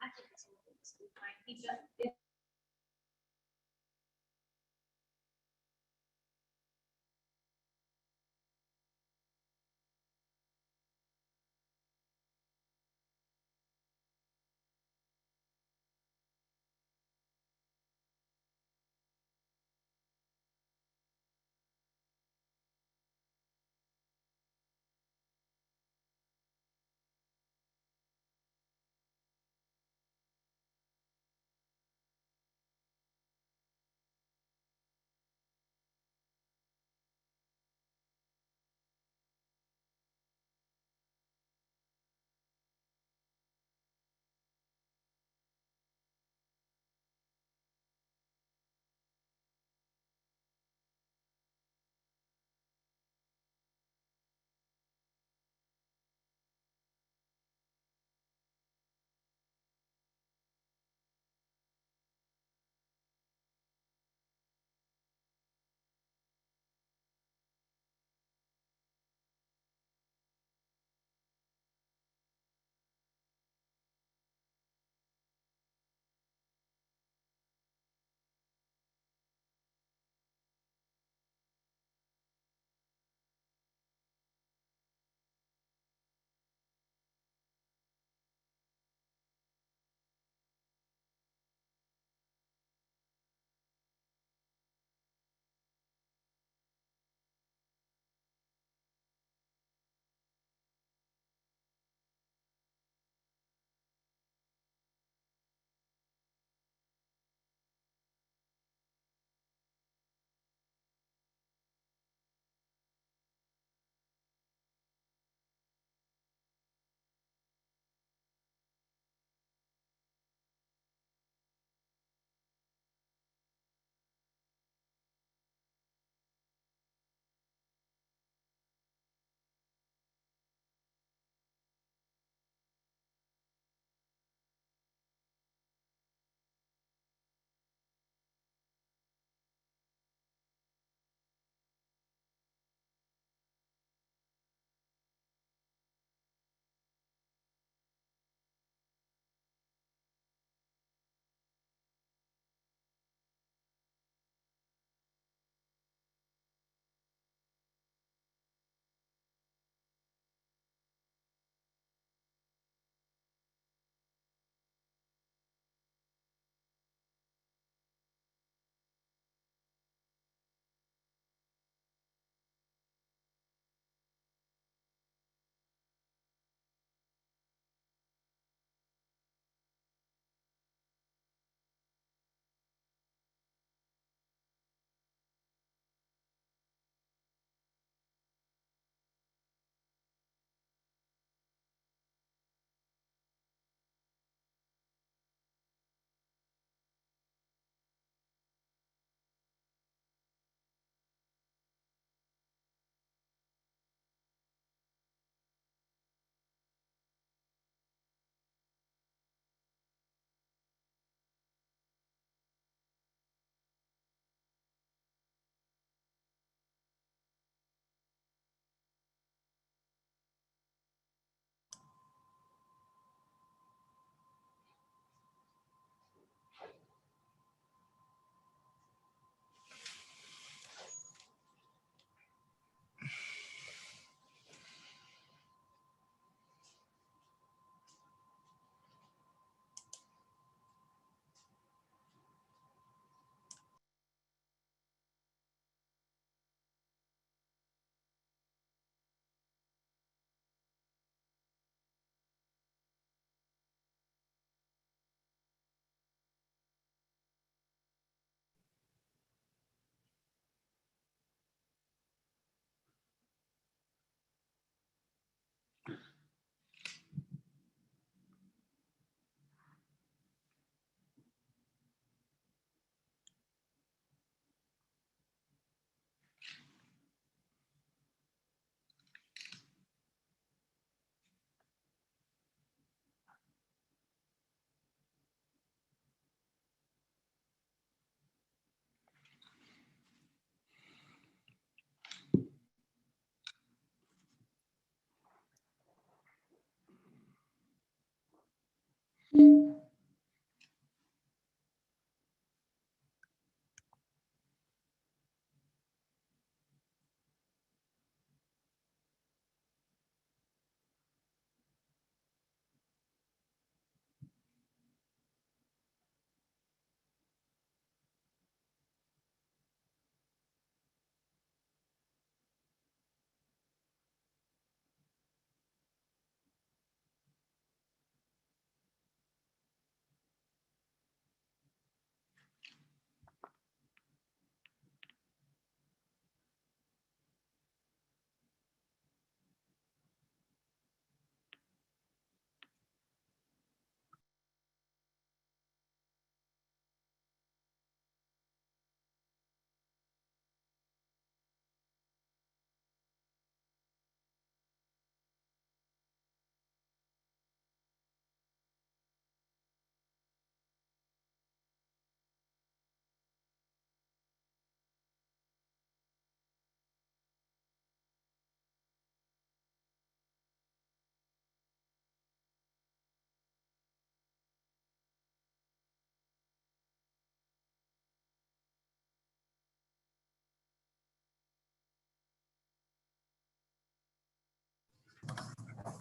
I think it's all fine. He just,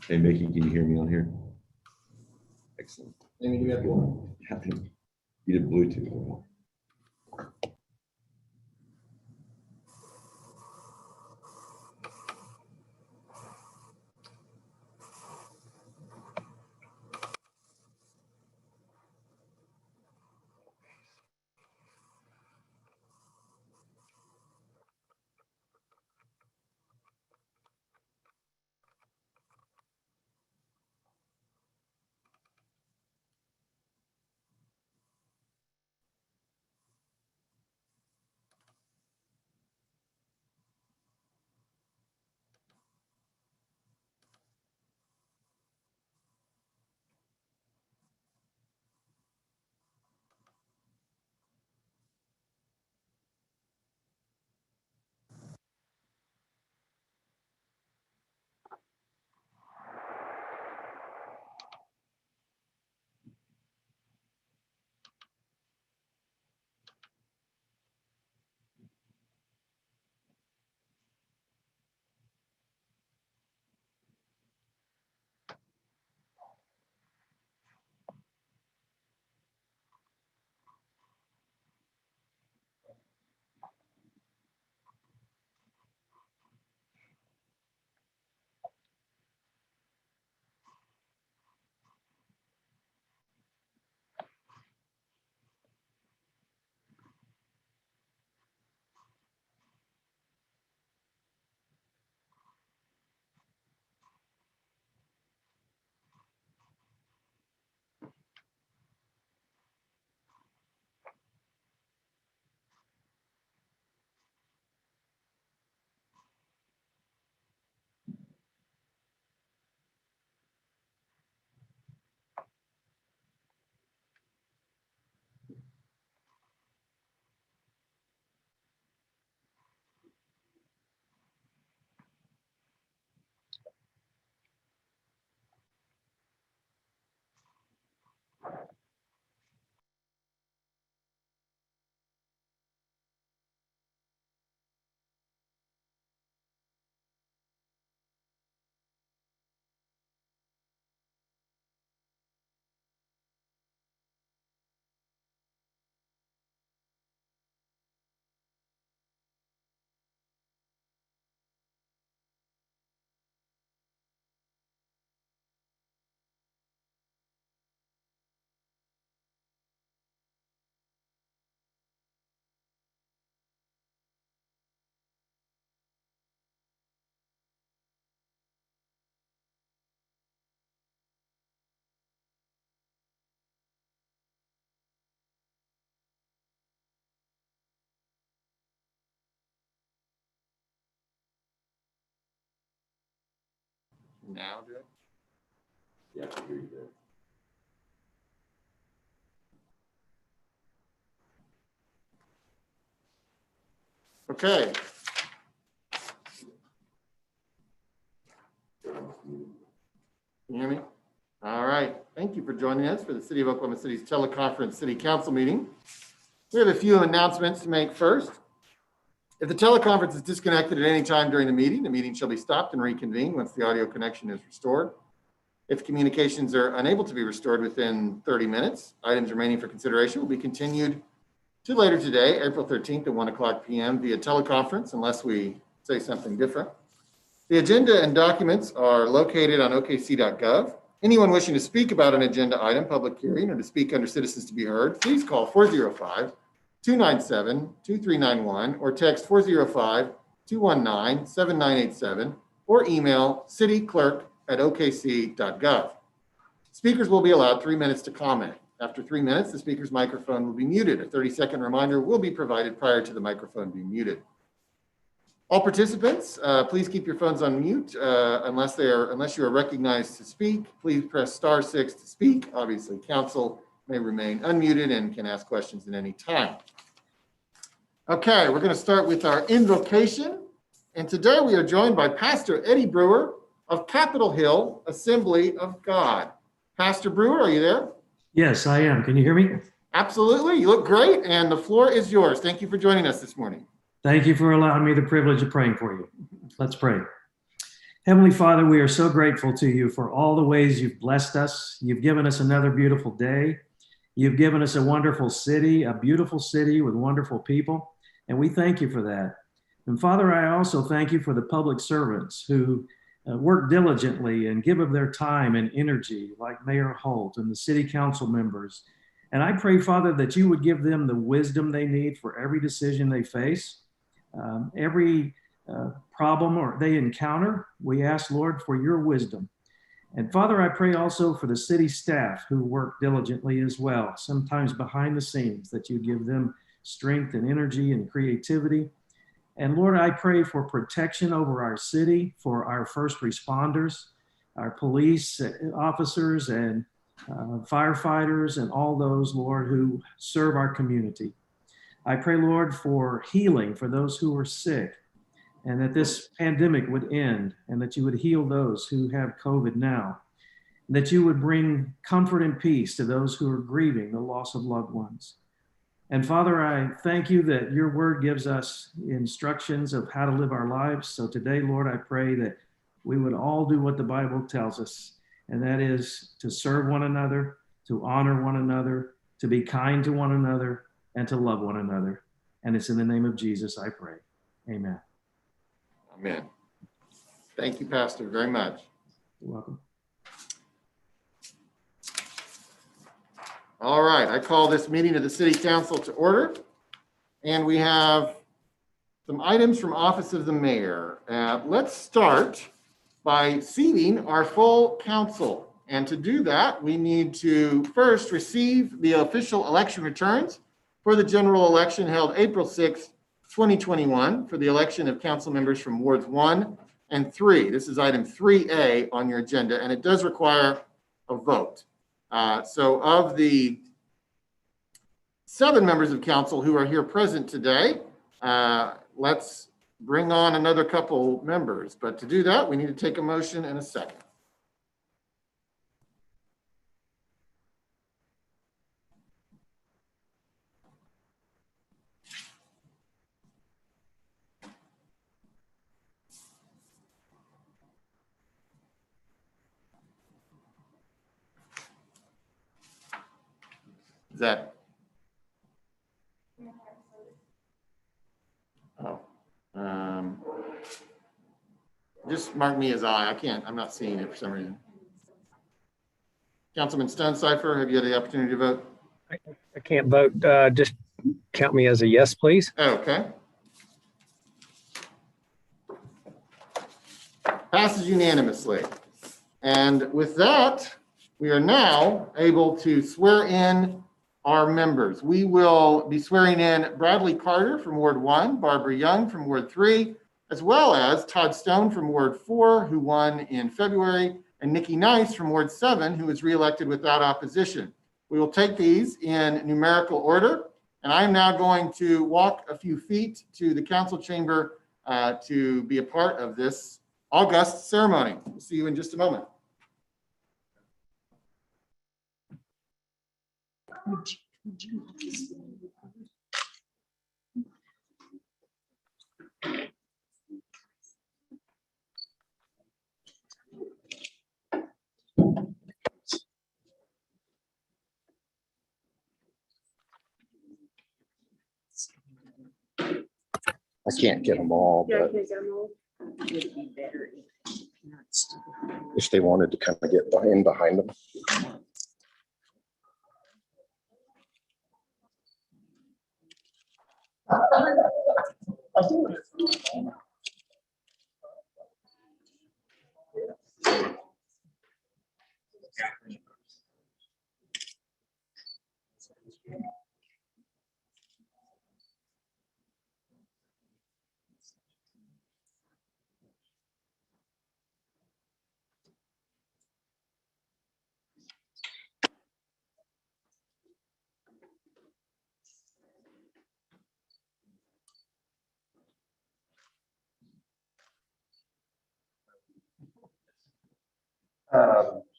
Hey, Mickey, can you hear me on here? Excellent. Amy, do we have one? Yeah, you did Bluetooth. Now, good. Yeah, I hear you there. Okay. Can you hear me? All right. Thank you for joining us for the City of Oklahoma City's teleconference city council meeting. We have a few announcements to make first. If the teleconference is disconnected at any time during the meeting shall be stopped and reconvened once the audio connection is restored. If communications are unable to be restored within 30 minutes, items remaining for consideration will be continued to later today, April 13th at 1:00 p.m. via teleconference, unless we say something different. The agenda and documents are located on okc.gov. Anyone wishing to speak about an agenda item, public hearing, or to speak under citizens to be heard, please call 405-297-2391 or text 405-219-7987 or email cityclerk@okc.gov. Speakers will be allowed 3 minutes to comment. After 3 minutes, the speaker's microphone will be muted. A 30-second reminder will be provided prior to the microphone being muted. All participants, please keep your phones on mute unless you are recognized to speak. Please press *6 to speak. Obviously, council may remain unmuted and can ask questions at any time. Okay, we're going to start with our invocation. And today we are joined by Pastor Eddie Brewer of Capitol Hill Assembly of God. Pastor Brewer, are you there? Yes, I am. Can you hear me? Absolutely. You look great, and the floor is yours. Thank you for joining us this morning. Thank you for allowing me the privilege of praying for you. Let's pray. Heavenly Father, we are so grateful to you for all the ways you've blessed us. You've given us another beautiful day. You've given us a wonderful city, a beautiful city with wonderful people, and we thank you for that. And Father, I also thank you for the public servants who work diligently and give of their time and energy, like Mayor Holt and the city council members. And I pray, Father, that you would give them the wisdom they need for every decision they face, every problem or they encounter. We ask, Lord, for your wisdom. And Father, I pray also for the city staff who work diligently as well, sometimes behind the scenes, that you give them strength and energy and creativity. And Lord, I pray for protection over our city, for our first responders, our police officers and firefighters, and all those, Lord, who serve our community. I pray, Lord, for healing for those who are sick, and that this pandemic would end, and that you would heal those who have COVID now, and that you would bring comfort and peace to those who are grieving the loss of loved ones. And Father, I thank you that your word gives us instructions of how to live our lives. So today, Lord, I pray that we would all do what the Bible tells us, and that is to serve one another, to honor one another, to be kind to one another, and to love one another. And it's in the name of Jesus I pray. Amen. Amen. Thank you, Pastor, very much. You're welcome. All right, I call this meeting of the City Council to order. And we have some items from Office of the Mayor. Let's start by seating our full council. And to do that, we need to first receive the official election returns for the general election held April 6th, 2021 for the election of council members from wards 1 and 3. This is item 3A on your agenda, and it does require a vote. So of the 7 members of council who are here present today, let's bring on another couple members. But to do that, we need to take a motion and a second. Is that? Oh, just mark me as aye. I'm not seeing it for some reason. Councilman Stonecipher, have you had the opportunity to vote? I can't vote. Just count me as a yes, please. Okay. Passes unanimously. And with that, we are now able to swear in our members. We will be swearing in Bradley Carter from Ward 1, Barbara Young from Ward 3, as well as Todd Stone from Ward 4, who won in February, and Nikki Nice from Ward 7, who was reelected without opposition. We will take these in numerical order, and I am now going to walk a few feet to the council chamber to be a part of this august ceremony. We'll see you in just a moment. I can't get them all, but if they wanted to kind of get behind them.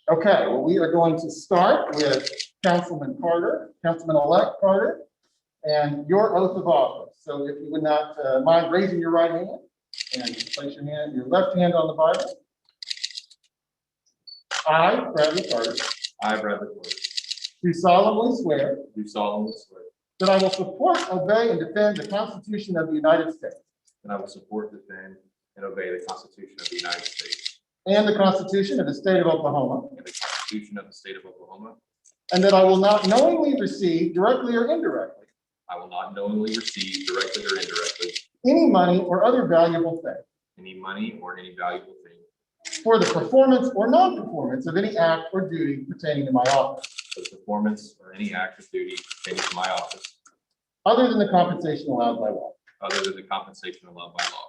Okay, well, we are going to start with Councilman Carter, Councilman-elect Carter, and your oath of office. So if you would not mind raising your right hand and place your left hand on the Bible I, Bradley Carter, I, Bradley Porter, do solemnly swear do solemnly swear that I will support, obey, and defend the Constitution of the United States that I will support, defend, and obey the Constitution of the United States and the Constitution of the State of Oklahoma, and the Constitution of the State of Oklahoma. and that I will not knowingly receive, directly or indirectly, I will not knowingly receive, directly or indirectly, any money or other valuable thing any money or any valuable thing for the performance or non-performance of any act or duty pertaining to my office, for the performance or any act or duty pertaining to my office, other than the compensation allowed by law. other than the compensation allowed by law.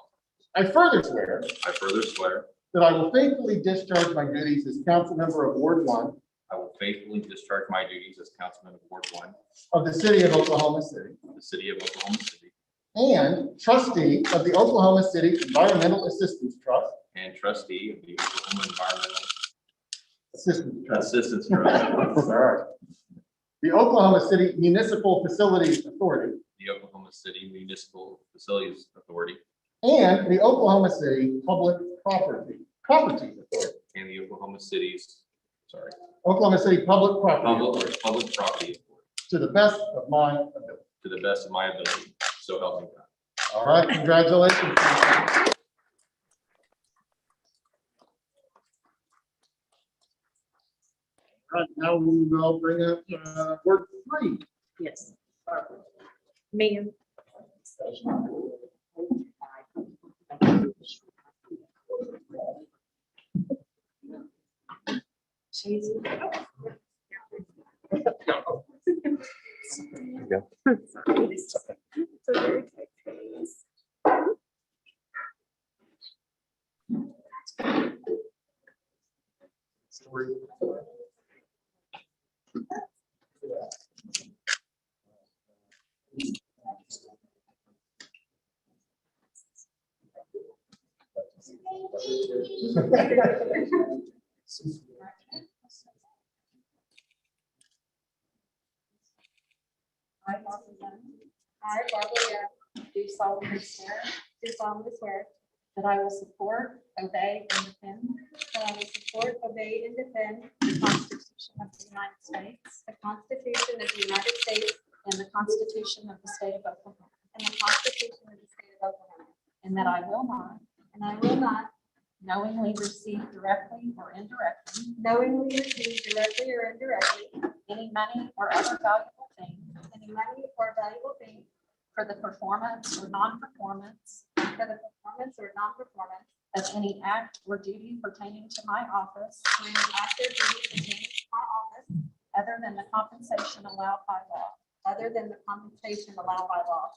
I further swear I further swear that I will faithfully discharge my duties as council member of Ward 1 I will faithfully discharge my duties as councilman of Ward 1 of the City of Oklahoma City of the City of Oklahoma City and trustee of the Oklahoma City Environmental Assistance Trust, and trustee of the Oklahoma Environmental Assistance Trust. Assistance Trust, All right. The Oklahoma City Municipal Facilities Authority the Oklahoma City Municipal Facilities Authority, and the Oklahoma City Public Property Authority. and the Oklahoma City Public Property Authority, Public Property Authority, to the best of my ability. to the best of my ability, so help me God. All right, congratulations. All right, now we will bring up Ward 3. Yes. Ma'am. I, Barbara Young, do solemnly swear that I will support, obey, and defend, the Constitution of the United States, and the Constitution of the State of Oklahoma, and that I will not knowingly receive directly or indirectly any money or other valuable thing for the performance or non-performance of any act or duty pertaining to my office, other than the compensation allowed by law.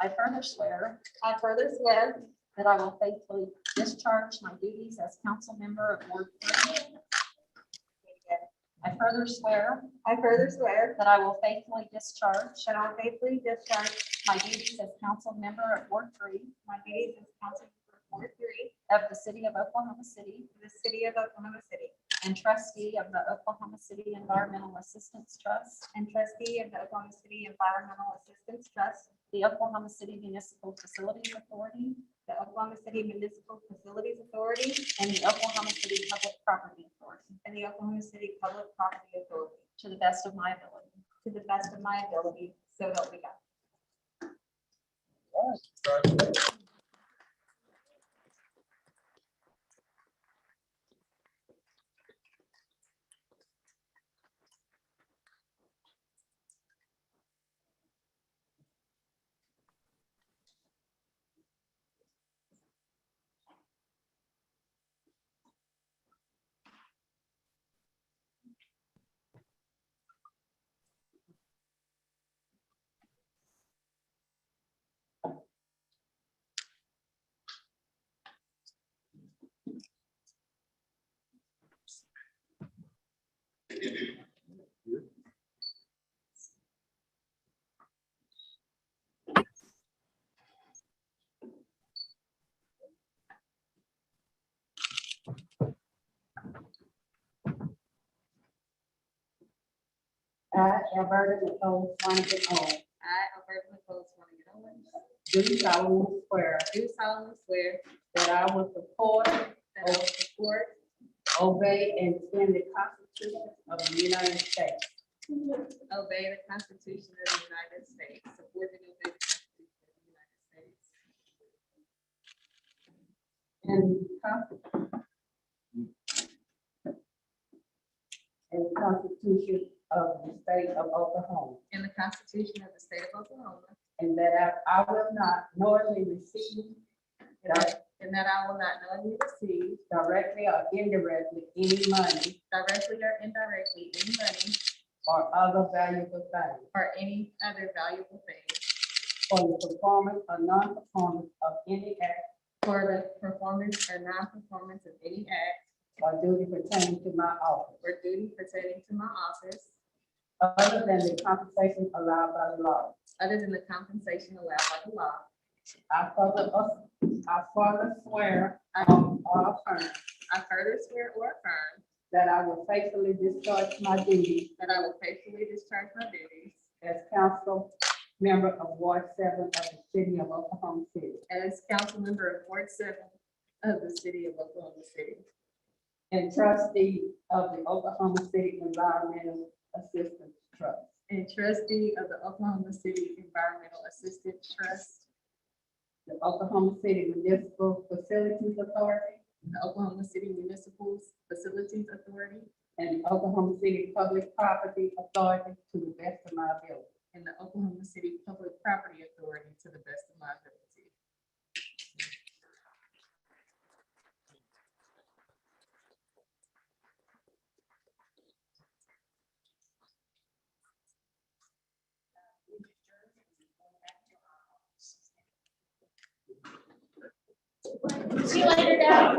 I further swear that I will faithfully discharge my duties as council member of Ward 3. I further swear that I will faithfully discharge my duties as council member of Ward 3 of the City of Oklahoma City and trustee of the Oklahoma City Environmental Assistance Trust, the Oklahoma City Municipal Facilities Authority, and the Oklahoma City Public Property Authority, to the best of my ability, so help me God. I, Alberta Nicole Flanagan Owens, do solemnly swear Do solemnly swear that I will support, obey and defend the Constitution of the United States obey the Constitution of the United States, support and obey the Constitution of the United States, and the Constitution of the State of Oklahoma, and the Constitution of the State of Oklahoma, and that I will not knowingly receive and that I will not knowingly receive, directly or indirectly any money directly or indirectly, any money or other valuable thing or any other valuable thing for the performance or non-performance of any act for the performance or non-performance of any act or duty pertaining to my office, or duty pertaining to my office, other than the compensation allowed by the law. other than the compensation allowed by the law. I further swear or affirm I further swear or affirm that I will faithfully discharge my duties that I will faithfully discharge my duties as council member of Ward 7 of the city of Oklahoma City, as council member of Ward 7 of the city of Oklahoma City, and trustee of the Oklahoma City Environmental Assistance Trust, and trustee of the Oklahoma City Environmental Assistance Trust, the Oklahoma City Municipal Facilities Authority, the Oklahoma City Municipal Facilities Authority, and the Oklahoma City Public Property Authority to the best of my ability. and the Oklahoma City Public Property Authority to the best of my ability. See you later, Dad.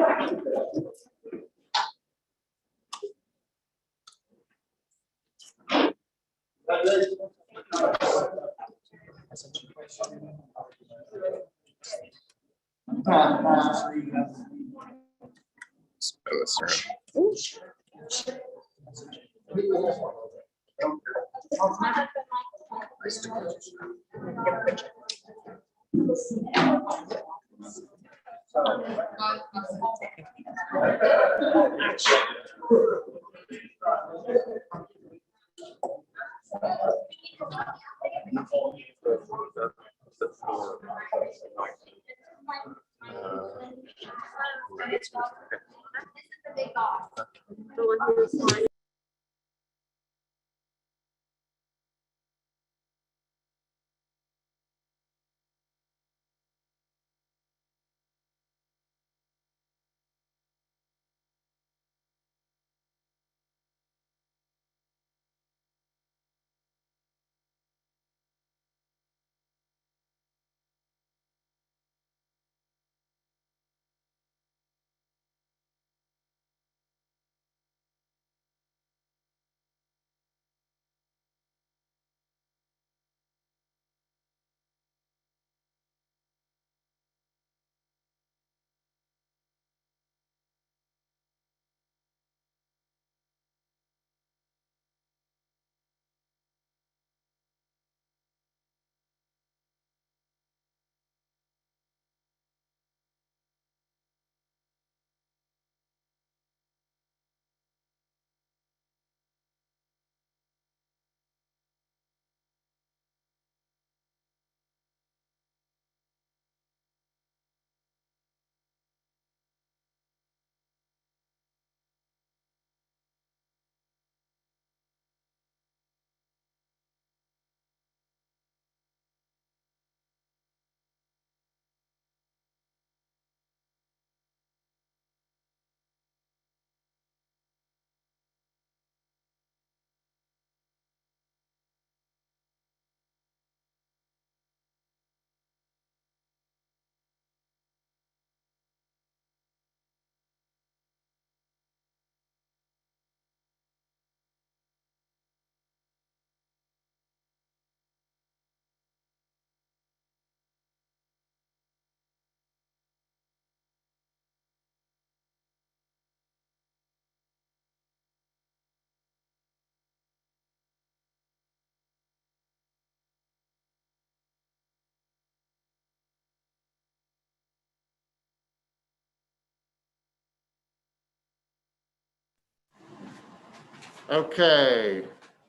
Okay,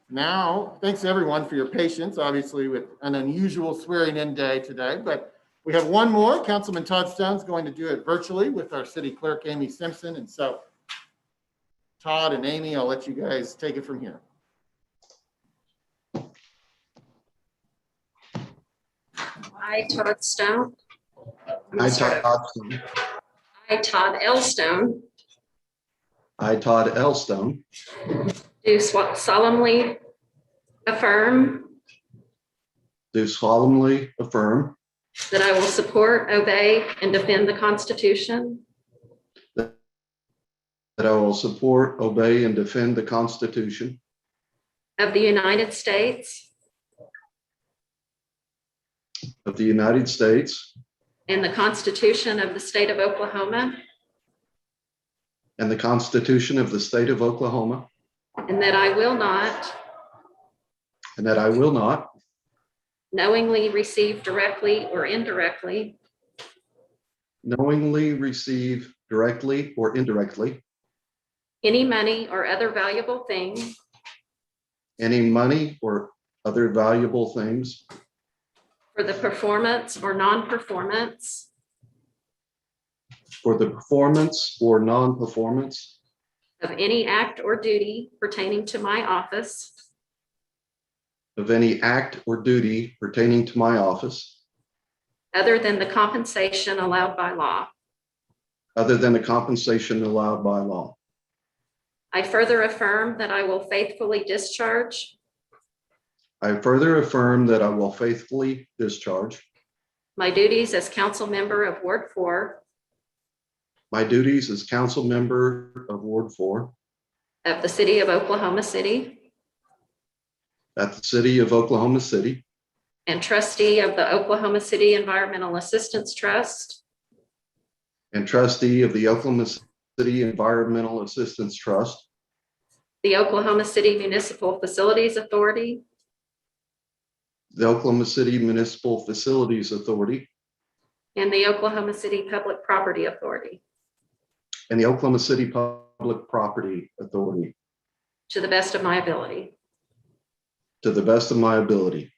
now, thanks everyone for your patience, obviously with an unusual swearing in day today, but we have one more. Councilman Todd Stone's going to do it virtually with our city clerk, Amy Simpson. And so Todd and Amy, I'll let you guys take it from here. I, Todd Stone. I, Todd Stone. I, Todd L. Stone, I, Todd L. Stone, do solemnly affirm do solemnly affirm that I will support, obey, and defend the Constitution that I will support, obey, and defend the Constitution of the United States of the United States and the Constitution of the State of Oklahoma, and the Constitution of the State of Oklahoma, and that I will not knowingly receive directly or indirectly knowingly receive directly or indirectly any money or other valuable thing any money or other valuable things for the performance or non-performance for the performance or non-performance of any act or duty pertaining to my office of any act or duty pertaining to my office, other than the compensation allowed by law. other than the compensation allowed by law. I further affirm that I will faithfully discharge I further affirm that I will faithfully discharge my duties as council member of Ward 4 my duties as council member of Ward 4 of the City of Oklahoma City at the City of Oklahoma City and trustee of the Oklahoma City Environmental Assistance Trust, and trustee of the Oklahoma City Environmental Assistance Trust, the Oklahoma City Municipal Facilities Authority, the Oklahoma City Municipal Facilities Authority, and the Oklahoma City Public Property Authority and the Oklahoma City Public Property Authority to the best of my ability. to the best of my ability.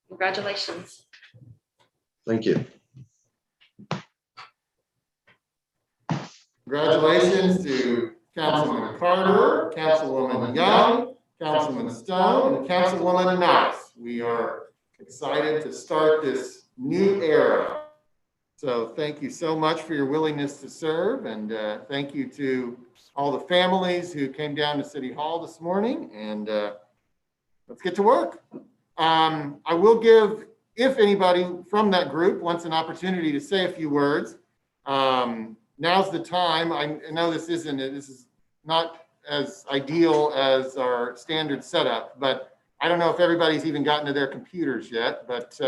Congratulations. Thank you. Congratulations to Councilman Carter, Councilwoman Young, Councilman Stone, and Councilwoman Knox. We are excited to start this new era. So thank you so much for your willingness to serve, and thank you to all the families who came down to City Hall this morning, and let's get to work. I will give, if anybody from that group wants an opportunity to say a few words, now's the time. I know this is not as ideal as our standard setup, but I don't know if everybody's even gotten to their computers yet, but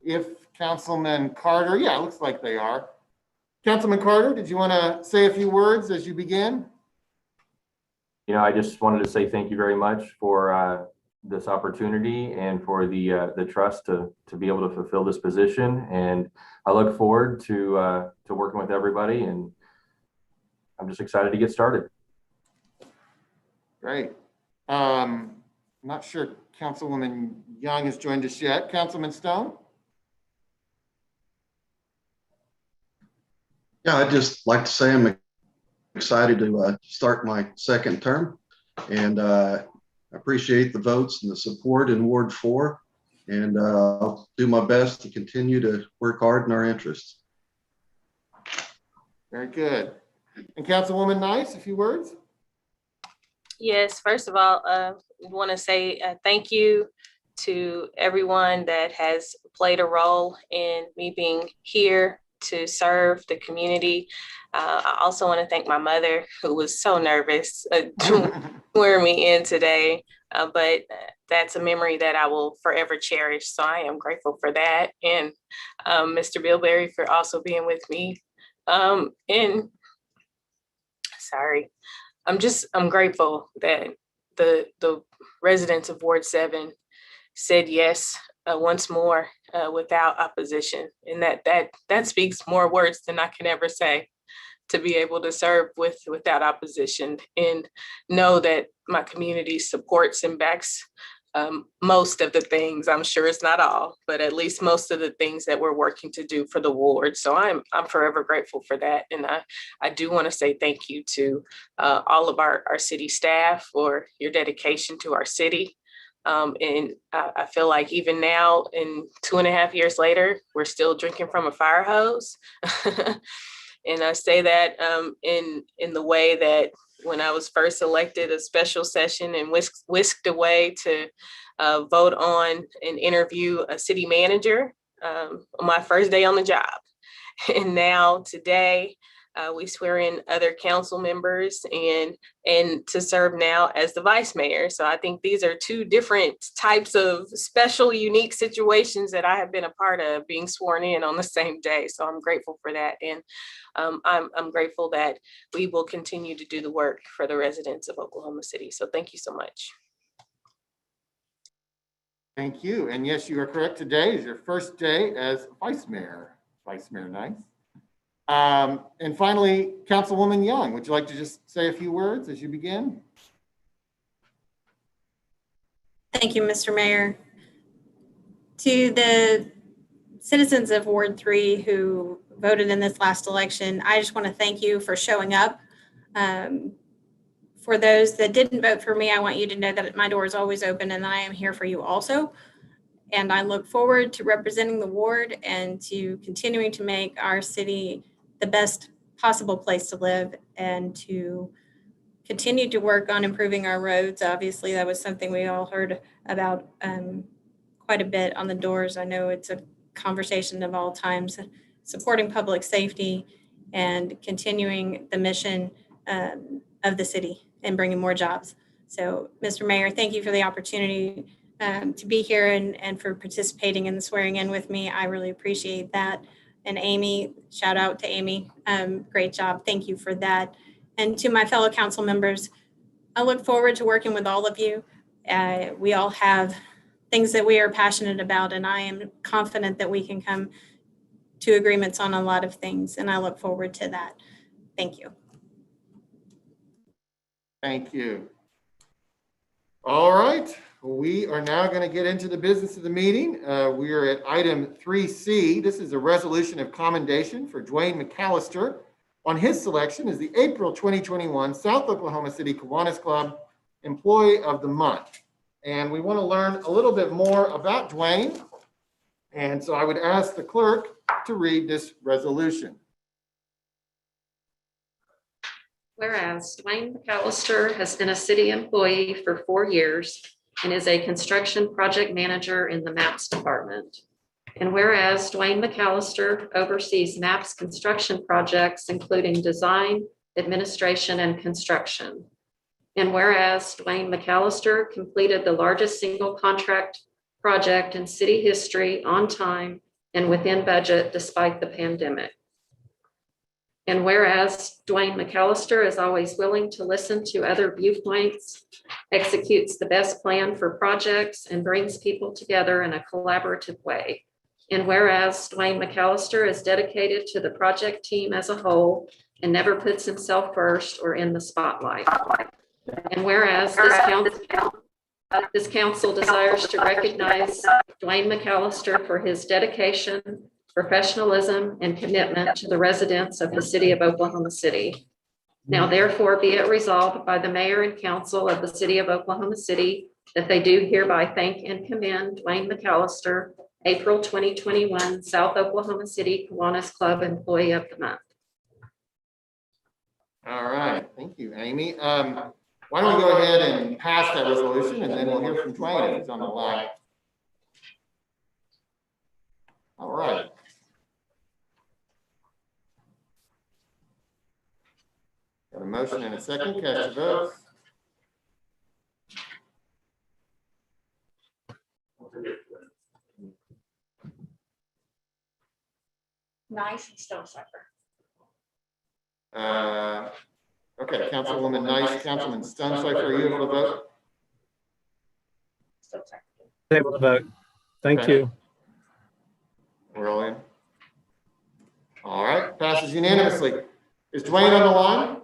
if Councilman Carter, yeah, it looks like they are. Councilman Carter, did you want to say a few words as you begin? You know, I just wanted to say thank you very much for this opportunity and for the trust to be able to fulfill this position. And I look forward to working with everybody, and I'm just excited to get started. Great. I'm not sure Councilwoman Young has joined us yet. Councilman Stone? Yeah, I'd just like to say I'm excited to start my second term, and I appreciate the votes and the support in Ward 4, and I'll do my best to continue to work hard in our interests. Very good. And Councilwoman Nice, a few words? Yes, first of all, I want to say thank you to everyone that has played a role in me being here to serve the community. I also want to thank my mother, who was so nervous to swear me in today, but that's a memory that I will forever cherish. So I am grateful for that. And Mr. Bilberry for also being with me. And sorry, I'm grateful that the residents of Ward 7 said yes once more without opposition, and that speaks more words than I can ever say. to be able to serve without opposition and know that my community supports and backs most of the things. I'm sure it's not all, but at least most of the things that we're working to do for the ward. So I'm forever grateful for that. And I do want to say thank you to all of our city staff for your dedication to our city. And I feel like even now, in 2.5 years later, we're still drinking from a fire hose. And I say that in the way that when I was first elected, a special session and whisked away to vote on and interview a city manager on my first day on the job. And now today, we swear in other council members and to serve now as the vice mayor. So I think these are two different types of special, unique situations that I have been a part of, being sworn in on the same day. So I'm grateful for that. And I'm grateful that we will continue to do the work for the residents of Oklahoma City. So thank you so much. Thank you. And yes, you are correct. Today is your first day as vice mayor. Vice Mayor Nice. And finally, Councilwoman Young, would you like to just say a few words as you begin? Thank you, Mr. Mayor. To the citizens of Ward 3 who voted in this last election, I just want to thank you for showing up. For those that didn't vote for me, I want you to know that my door is always open and I am here for you also. And I look forward to representing the ward and to continuing to make our city the best possible place to live and to continue to work on improving our roads. Obviously, that was something we all heard about quite a bit on the doors. I know it's a conversation of all times, supporting public safety and continuing the mission of the city and bringing more jobs. So, Mr. Mayor, thank you for the opportunity to be here and for participating in the swearing in with me. I really appreciate that. And Amy, shout out to Amy. Great job. Thank you for that. And to my fellow council members, I look forward to working with all of you. We all have things that we are passionate about, and I am confident that we can come to agreements on a lot of things, and I look forward to that. Thank you. Thank you. All right, we are now going to get into the business of the meeting. We are at item 3C. This is a resolution of commendation for Dwayne McAllister on his selection as the April 2021 South Oklahoma City Kiwanis Club Employee of the Month. And we want to learn a little bit more about Dwayne. And so I would ask the clerk to read this resolution. Whereas Dwayne McAllister has been a city employee for 4 years and is a construction project manager in the MAPS department. And whereas Dwayne McAllister oversees MAPS construction projects, including design, administration, and construction. And whereas Dwayne McAllister completed the largest single contract project in city history on time and within budget despite the pandemic. And whereas Dwayne McAllister is always willing to listen to other viewpoints, executes the best plan for projects, and brings people together in a collaborative way. And whereas Dwayne McAllister is dedicated to the project team as a whole and never puts himself first or in the spotlight. And whereas this council desires to recognize Dwayne McAllister for his dedication, professionalism, and commitment to the residents of the city of Oklahoma City. Now therefore be it resolved by the mayor and council of the city of Oklahoma City that they do hereby thank and commend Dwayne McAllister, April 2021 South Oklahoma City Kiwanis Club Employee of the Month. All right, thank you, Amy. Why don't we go ahead and pass that resolution, and then we'll hear from Dwayne if he's on the line. All right. Got a motion and a second. Cast your votes. Nice and Stonecipher. Okay, Councilwoman Nice, Councilman Stonecipher, are you able to vote? Able to vote. Thank Okay. you. We're all in. All right, passes unanimously. Is Dwayne on the line?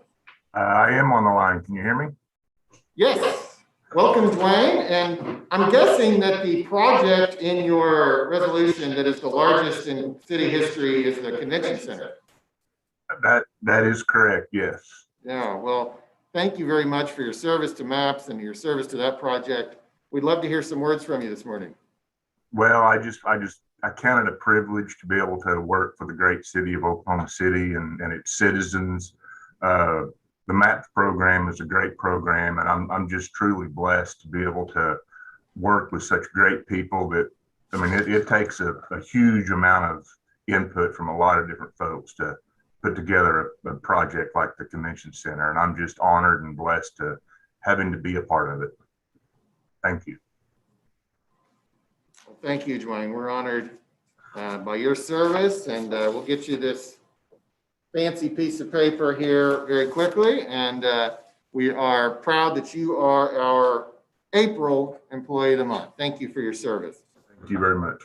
I am on the line. Can you hear me? Yes. Welcome, Dwayne. And I'm guessing that the project in your resolution that is the largest in city history is the convention center. That is correct. Yes. Yeah, well, thank you very much for your service to MAPS and your service to that project. We'd love to hear some words from you this morning. Well, I count it a privilege to be able to work for the great city of Oklahoma City and its citizens. The MAPS program is a great program, and I'm just truly blessed to be able to work with such great people that, I mean, it takes a huge amount of input from a lot of different folks to put together a project like the convention center. And I'm just honored and blessed to having to be a part of it. Thank you. Well, thank you, Dwayne. We're honored by your service, and we'll get you this fancy piece of paper here very quickly. And we are proud that you are our April Employee of the Month. Thank you for your service. Thank you very much.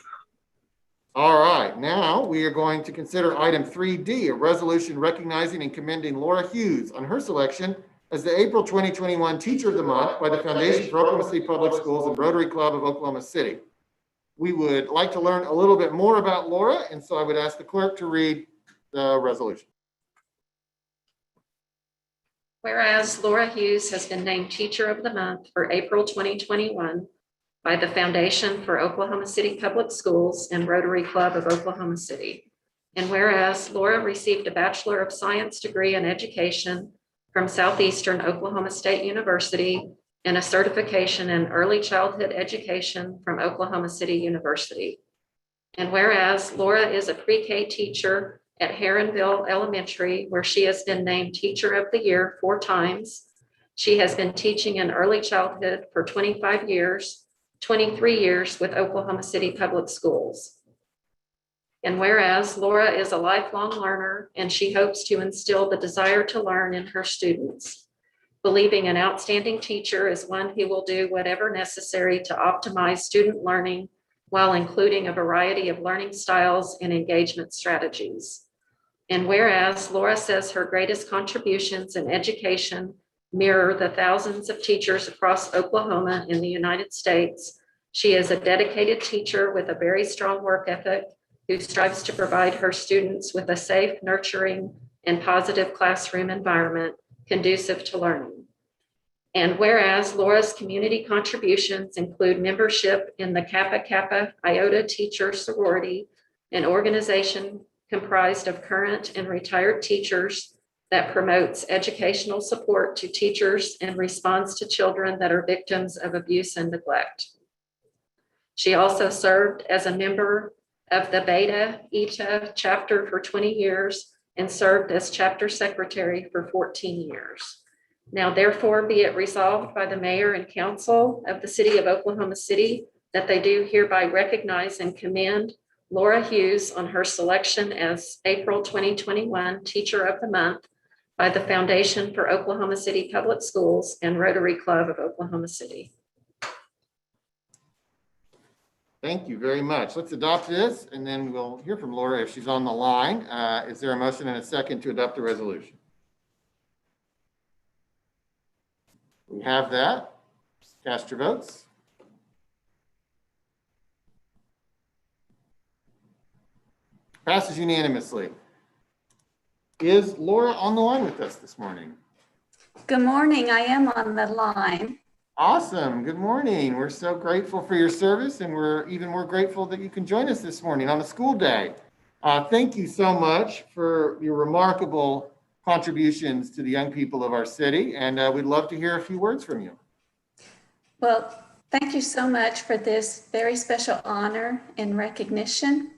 All right, now we are going to consider item 3D, a resolution recognizing and commending Laura Hughes on her selection as the April 2021 Teacher of the Month by the Foundation for Oklahoma City Public Schools and Rotary Club of Oklahoma City. We would like to learn a little bit more about Laura, and so I would ask the clerk to read the resolution. Whereas Laura Hughes has been named Teacher of the Month for April 2021 by the Foundation for Oklahoma City Public Schools and Rotary Club of Oklahoma City. And whereas Laura received a Bachelor of Science degree in education from Southeastern Oklahoma State University and a certification in early childhood education from Oklahoma City University. And whereas Laura is a pre-K teacher at Heronville Elementary, where she has been named Teacher of the Year 4 times. She has been teaching in early childhood for 25 years, 23 years with Oklahoma City Public Schools. And whereas Laura is a lifelong learner and she hopes to instill the desire to learn in her students, believing an outstanding teacher is one who will do whatever necessary to optimize student learning while including a variety of learning styles and engagement strategies. And whereas Laura says her greatest contributions in education mirror the thousands of teachers across Oklahoma in the United States, she is a dedicated teacher with a very strong work ethic who strives to provide her students with a safe, nurturing, and positive classroom environment conducive to learning. And whereas Laura's community contributions include membership in the Kappa Kappa Iota Teacher Sorority, an organization comprised of current and retired teachers that promotes educational support to teachers and responds to children that are victims of abuse and neglect. She also served as a member of the Beta Eta chapter for 20 years and served as chapter secretary for 14 years. Now, therefore, be it resolved by the mayor and council of the city of Oklahoma City that they do hereby recognize and commend Laura Hughes on her selection as April 2021 Teacher of the Month by the Foundation for Oklahoma City Public Schools and Rotary Club of Oklahoma City. Thank you very much. Let's adopt this, and then we'll hear from Laura if she's on the line. Is there a motion and a second to adopt the resolution? We have that. Cast your votes. Passes unanimously. Is Laura on the line with us this morning? Good morning. I am on the line. Awesome. Good morning. We're so grateful for your service, and we're even more grateful that you can join us this morning on a school day. Thank you so much for your remarkable contributions to the young people of our city, and we'd love to hear a few words from you. Well, thank you so much for this very special honor and recognition.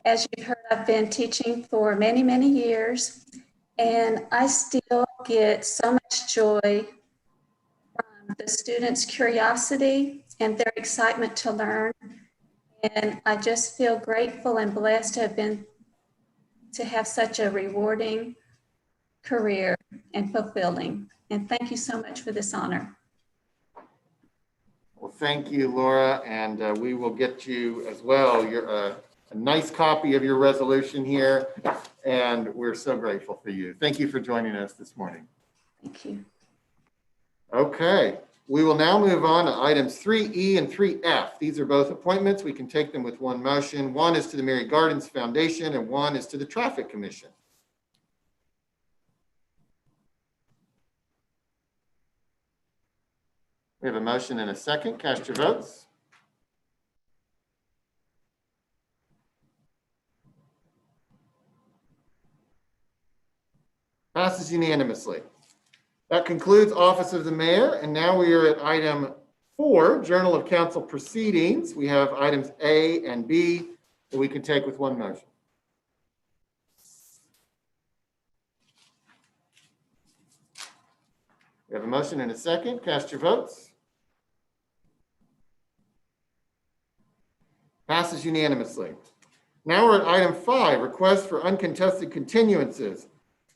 As you've heard, I've been teaching for many, many years, and I still get so much joy from the students' curiosity and their excitement to learn. And I just feel grateful and blessed to have such a rewarding career and fulfilling. And thank you so much for this honor. Well, thank you, Laura, and we will get you as well a nice copy of your resolution here. and we're so grateful for you. Thank you for joining us this morning. Thank you. Okay, we will now move on to items 3E and 3F. These are both appointments. We can take them with one motion. One is to the Mary Gardens Foundation and one is to the Traffic Commission. We have a motion and a second. Cast your votes. Passes unanimously. That concludes Office of the Mayor, and now we are at item 4, Journal of Council Proceedings. We have items A and B that we can take with one motion. We have a motion and a second. Cast your votes. Passes unanimously. Now we're at item 5, request for uncontested continuances.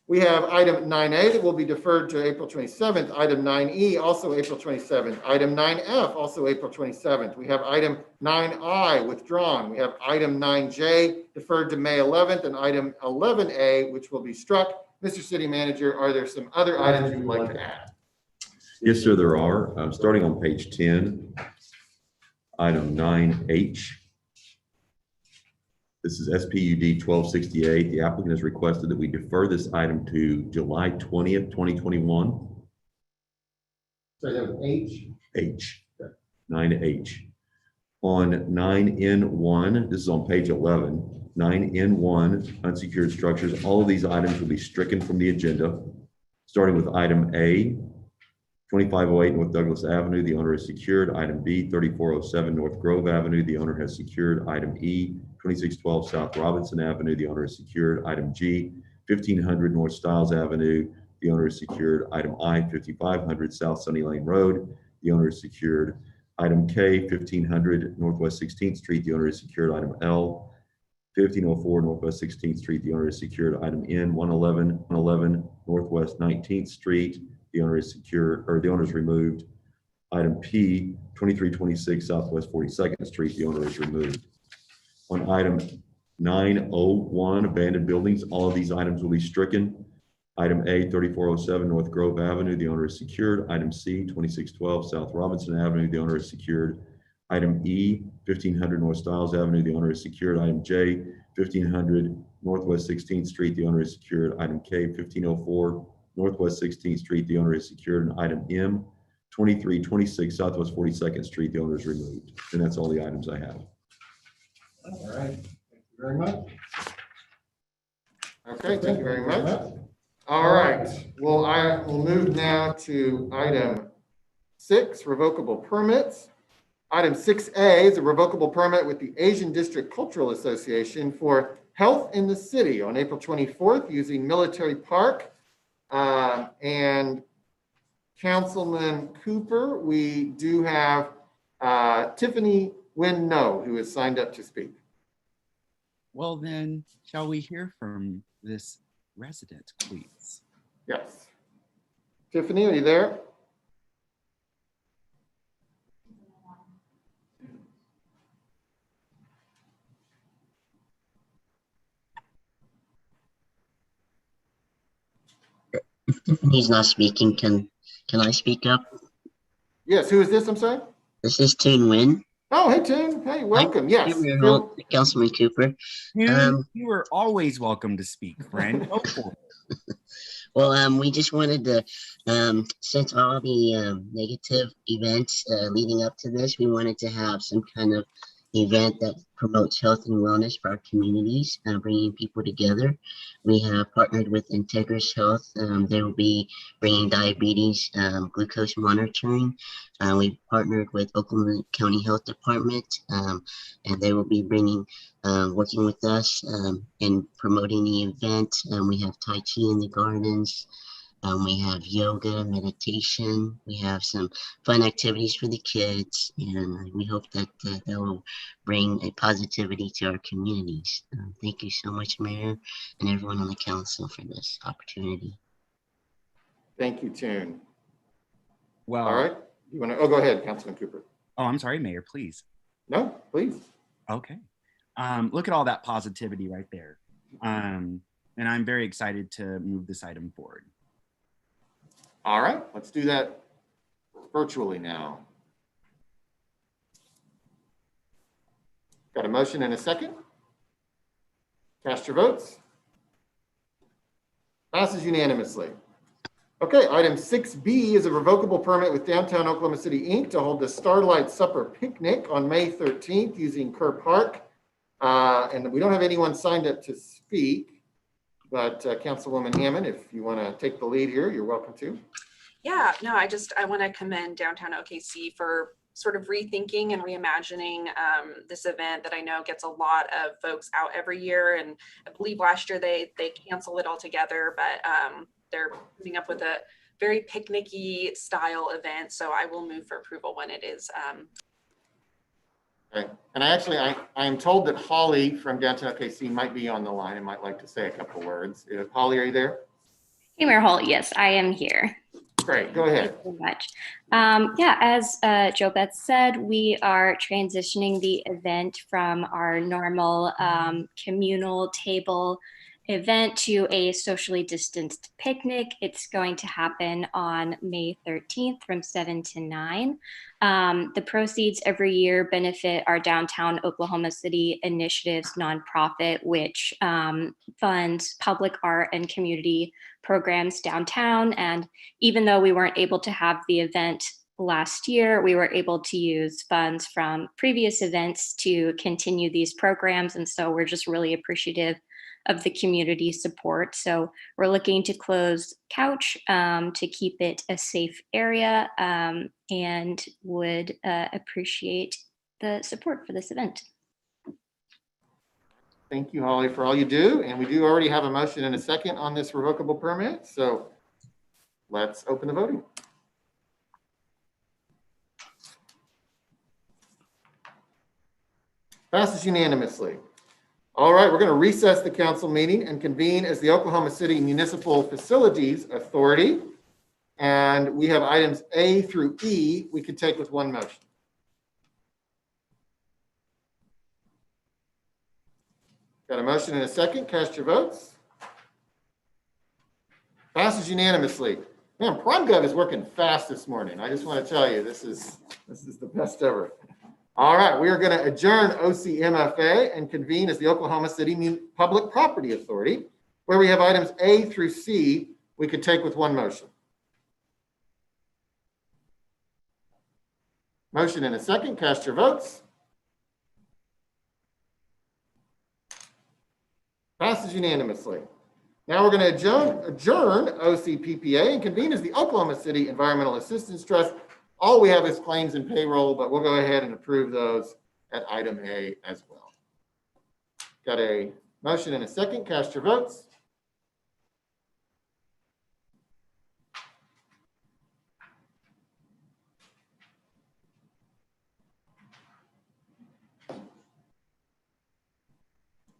We have item 9A that will be deferred to April 27th, item 9E also April 27th, item 9F also April 27th. We have item 9I withdrawn. We have item 9J deferred to May 11th and item 11A, which will be struck. Mr. City Manager, are there some other items you would like to add? Yes, sir, there are. Starting on page 10, item 9H. This is SPUD 1268. The applicant has requested that we defer this item to July 20th, 2021. So that was H? H, 9H. On 9N1, this is on page 11, 9N1, unsecured structures, all of these items will be stricken from the agenda, starting with item A, 2508 North Douglas Avenue, the owner is secured. Item B, 3407 North Grove Avenue, the owner has secured. Item E, 2612 South Robinson Avenue, the owner is secured. Item G, 1500 North Stiles Avenue, the owner is secured. Item I, 5500 South Sunny Lane Road, the owner is secured. Item K, 1500 Northwest 16th Street, the owner is secured. Item L, 1504 Northwest 16th Street, the owner is secured. Item N, 111 Northwest 19th Street, the owner is secured, or the owner is removed. Item P, 2326 Southwest 42nd Street, the owner is removed. On item 901, abandoned buildings, all of these items will be stricken. Item A, 3407 North Grove Avenue, the owner is secured. Item C, 2612 South Robinson Avenue, the owner is secured. Item E, 1500 North Stiles Avenue, the owner is secured. Item J, 1500 Northwest 16th Street, the owner is secured. Item K, 1504 Northwest 16th Street, the owner is secured. And item M, 2326 Southwest 42nd Street, the owner is removed. And that's all the items I have. All right, thank you very much. Okay, thank you very much. All right, well, I will move now to item 6, revocable permits. Item 6A is a revocable permit with the Asian District Cultural Association for Health in the City on April 24th using Military Park. And Councilman Cooper, we do have Tiffany Wynn-No, who has signed up to speak. Well, then, shall we hear from this resident, please? Yes. Tiffany, are you there? If Tiffany's not speaking, can I speak up? Yes, who is this? I'm sorry. This is Toon Wynn. Oh, hey, Toon. Hey, welcome. Yes. Councilman Cooper. You are always welcome to speak, friend. Go for it. Well, we just wanted to, since all the negative events leading up to this, we wanted to have some kind of event that promotes health and wellness for our communities, bringing people together. We have partnered with Integris Health. They will be bringing diabetes glucose monitoring. We partnered with Oklahoma County Health Department, and they will be bringing, working with us in promoting the event. We have Tai Chi in the gardens. We have yoga, meditation. We have some fun activities for the kids, and we hope that that will bring a positivity to our communities. Thank you so much, Mayor, and everyone on the council for this opportunity. Thank you, Toon. Well, all right. You want to? Oh, go ahead, Councilman Cooper. Oh, I'm sorry, Mayor. Please. No, please. Okay. Look at all that positivity right there. and I'm very excited to move this item forward. All right, let's do that virtually now. Got a motion and a second? Cast your votes. Passes unanimously. Okay, item 6B is a revocable permit with Downtown Oklahoma City, Inc. to hold the Starlight Supper Picnic on May 13th using Kerr Park. And we don't have anyone signed up to speak, but Councilwoman Hammond, if you want to take the lead here, you're welcome to. Yeah, no, I want to commend Downtown OKC for sort of rethinking and reimagining this event that I know gets a lot of folks out every year. And I believe last year they canceled it altogether, but they're coming up with a very picnicky style event. So I will move for approval when it is. Okay. And I am told that Holly from Downtown OKC might be on the line and might like to say a couple of words. Holly, are you there? Hey, Mayor Hall. Yes, I am here. Great, go ahead. Thank you so much. Yeah, as Jo Beth said, we are transitioning the event from our normal communal table event to a socially distanced picnic. It's going to happen on May 13th from 7 to 9. The proceeds every year benefit our Downtown Oklahoma City Initiatives nonprofit, which funds public art and community programs downtown. And even though we weren't able to have the event last year, we were able to use funds from previous events to continue these programs. And so we're just really appreciative of the community support. So we're looking to close Couch to keep it a safe area and would appreciate the support for this event. Thank you, Holly, for all you do. And we do already have a motion and a second on this revocable permit. So let's open the voting. Passes unanimously. All right, we're going to recess the council meeting and convene as the Oklahoma City Municipal Facilities Authority. And we have items A through E we could take with one motion. Got a motion and a second. Cast your votes. Passes unanimously. Man, PrimeGov is working fast this morning. I just want to tell you, this is the best ever. All right, we are going to adjourn OCMFA and convene as the Oklahoma City Public Property Authority, where we have items A through C we could take with one motion. Motion and a second. Cast your votes. Passes unanimously. Now we're going to adjourn OCPPA and convene as the Oklahoma City Environmental Assistance Trust. All we have is claims and payroll, but we'll go ahead and approve those at item A as well. Got a motion and a second. Cast your votes.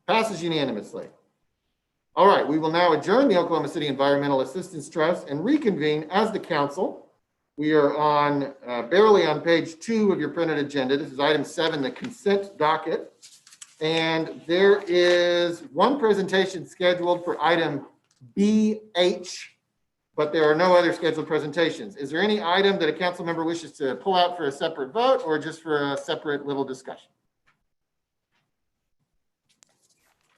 Passes unanimously. All right, we will now adjourn the Oklahoma City Environmental Assistance Trust and reconvene as the council. We are on barely on page 2 of your printed agenda. This is item 7, the consent docket. And there is one presentation scheduled for item BH, but there are no other scheduled presentations. Is there any item that a council member wishes to pull out for a separate vote or just for a separate little discussion?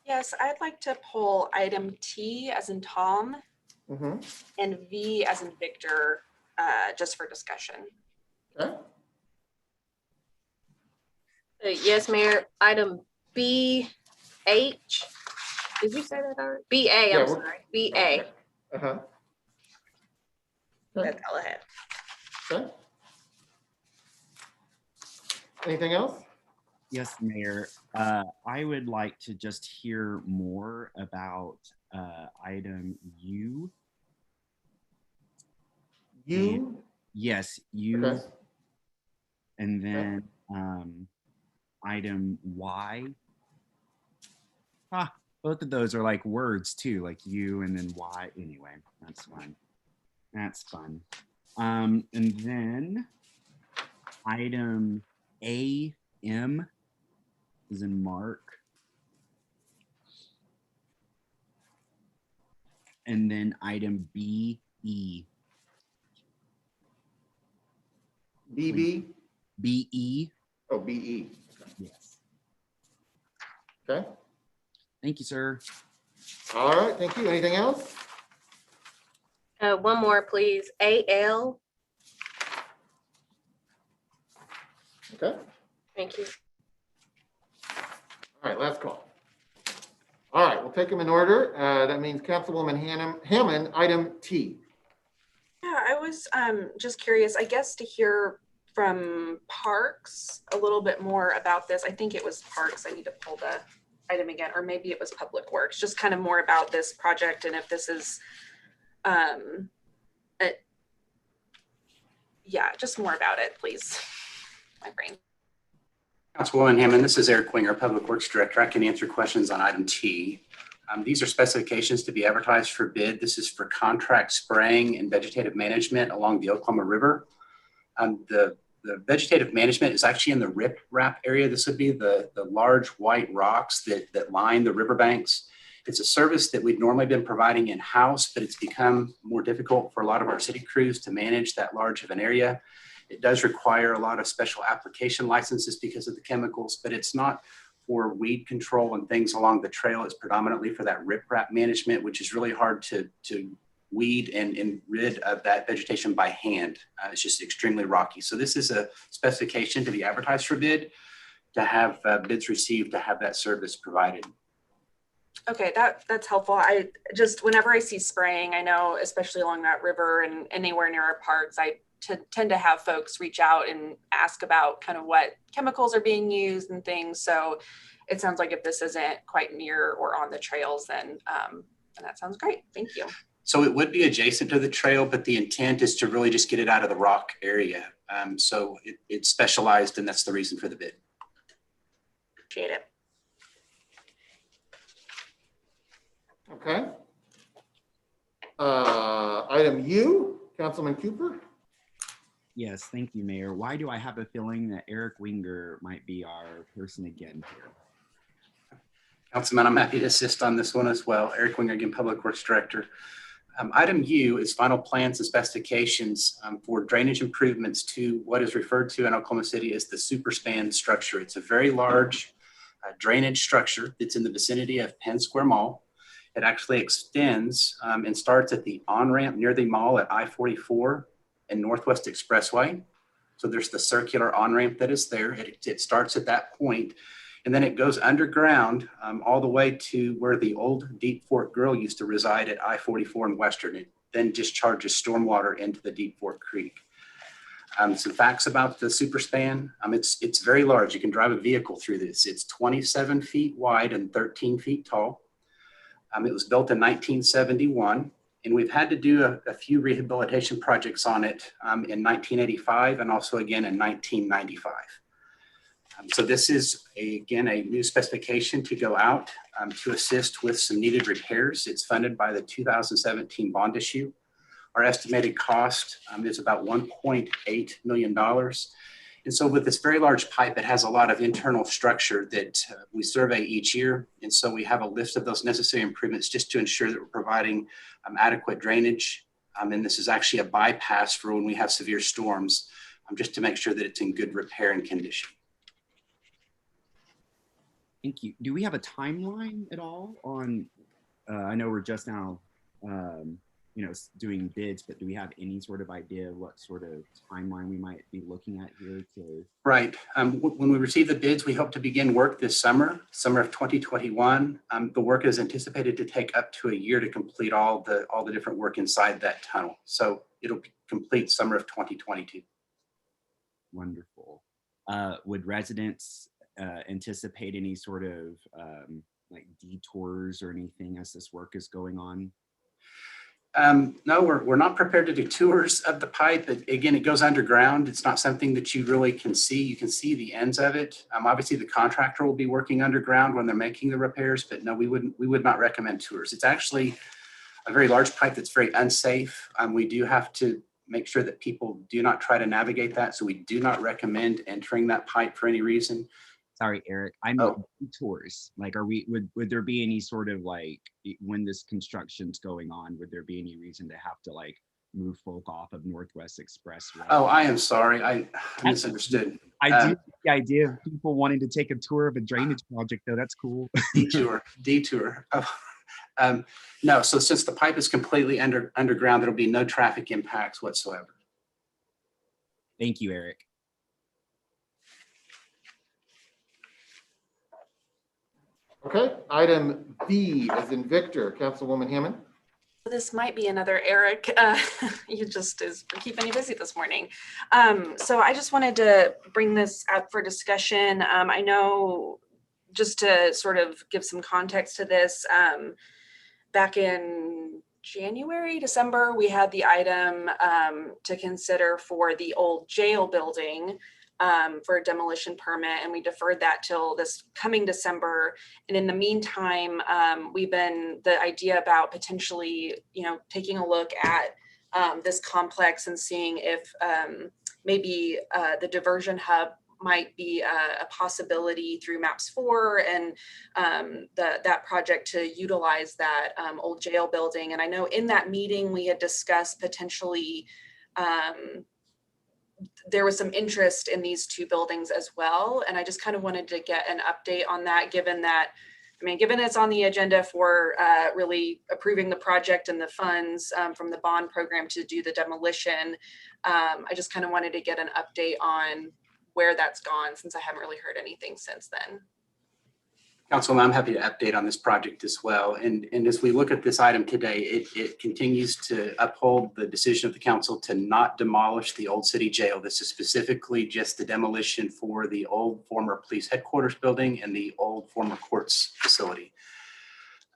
Yes, I'd like to pull item T as in Tom and V as in Victor, just for discussion. Okay. Yes, Mayor. Item BH. Did you say that already? BA, Yeah, I'm sorry. BA. Uh-huh. That's all I have. Okay. Anything else? Yes, Mayor. I would like to just hear more about item U. U? Yes, U. Okay. And then item Y. Both of those are like words too, like U and then Y. Anyway, that's fine. That's fun. And then item AM is in Mark. And then item BE. BB? BE. Oh, BE. Yes. Okay. Thank you, sir. All right, thank you. Anything else? One more, please. AL. Okay. Thank you. All right, last call. All right, we'll take them in order. That means Councilwoman Hammond, item T. Yeah, I was just curious, I guess, to hear from Parks a little bit more about this. I think it was Parks. I need to pull the item again, or maybe it was Public Works, just kind of more about this project and if this is, yeah, just more about it, please. My brain. Councilwoman Hammond, this is Eric Winger, Public Works Director. I can answer questions on item T. These are specifications to be advertised for bid. This is for contract spraying and vegetative management along the Oklahoma River. The vegetative management is actually in the rip wrap area. This would be the large white rocks that line the riverbanks. It's a service that we've normally been providing in-house, but it's become more difficult for a lot of our city crews to manage that large of an area. It does require a lot of special application licenses because of the chemicals, but it's not for weed control and things along the trail. It's predominantly for that riprap management, which is really hard to weed and rid of that vegetation by hand. It's just extremely rocky. So this is a specification to be advertised for bid, to have bids received, to have that service provided. Okay, that's helpful. I just, whenever I see spraying, I know, especially along that river and anywhere near our parks, I tend to have folks reach out and ask about kind of what chemicals are being used and things. So it sounds like if this isn't quite near or on the trails, then that sounds great. Thank you. So it would be adjacent to the trail, but the intent is to really just get it out of the rock area. So it's specialized, and that's the reason for the bid. Appreciate it. Okay. Item U, Councilman Cooper. Yes, thank you, Mayor. Why do I have a feeling that Eric Winger might be our person again here? Councilman, I'm happy to assist on this one as well. Eric Winger, again, Public Works Director. Item U is final plans and specifications for drainage improvements to what is referred to in Oklahoma City as the super span structure. It's a very large drainage structure that's in the vicinity of Penn Square Mall. It actually extends and starts at the on-ramp near the mall at I-44 and Northwest Expressway. So there's the circular on-ramp that is there. It starts at that point, and then it goes underground all the way to where the old Deep Fork Grill used to reside at I-44 and Western. It then discharges stormwater into the Deep Fork Creek. Some facts about the super span. It's very large. You can drive a vehicle through this. It's 27 feet wide and 13 feet tall. It was built in 1971, and we've had to do a few rehabilitation projects on it in 1985 and also again in 1995. So this is, again, a new specification to go out to assist with some needed repairs. It's funded by the 2017 bond issue. Our estimated cost is about $1.8 million. And so with this very large pipe, it has a lot of internal structure that we survey each year. And so we have a list of those necessary improvements just to ensure that we're providing adequate drainage. And this is actually a bypass for when we have severe storms, just to make sure that it's in good repair and condition. Thank you. Do we have a timeline at all on, I know we're just now, doing bids, but do we have any sort of idea of what sort of timeline we might be looking at here to? Right. When we receive the bids, we hope to begin work this summer of 2021. The work is anticipated to take up to a year to complete all the different work inside that tunnel. So it'll complete summer of 2022. Wonderful. Would residents anticipate any sort of like detours or anything as this work is going on? No, we're not prepared to do tours of the pipe. Again, it goes underground. It's not something that you really can see. You can see the ends of it. Obviously, the contractor will be working underground when they're making the repairs, but no, we would not recommend tours. It's actually a very large pipe that's very unsafe. We do have to make sure that people do not try to navigate that. So we do not recommend entering that pipe for any reason. Sorry, Eric. I meant tours. Like, would there be any sort of like, when this construction's going on, would there be any reason to have to like move folk off of Northwest Expressway? Oh, I am sorry. I misunderstood. I do like the idea of people wanting to take a tour of a drainage project, though. That's cool. Detour. Oh, no, so since the pipe is completely underground, there'll be no traffic impacts whatsoever. Thank you, Eric. Okay, item B as in Victor, Councilwoman Hammond. This might be another Eric. You just is keeping you busy this morning. So I just wanted to bring this up for discussion. I know, just to sort of give some context to this, back in January, December, we had the item to consider for the old jail building for a demolition permit, and we deferred that till this coming December. And in the meantime, the idea about potentially, taking a look at this complex and seeing if maybe the diversion hub might be a possibility through MAPS 4 and that project to utilize that old jail building. And I know in that meeting we had discussed potentially there was some interest in these two buildings as well. And I just kind of wanted to get an update on that, given it's on the agenda for really approving the project and the funds from the bond program to do the demolition. I just kind of wanted to get an update on where that's gone, since I haven't really heard anything since then. Councilman, I'm happy to update on this project as well. And as we look at this item today, it continues to uphold the decision of the council to not demolish the old city jail. This is specifically just the demolition for the old former police headquarters building and the old former courts facility.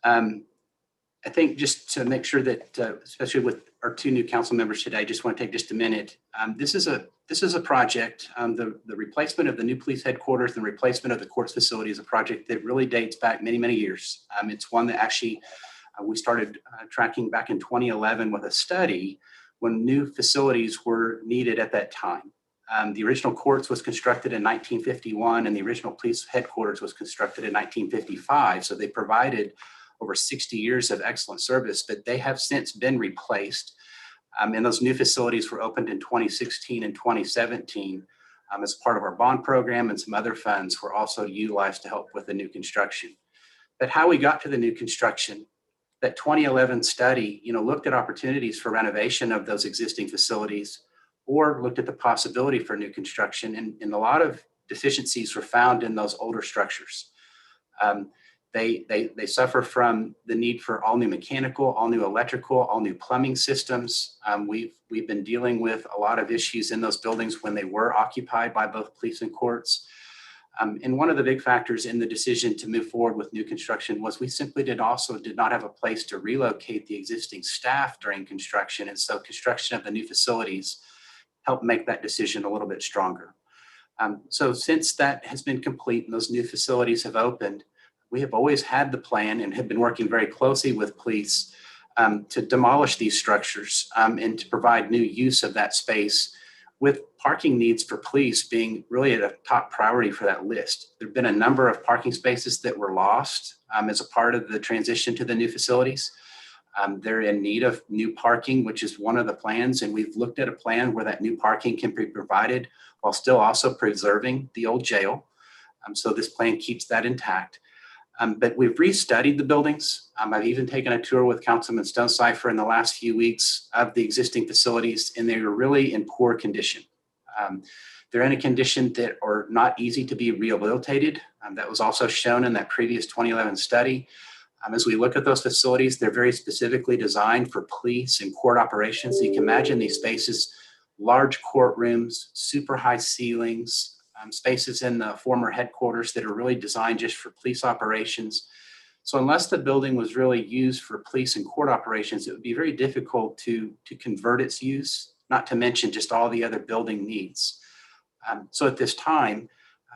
I think just to make sure that, especially with our two new council members today, I just want to take just a minute. This is a project, the replacement of the new police headquarters and replacement of the courts facility is a project that really dates back many, many years. It's one that actually we started tracking back in 2011 with a study when new facilities were needed at that time. The original courts was constructed in 1951 and the original police headquarters was constructed in 1955. So they provided over 60 years of excellent service, but they have since been replaced. And those new facilities were opened in 2016 and 2017 as part of our bond program, and some other funds were also utilized to help with the new construction. But how we got to the new construction, that 2011 study, looked at opportunities for renovation of those existing facilities or looked at the possibility for new construction, and a lot of deficiencies were found in those older structures. They suffer from the need for all new mechanical, all new electrical, all new plumbing systems. We've been dealing with a lot of issues in those buildings when they were occupied by both police and courts. And one of the big factors in the decision to move forward with new construction was we simply did not have a place to relocate the existing staff during construction. And so construction of the new facilities helped make that decision a little bit stronger. So since that has been complete and those new facilities have opened, we have always had the plan and have been working very closely with police to demolish these structures and to provide new use of that space, with parking needs for police being really at a top priority for that list. There have been a number of parking spaces that were lost as a part of the transition to the new facilities. They're in need of new parking, which is one of the plans. And we've looked at a plan where that new parking can be provided while still also preserving the old jail. So this plan keeps that intact. But we've restudied the buildings. I've even taken a tour with Councilman Stonecipher in the last few weeks of the existing facilities, and they are really in poor condition. They're in a condition that are not easy to be rehabilitated. That was also shown in that previous 2011 study. As we look at those facilities, they're very specifically designed for police and court operations. So you can imagine these spaces, large courtrooms, super high ceilings, spaces in the former headquarters that are really designed just for police operations. So unless the building was really used for police and court operations, it would be very difficult to convert its use, not to mention just all the other building needs. So at this time,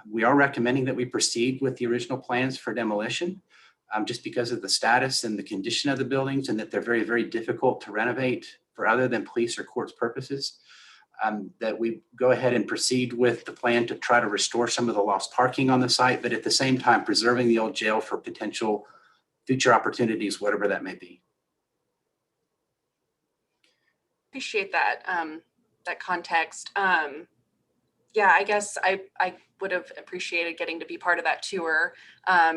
we are recommending that we proceed with the original plans for demolition, just because of the status and the condition of the buildings, and that they're very, very difficult to renovate for other than police or courts purposes. that we go ahead and proceed with the plan to try to restore some of the lost parking on the site, but at the same time preserving the old jail for potential future opportunities, whatever that may be. Appreciate that, that context. Yeah, I guess I would have appreciated getting to be part of that tour,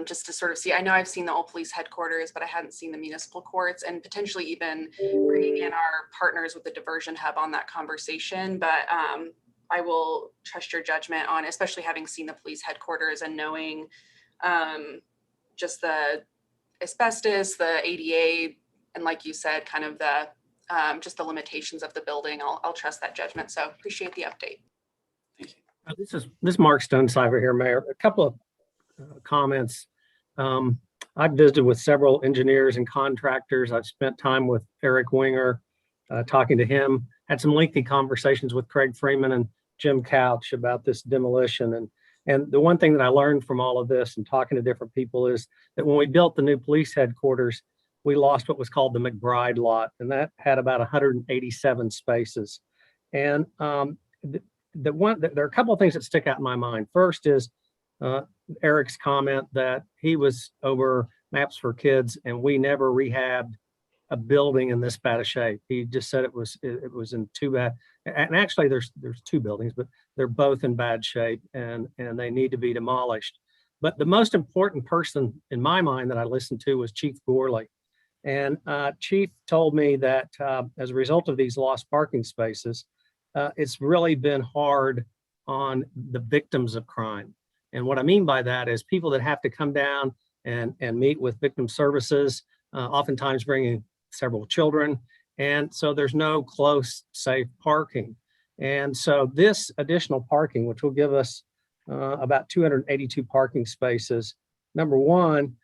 just to sort of see. I know I've seen the old police headquarters, but I hadn't seen the municipal courts, and potentially even bringing in our partners with the diversion hub on that conversation. But I will trust your judgment on, especially having seen the police headquarters and knowing just the asbestos, the ADA, and like you said, kind of the just the limitations of the building. I'll trust that judgment. So appreciate the update. This is Mark Stonecipher here, Mayor. A couple of comments. I've visited with several engineers and contractors. I've spent time with Eric Winger, talking to him, had some lengthy conversations with Craig Freeman and Jim Couch about this demolition. And the one thing that I learned from all of this and talking to different people is that when we built the new police headquarters, we lost what was called the McBride lot, and that had about 187 spaces. And there are a couple of things that stick out in my mind. First is Eric's comment that he was over Maps for Kids and we never rehabbed a building in this bad a shape. He just said it was in too bad. And actually there's two buildings, but they're both in bad shape and they need to be demolished. But the most important person in my mind that I listened to was Chief Gorley. And Chief told me that as a result of these lost parking spaces, it's really been hard on the victims of crime. And what I mean by that is people that have to come down and meet with victim services, oftentimes bringing several children. And so there's no close, safe parking. And so this additional parking, which will give us about 282 parking spaces, number one,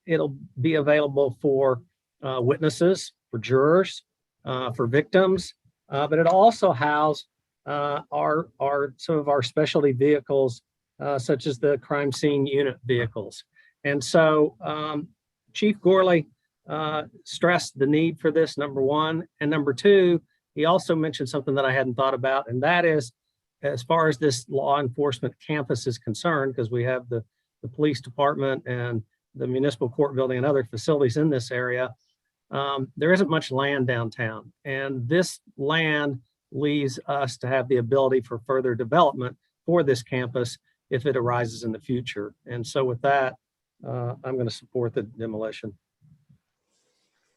it'll be available for witnesses, for jurors, for victims, but it'll also house some of our specialty vehicles, such as the crime scene unit vehicles. And so Chief Gorley stressed the need for this, number one. And number two, he also mentioned something that I hadn't thought about, and that is, as far as this law enforcement campus is concerned, because we have the police department and the municipal court building and other facilities in this area, there isn't much land downtown. And this land leaves us to have the ability for further development for this campus if it arises in the future. And so with that, I'm going to support the demolition.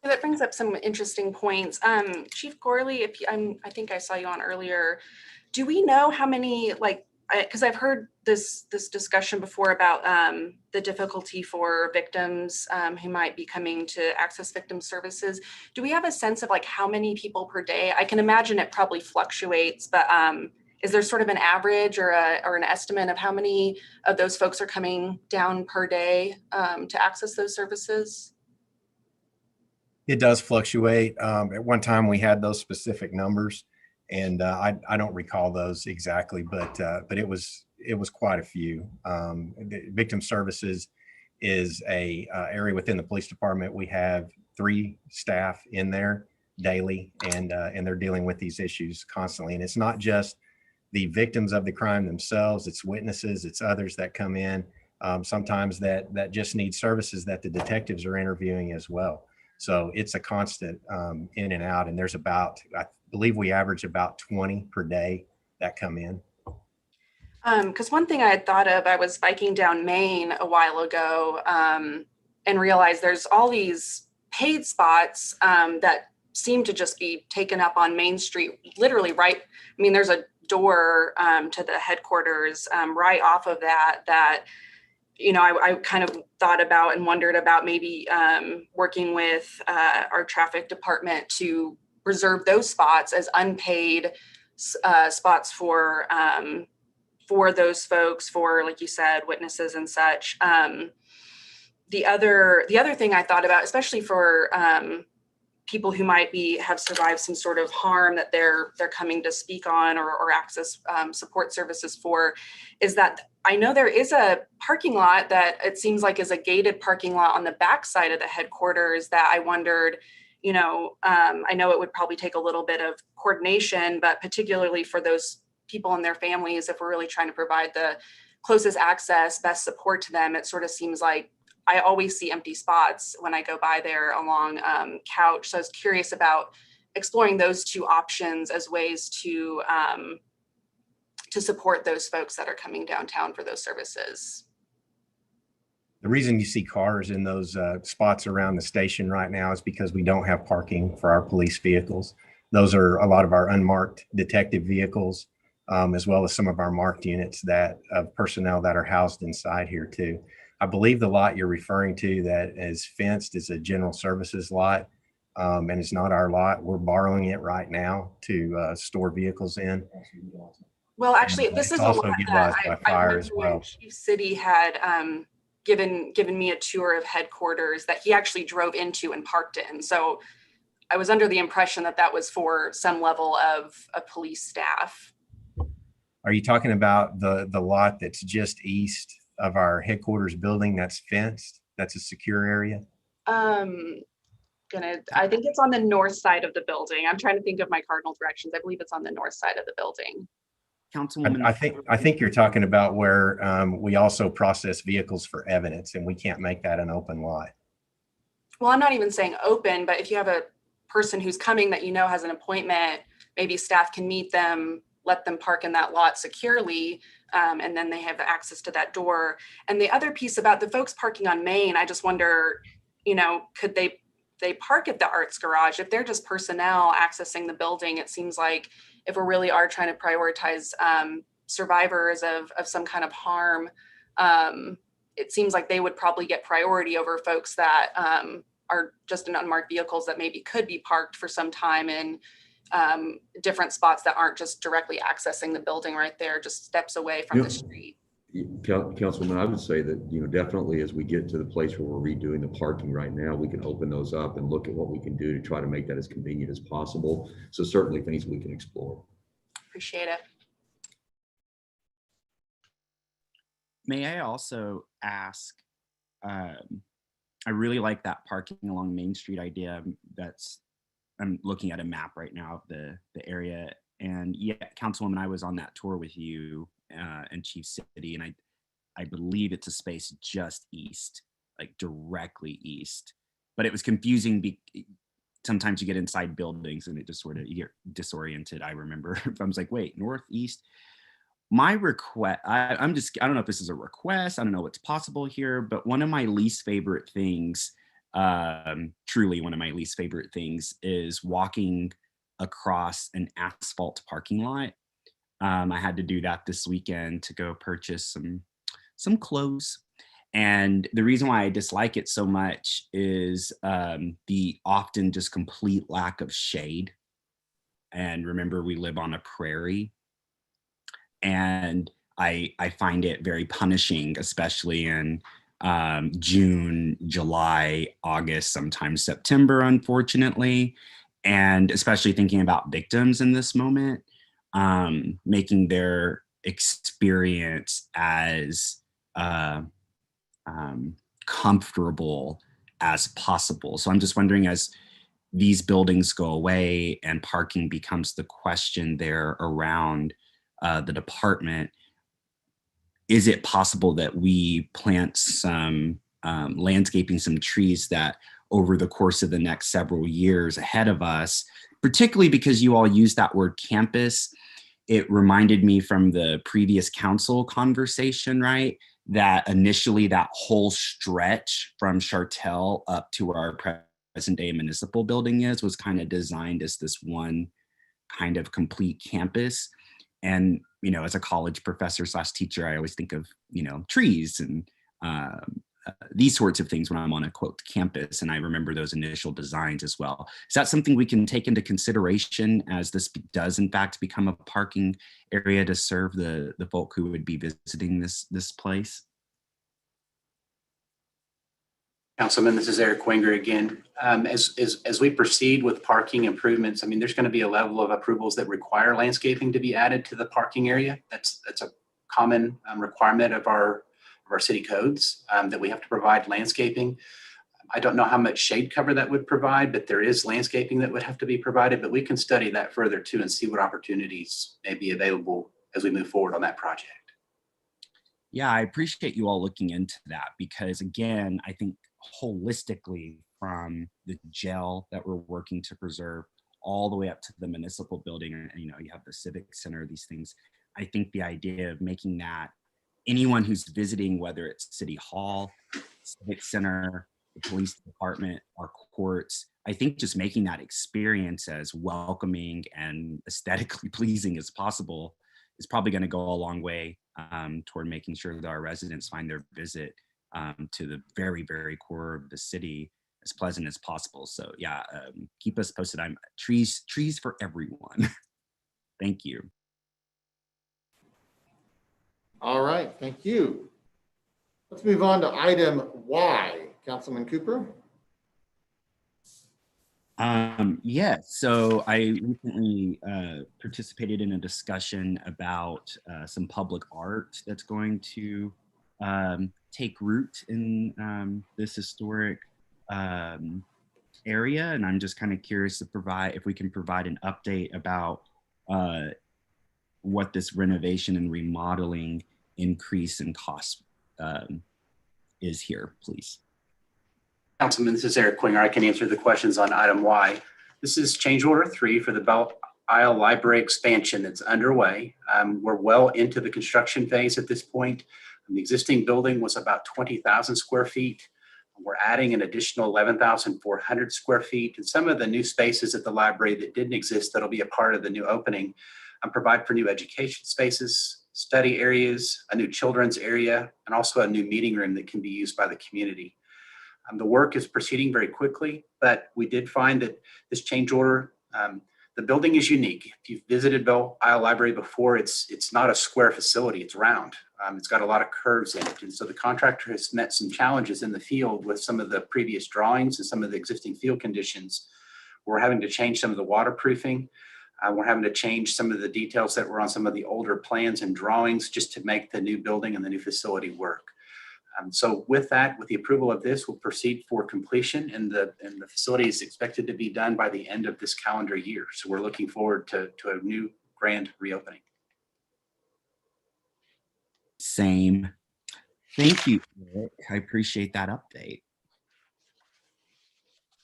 That brings up some interesting points. Chief Gorley, I think I saw you on earlier. Do we know how many, because I've heard this discussion before about the difficulty for victims who might be coming to access victim services. Do we have a sense of how many people per day? I can imagine it probably fluctuates, but is there sort of an average or an estimate of how many of those folks are coming down per day to access those services? It does fluctuate. At one time we had those specific numbers, and I don't recall those exactly, but it was quite a few. Victim services is a area within the police department. We have 3 staff in there daily, and they're dealing with these issues constantly. And it's not just the victims of the crime themselves; it's witnesses, it's others that come in. Sometimes that just need services that the detectives are interviewing as well. So it's a constant in and out, and there's about, I believe we average about 20 per day that come in. Because one thing I had thought of, I was biking down Maine a while ago and realized there's all these paid spots that seem to just be taken up on Main Street, literally right. I mean, there's a door to the headquarters right off of that, I kind of thought about and wondered about maybe working with our traffic department to reserve those spots as unpaid spots for those folks, for, like you said, witnesses and such. The other thing I thought about, especially for people who might have survived some sort of harm that they're coming to speak on or access support services for, is that I know there is a parking lot that it seems like is a gated parking lot on the backside of the headquarters that I wondered, I know it would probably take a little bit of coordination, but particularly for those people and their families, if we're really trying to provide the closest access, best support to them, it sort of seems like I always see empty spots when I go by there along Couch. So I was curious about exploring those two options as ways to support those folks that are coming downtown for those services. The reason you see cars in those spots around the station right now is because we don't have parking for our police vehicles. Those are a lot of our unmarked detective vehicles, as well as some of our marked units that of personnel that are housed inside here too. I believe the lot you're referring to that is fenced is a general services lot, and it's not our lot. We're borrowing it right now to store vehicles in. Well, actually, And this it's is a also lot utilized that by I fire remember as when well. Chief City had given me a tour of headquarters that he actually drove into and parked in. So I was under the impression that that was for some level of police staff. Are you talking about the lot that's just east of our headquarters building that's fenced? That's a secure area? I think it's on the north side of the building. I'm trying to think of my cardinal directions. I believe it's on the north side of the building. Councilwoman. I think you're talking about where we also process vehicles for evidence, and we can't make that an open lot. Well, I'm not even saying open, but if you have a person who's coming that you know has an appointment, maybe staff can meet them, let them park in that lot securely, and then they have access to that door. And the other piece about the folks parking on Main, I just wonder, could they park at the arts garage? If they're just personnel accessing the building, it seems like if we really are trying to prioritize survivors of some kind of harm, it seems like they would probably get priority over folks that are just in unmarked vehicles that maybe could be parked for some time in different spots that aren't just directly accessing the building right there, just steps away from the street. Councilman, I would say that, definitely as we get to the place where we're redoing the parking right now, we can open those up and look at what we can do to try to make that as convenient as possible. So certainly things we can explore. Appreciate it. May I also ask, I really like that parking along Main Street idea. I'm looking at a map right now of the area. And yeah, Councilwoman, I was on that tour with you and Chief City, and I believe it's a space just east, like directly east. But it was confusing. Sometimes you get inside buildings and it just sort of, you get disoriented. I remember I was like, wait, northeast. My request, I don't know if this is a request. I don't know what's possible here, but one of my least favorite things, truly one of my least favorite things, is walking across an asphalt parking lot. I had to do that this weekend to go purchase some clothes. And the reason why I dislike it so much is the often just complete lack of shade. And remember, we live on a prairie. And I find it very punishing, especially in June, July, August, sometimes September, unfortunately. And especially thinking about victims in this moment, making their experience as comfortable as possible. So I'm just wondering, as these buildings go away and parking becomes the question there around the department, is it possible that we plant some landscaping, some trees that over the course of the next several years ahead of us, particularly because you all use that word campus, it reminded me from the previous council conversation, right? That initially that whole stretch from Chartel up to our present day municipal building was kind of designed as this one kind of complete campus. And, as a college professor / teacher, I always think of, trees and these sorts of things when I'm on a quote campus. And I remember those initial designs as well. Is that something we can take into consideration as this does in fact become a parking area to serve the folk who would be visiting this place? Councilman, this is Eric Wenger again. As we proceed with parking improvements, there's going to be a level of approvals that require landscaping to be added to the parking area. That's a common requirement of our city codes, that we have to provide landscaping. I don't know how much shade cover that would provide, but there is landscaping that would have to be provided, but we can study that further too and see what opportunities may be available as we move forward on that project. Yeah, I appreciate you all looking into that because again, I think holistically from the jail that we're working to preserve all the way up to the municipal building, and you know, you have the civic center, these things. I think the idea of making that anyone who's visiting, whether it's City Hall, Civic Center, the police department, our courts, I think just making that experience as welcoming and aesthetically pleasing as possible is probably going to go a long way toward making sure that our residents find their visit to the very, very core of the city as pleasant as possible. So yeah, keep us posted. I'm trees for everyone. Thank you. All right, thank you. Let's move on to item Y. Councilman Cooper. Yes, so I recently participated in a discussion about some public art that's going to take root in this historic area. And I'm just kind of curious to provide, if we can provide an update about what this renovation and remodeling increase in cost is here, please. Councilman, this is Eric Quinger. I can answer the questions on item Y. This is change order 3 for the Belle Isle Library expansion that's underway. We're well into the construction phase at this point. The existing building was about 20,000 square feet. We're adding an additional 11,400 square feet, and some of the new spaces at the library that didn't exist that'll be a part of the new opening provide for new education spaces, study areas, a new children's area, and also a new meeting room that can be used by the community. The work is proceeding very quickly, but we did find that this change order, the building is unique. If you've visited Belle Isle Library before, it's not a square facility, it's round. It's got a lot of curves in it. And so the contractor has met some challenges in the field with some of the previous drawings and some of the existing field conditions. We're having to change some of the waterproofing. We're having to change some of the details that were on some of the older plans and drawings just to make the new building and the new facility work. So with that, with the approval of this, we'll proceed for completion, and the facility is expected to be done by the end of this calendar year. So we're looking forward to a new grand reopening. Same. Thank you, Eric. I appreciate that update.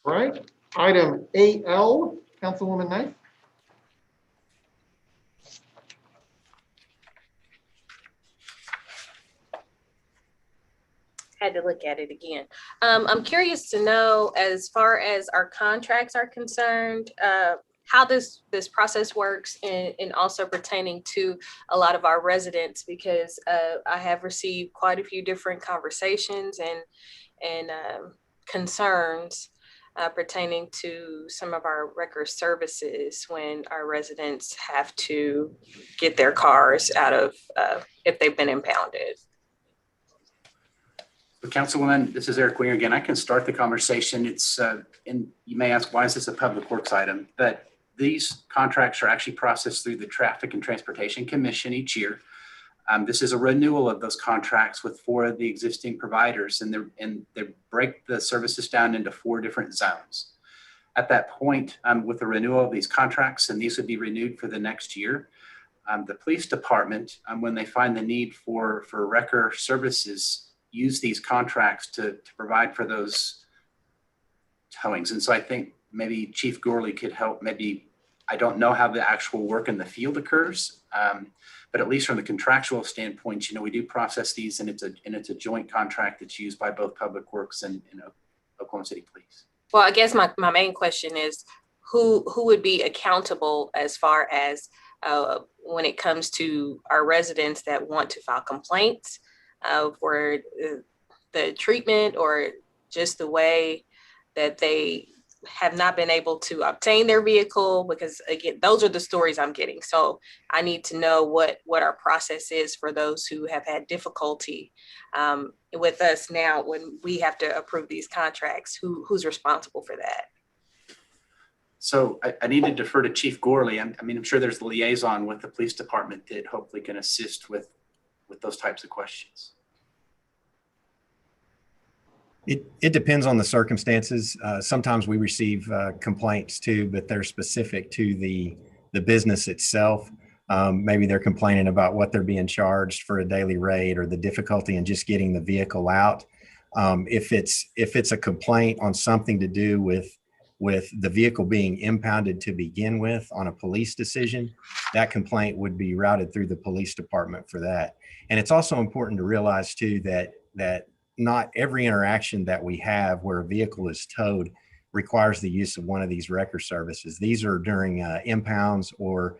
All right, item AL, Councilwoman Knight. Had to look at it again. I'm curious to know, as far as our contracts are concerned, how this process works, and also pertaining to a lot of our residents, because I have received quite a few different conversations and concerns pertaining to some of our record services when our residents have to get their cars out of if they've been impounded. Councilwoman, this is Eric Winger again. I can start the conversation. It's, and you may ask, why is this a public works item? But these contracts are actually processed through the Traffic and Transportation Commission each year. This is a renewal of those contracts with 4 of the existing providers, and they break the services down into 4 different zones. At that point, with the renewal of these contracts, and these would be renewed for the next year, the police department, when they find the need for wrecker services, use these contracts to provide for those towings. And so I think maybe Chief Gorley could help. Maybe, I don't know how the actual work in the field occurs, but at least from the contractual standpoint, you know, we do process these, and it's a joint contract that's used by both Public Works and Oklahoma City Police. Well, I guess my main question is who would be accountable as far as when it comes to our residents that want to file complaints for the treatment or just the way that they have not been able to obtain their vehicle, because again, those are the stories I'm getting. So I need to know what our process is for those who have had difficulty with us now when we have to approve these contracts. Who's responsible for that? So I need to defer to Chief Gorley. I mean, I'm sure there's a liaison with the police department that hopefully can assist with those types of questions. It depends on the circumstances. Sometimes we receive complaints too, but they're specific to the business itself. Maybe they're complaining about what they're being charged for a daily rate or the difficulty in just getting the vehicle out. If it's a complaint on something to do with the vehicle being impounded to begin with on a police decision, that complaint would be routed through the police department for that. And it's also important to realize too that not every interaction that we have where a vehicle is towed requires the use of one of these wrecker services. These are during impounds, or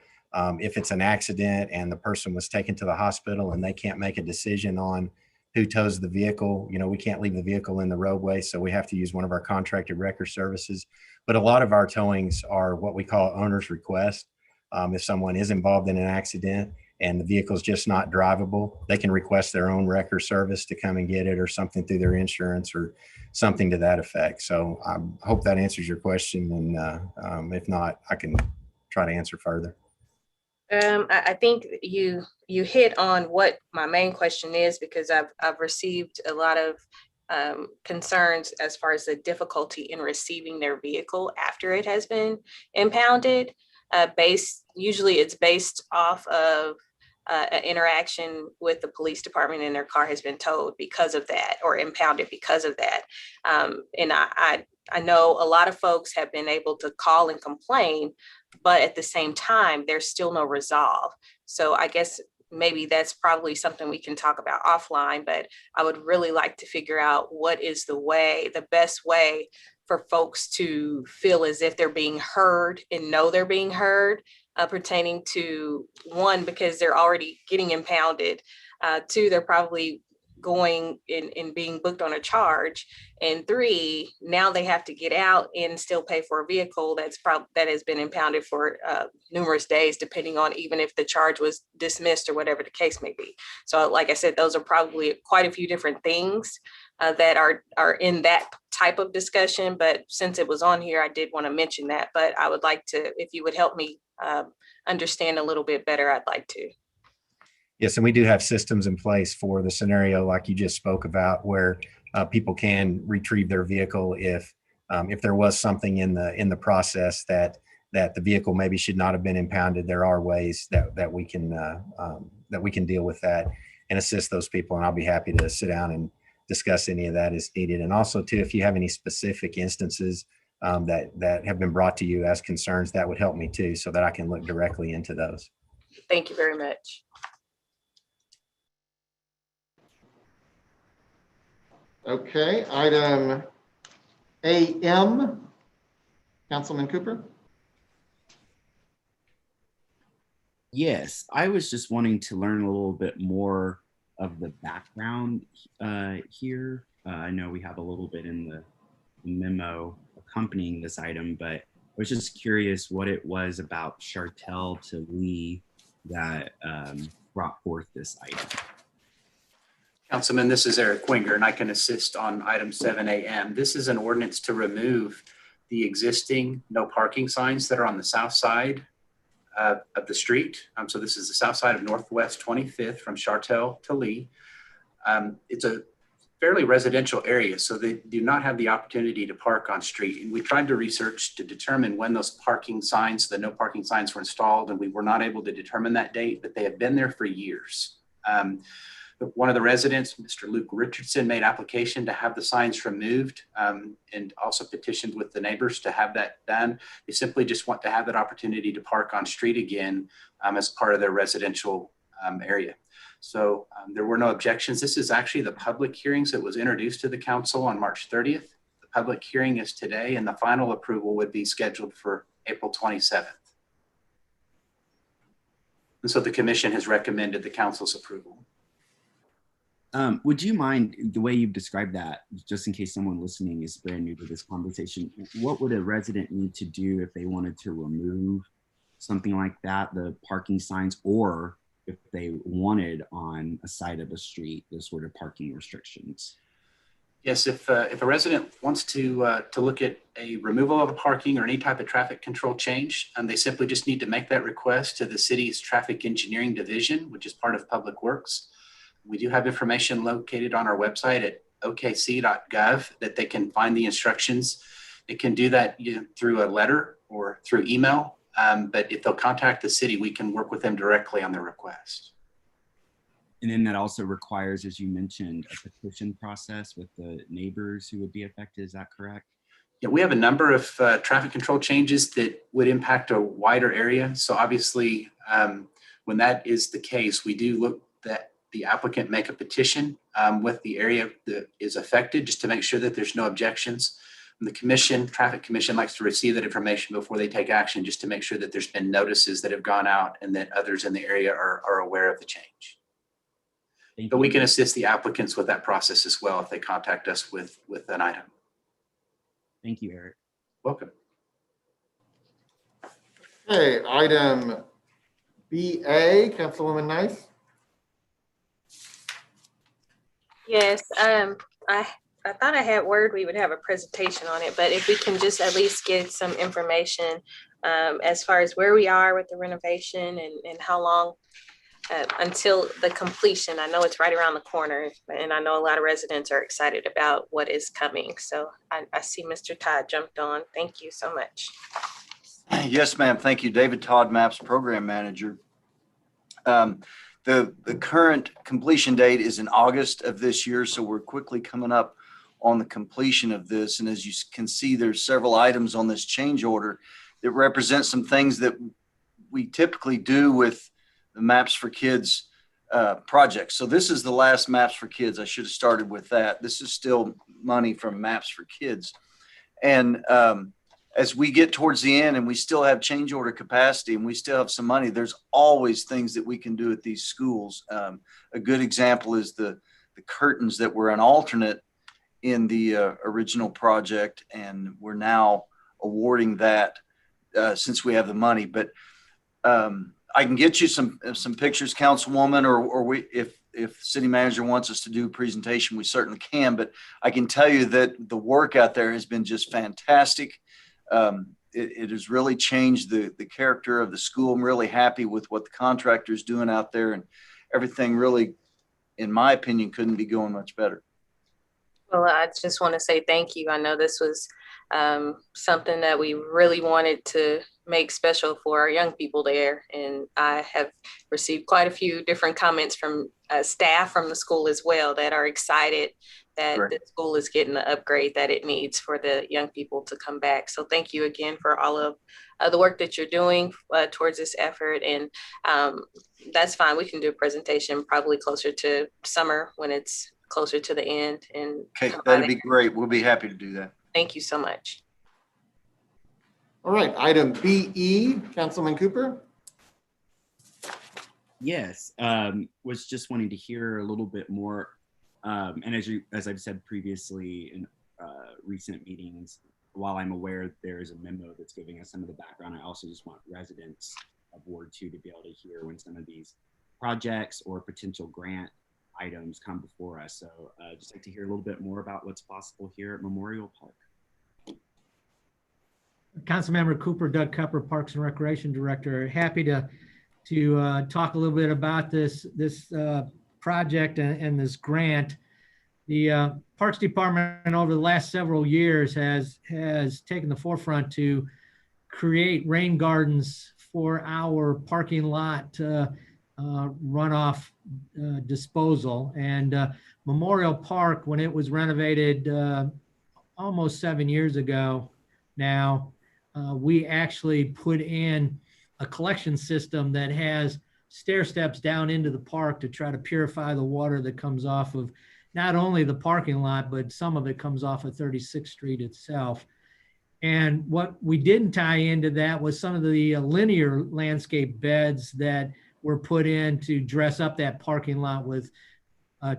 if it's an accident and the person was taken to the hospital and they can't make a decision on who tows the vehicle. You know, we can't leave the vehicle in the roadway, so we have to use one of our contracted wrecker services. But a lot of our towings are what we call owner's request. If someone is involved in an accident and the vehicle's just not drivable, they can request their own wrecker service to come and get it, or something through their insurance or something to that effect. So I hope that answers your question. And if not, I can try to answer further. I think you hit on what my main question is, because I've received a lot of concerns as far as the difficulty in receiving their vehicle after it has been impounded. Usually it's based off of an interaction with the police department, and their car has been towed because of that, or impounded because of that. And I know a lot of folks have been able to call and complain, but at the same time, there's still no resolve. So I guess maybe that's probably something we can talk about offline, but I would really like to figure out what is the best way for folks to feel as if they're being heard and know they're being heard, pertaining to, one, because they're already getting impounded, two, they're probably going and being booked on a charge, and three, now they have to get out and still pay for a vehicle that has been impounded for numerous days, depending on even if the charge was dismissed or whatever the case may be. So like I said, those are probably quite a few different things that are in that type of discussion, but since it was on here, I did want to mention that. But I would like to, if you would help me understand a little bit better, I'd like to. Yes, and we do have systems in place for the scenario like you just spoke about, where people can retrieve their vehicle if there was something in the process that the vehicle maybe should not have been impounded. There are ways that we can deal with that and assist those people, and I'll be happy to sit down and discuss any of that as needed. And also too, if you have any specific instances that have been brought to you as concerns, that would help me too, so that I can look directly into those. Thank you very much. Okay, item AM, Councilman Cooper. Yes, I was just wanting to learn a little bit more of the background here. I know we have a little bit in the memo accompanying this item, but I was just curious what it was about Chartel to Lee that brought forth this item. Councilman, this is Eric Winger, and I can assist on item 7AM. This is an ordinance to remove the existing no parking signs that are on the south side of the street. So this is the south side of Northwest 25th from Chartel to Lee. It's a fairly residential area, so they do not have the opportunity to park on street. And we tried to research to determine when those parking signs, the no parking signs, were installed, and we were not able to determine that date, but they have been there for years. One of the residents, Mr. Luke Richardson, made application to have the signs removed and also petitioned with the neighbors to have that done. They simply just want to have that opportunity to park on street again as part of their residential area. So there were no objections. This is actually the public hearings that was introduced to the council on March 30th. The public hearing is today, and the final approval would be scheduled for April 27th. And so the commission has recommended the council's approval. Would you mind, the way you've described that, just in case someone listening is brand new to this conversation, what would a resident need to do if they wanted to remove something like that, the parking signs, or if they wanted on a side of the street, those sort of parking restrictions? Yes, if a resident wants to look at a removal of a parking or any type of traffic control change, they simply just need to make that request to the city's traffic engineering division, which is part of Public Works. We do have information located on our website at okc.gov that they can find the instructions. They can do that through a letter or through email. But if they'll contact the city, we can work with them directly on their request. And then that also requires, as you mentioned, a petition process with the neighbors who would be affected. Is that correct? Yeah, we have a number of traffic control changes that would impact a wider area. So obviously, when that is the case, we do look that the applicant make a petition with the area that is affected, just to make sure that there's no objections. And the traffic commission likes to receive that information before they take action, just to make sure that there's been notices that have gone out and that others in the area are aware of the change. But we can assist the applicants with that process as well if they contact us with an item. Thank you, Eric. Welcome. Okay, item BA, Councilwoman Nice. Yes, I thought I had word we would have a presentation on it, but if we can just at least get some information as far as where we are with the renovation and how long until the completion. I know it's right around the corner, and I know a lot of residents are excited about what is coming. So I see Mr. Todd jumped on. Thank you so much. Yes, ma'am. Thank you. David Todd, MAPS Program Manager. The current completion date is in August of this year, so we're quickly coming up on the completion of this. And as you can see, there's several items on this change order that represent some things that we typically do with the Maps for Kids project. So this is the last Maps for Kids. I should have started with that. This is still money from Maps for Kids. And as we get towards the end and we still have change order capacity and we still have some money, there's always things that we can do at these schools. A good example is the curtains that were an alternate in the original project, and we're now awarding that since we have the money. But I can get you some pictures, Councilwoman, or we, if city manager wants us to do a presentation, we certainly can. But I can tell you that the work out there has been just fantastic. It has really changed the character of the school. I'm really happy with what the contractor is doing out there, and everything really, in my opinion, couldn't be going much better. Well, I just want to say thank you. I know this was something that we really wanted to make special for our young people there. And I have received quite a few different comments from staff from the school as well that are excited that the school is getting the upgrade that it needs for the young people to come back. So thank you again for all of the work that you're doing towards this effort. And that's fine. We can do a presentation probably closer to summer when it's closer to the end. And okay, that'd be great. We'll be happy to do that. Thank you so much. All right, item BE, Councilman Cooper. Yes, was just wanting to hear a little bit more. And as I've said previously in recent meetings, while I'm aware there is a memo that's giving us some of the background, I also just want residents of Ward 2 to be able to hear when some of these projects or potential grant items come before us. So just like to hear a little bit more about what's possible here at Memorial Park. Councilmember Cooper, Doug Cupper, Parks and Recreation Director. Happy to talk a little bit about this project and this grant. The Parks Department over the last several years has taken the forefront to create rain gardens for our parking lot runoff disposal. And Memorial Park, when it was renovated almost 7 years ago now, we actually put in a collection system that has stair steps down into the park to try to purify the water that comes off of not only the parking lot, but some of it comes off of 36th Street itself. And what we didn't tie into that was some of the linear landscape beds that were put in to dress up that parking lot with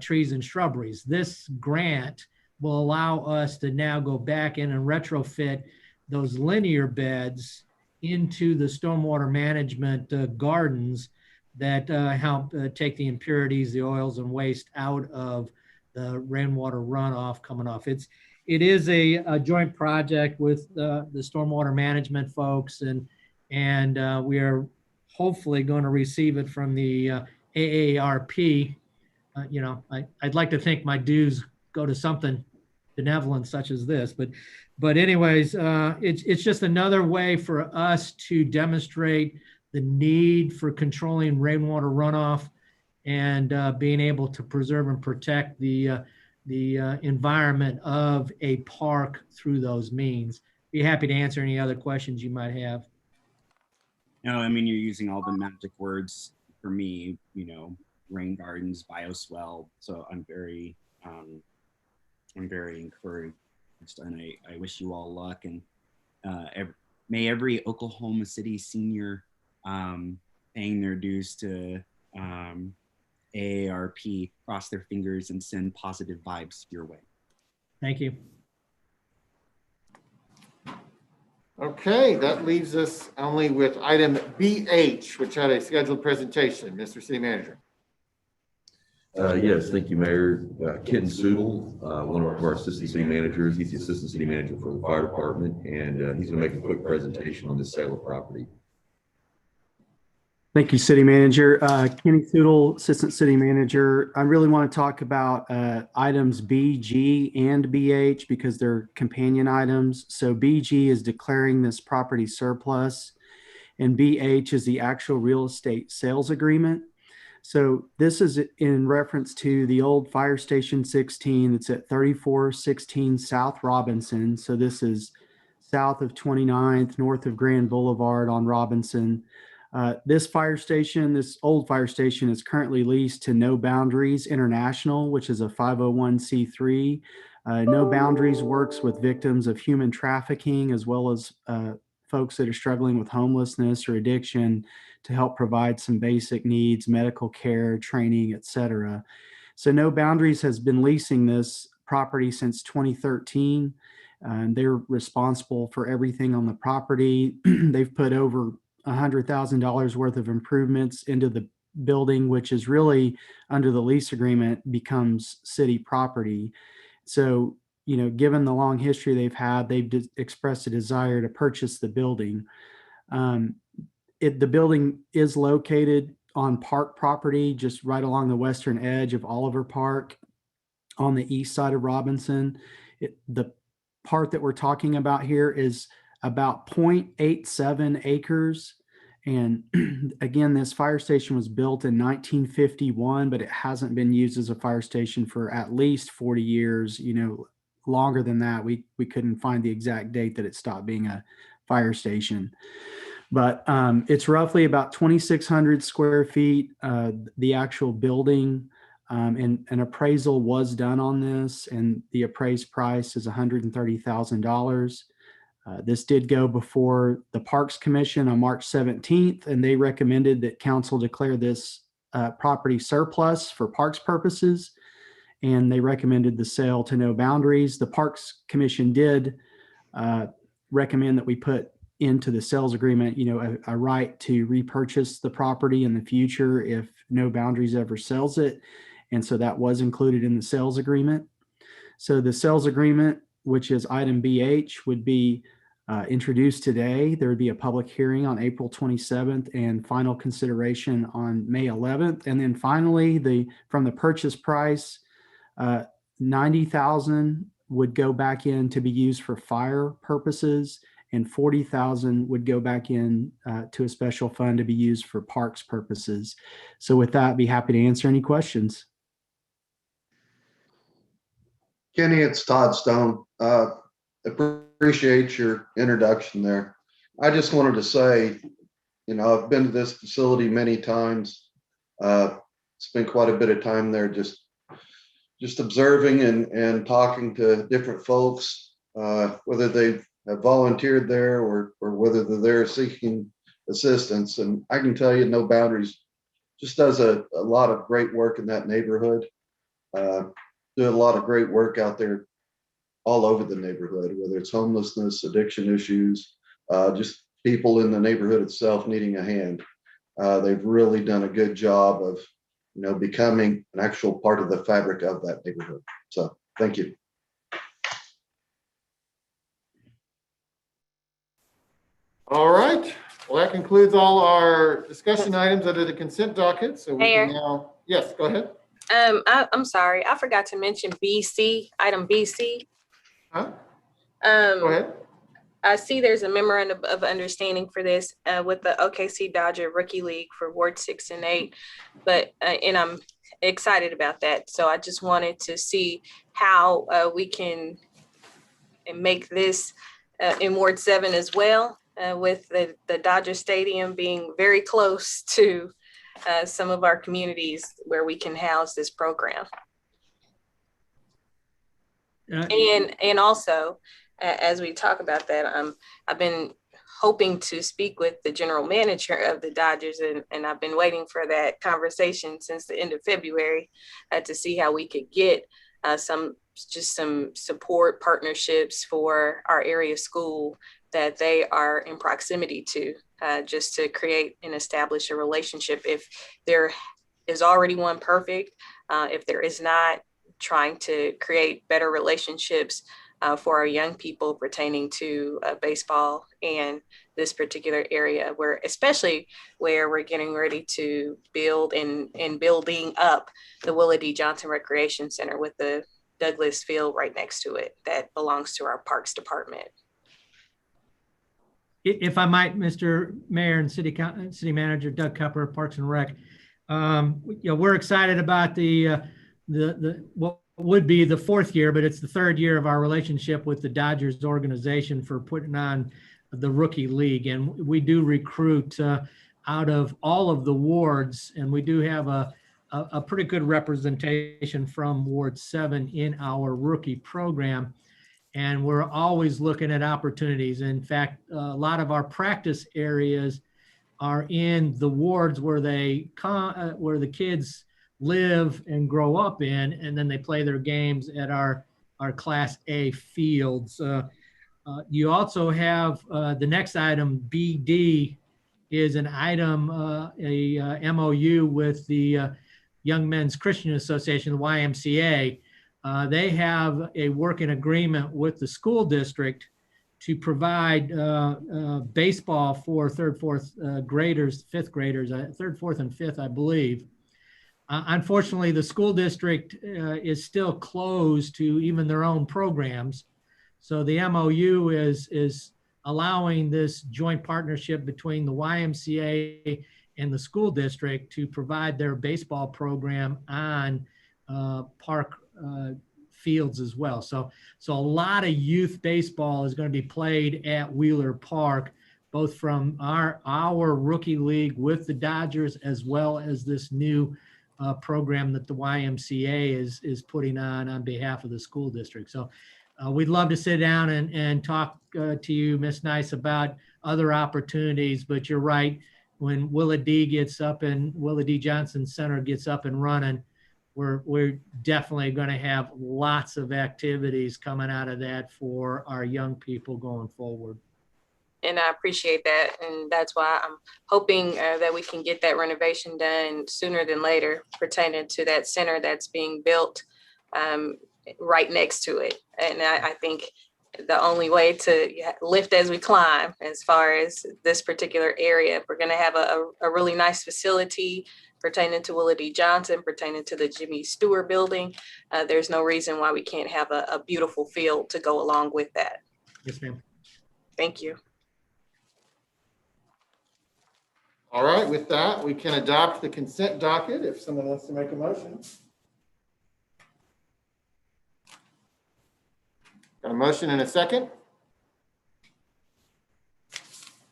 trees and shrubberies. This grant will allow us to now go back in and retrofit those linear beds into the stormwater management gardens that help take the impurities, the oils and waste out of the rainwater runoff coming off. It is a joint project with the stormwater management folks, and we are hopefully going to receive it from the AARP. I'd like to think my dues go to something benevolent such as this. But anyways, it's just another way for us to demonstrate the need for controlling rainwater runoff and being able to preserve and protect the environment of a park through those means. Be happy to answer any other questions you might have. No, I mean, you're using all the magic words for me, you know, rain gardens, bioswale. So I'm very encouraged, and I wish you all luck. And may every Oklahoma City senior paying their dues to AARP cross their fingers and send positive vibes your way. Thank you. Okay, that leaves us only with item BH, which had a scheduled presentation. Mr. City Manager. Yes, thank you, Mayor. Kenton Sudel, one of our assistant city managers. He's the assistant city manager for the fire department, and he's going to make a quick presentation on this sale of property. Thank you, City Manager. Kenny Sudel, Assistant City Manager. I really want to talk about items B, G, and BH because they're companion items. So BG is declaring this property surplus, and BH is the actual real estate sales agreement. So this is in reference to the old Fire Station 16 that's at 3416 South Robinson. So this is south of 29th, north of Grand Boulevard on Robinson. This old fire station is currently leased to No Boundaries International, which is a 501c3. No Boundaries works with victims of human trafficking as well as folks that are struggling with homelessness or addiction to help provide some basic needs, medical care, training, etc. So No Boundaries has been leasing this property since 2013. They're responsible for everything on the property. They've put over $100,000 worth of improvements into the building, which is really under the lease agreement becomes city property. So, you know, given the long history they've had, they've expressed a desire to purchase the building. The building is located on park property, just right along the western edge of Oliver Park on the east side of Robinson. The part that we're talking about here is about 0.87 acres. And again, this fire station was built in 1951, but it hasn't been used as a fire station for at least 40 years, you know, longer than that. We couldn't find the exact date that it stopped being a fire station. But it's roughly about 2,600 square feet, the actual building. And an appraisal was done on this, and the appraised price is $130,000. This did go before the Parks Commission on March 17th, and they recommended that council declare this property surplus for parks purposes, and they recommended the sale to No Boundaries. The Parks Commission did recommend that we put into the sales agreement, you know, a right to repurchase the property in the future if No Boundaries ever sells it. And so that was included in the sales agreement. So the sales agreement, which is item BH, would be introduced today. There would be a public hearing on April 27th and final consideration on May 11th. And then finally, from the purchase price, $90,000 would go back in to be used for fire purposes, and $40,000 would go back in to a special fund to be used for parks purposes. So with that, I'd be happy to answer any questions. Kenny, it's Todd Stone. Appreciate your introduction there. I just wanted to say, you know, I've been to this facility many times. Spent quite a bit of time there just observing and talking to different folks, whether they have volunteered there or whether they're there seeking assistance. And I can tell you, No Boundaries just does a lot of great work in that neighborhood. Do a lot of great work out there all over the neighborhood, whether it's homelessness, addiction issues, just people in the neighborhood itself needing a hand. They've really done a good job of, you know, becoming an actual part of the fabric of that neighborhood. So thank you. All right. Well, that concludes all our discussion items under the consent docket. So we Mayor. can now, yes, go ahead. I'm sorry, I forgot to mention BC, item BC. Huh? Go ahead. I see there's a memorandum of understanding for this with the OKC Dodger Rookie League for Ward 6 and 8, but and I'm excited about that. So I just wanted to see how we can make this in Ward 7 as well, with the Dodger Stadium being very close to some of our communities where we can house this program. And also, as we talk about that, I've been hoping to speak with the general manager of the Dodgers, and I've been waiting for that conversation since the end of February to see how we could get some support partnerships for our area school that they are in proximity to, just to create and establish a relationship. If there is already one, perfect. If there is not, trying to create better relationships for our young people pertaining to baseball and this particular area, where especially where we're getting ready to build and building up the Willa D. Johnson Recreation Center with the Douglas Field right next to it that belongs to our Parks Department. If I might, Mr. Mayor and City Manager Doug Cupper, Parks and Rec, we're excited about the what would be the fourth year, but it's the third year of our relationship with the Dodgers organization for putting on the Rookie League. And we do recruit out of all of the wards, and we do have a pretty good representation from Ward 7 in our rookie program. And we're always looking at opportunities. In fact, a lot of our practice areas are in the wards where where the kids live and grow up in, and then they play their games at our Class A fields. You also have the next item, BD, is an item, a MOU with the Young Men's Christian Association, the YMCA. They have a working agreement with the school district to provide baseball for third, fourth graders, fifth graders, third, fourth, and fifth, I believe. Unfortunately, the school district is still closed to even their own programs. So the MOU is allowing this joint partnership between the YMCA and the school district to provide their baseball program on park fields as well. So a lot of youth baseball is going to be played at Wheeler Park, both from our rookie league with the Dodgers, as well as this new program that the YMCA is putting on behalf of the school district. So we'd love to sit down and talk to you, Ms. Nice, about other opportunities, but you're right. When Willa D. Johnson Center gets up and running, we're definitely going to have lots of activities coming out of that for our young people going forward. And I appreciate that. And that's why I'm hoping that we can get that renovation done sooner than later pertaining to that center that's being built right next to it. And I think the only way to lift as we climb, as far as this particular area, we're going to have a really nice facility pertaining to Willa D. Johnson, pertaining to the Jimmy Stewart building. There's no reason why we can't have a beautiful field to go along with that. Yes, ma'am. Thank you. All right, with that, we can adopt the consent docket if someone wants to make a motion. Got a motion and a second?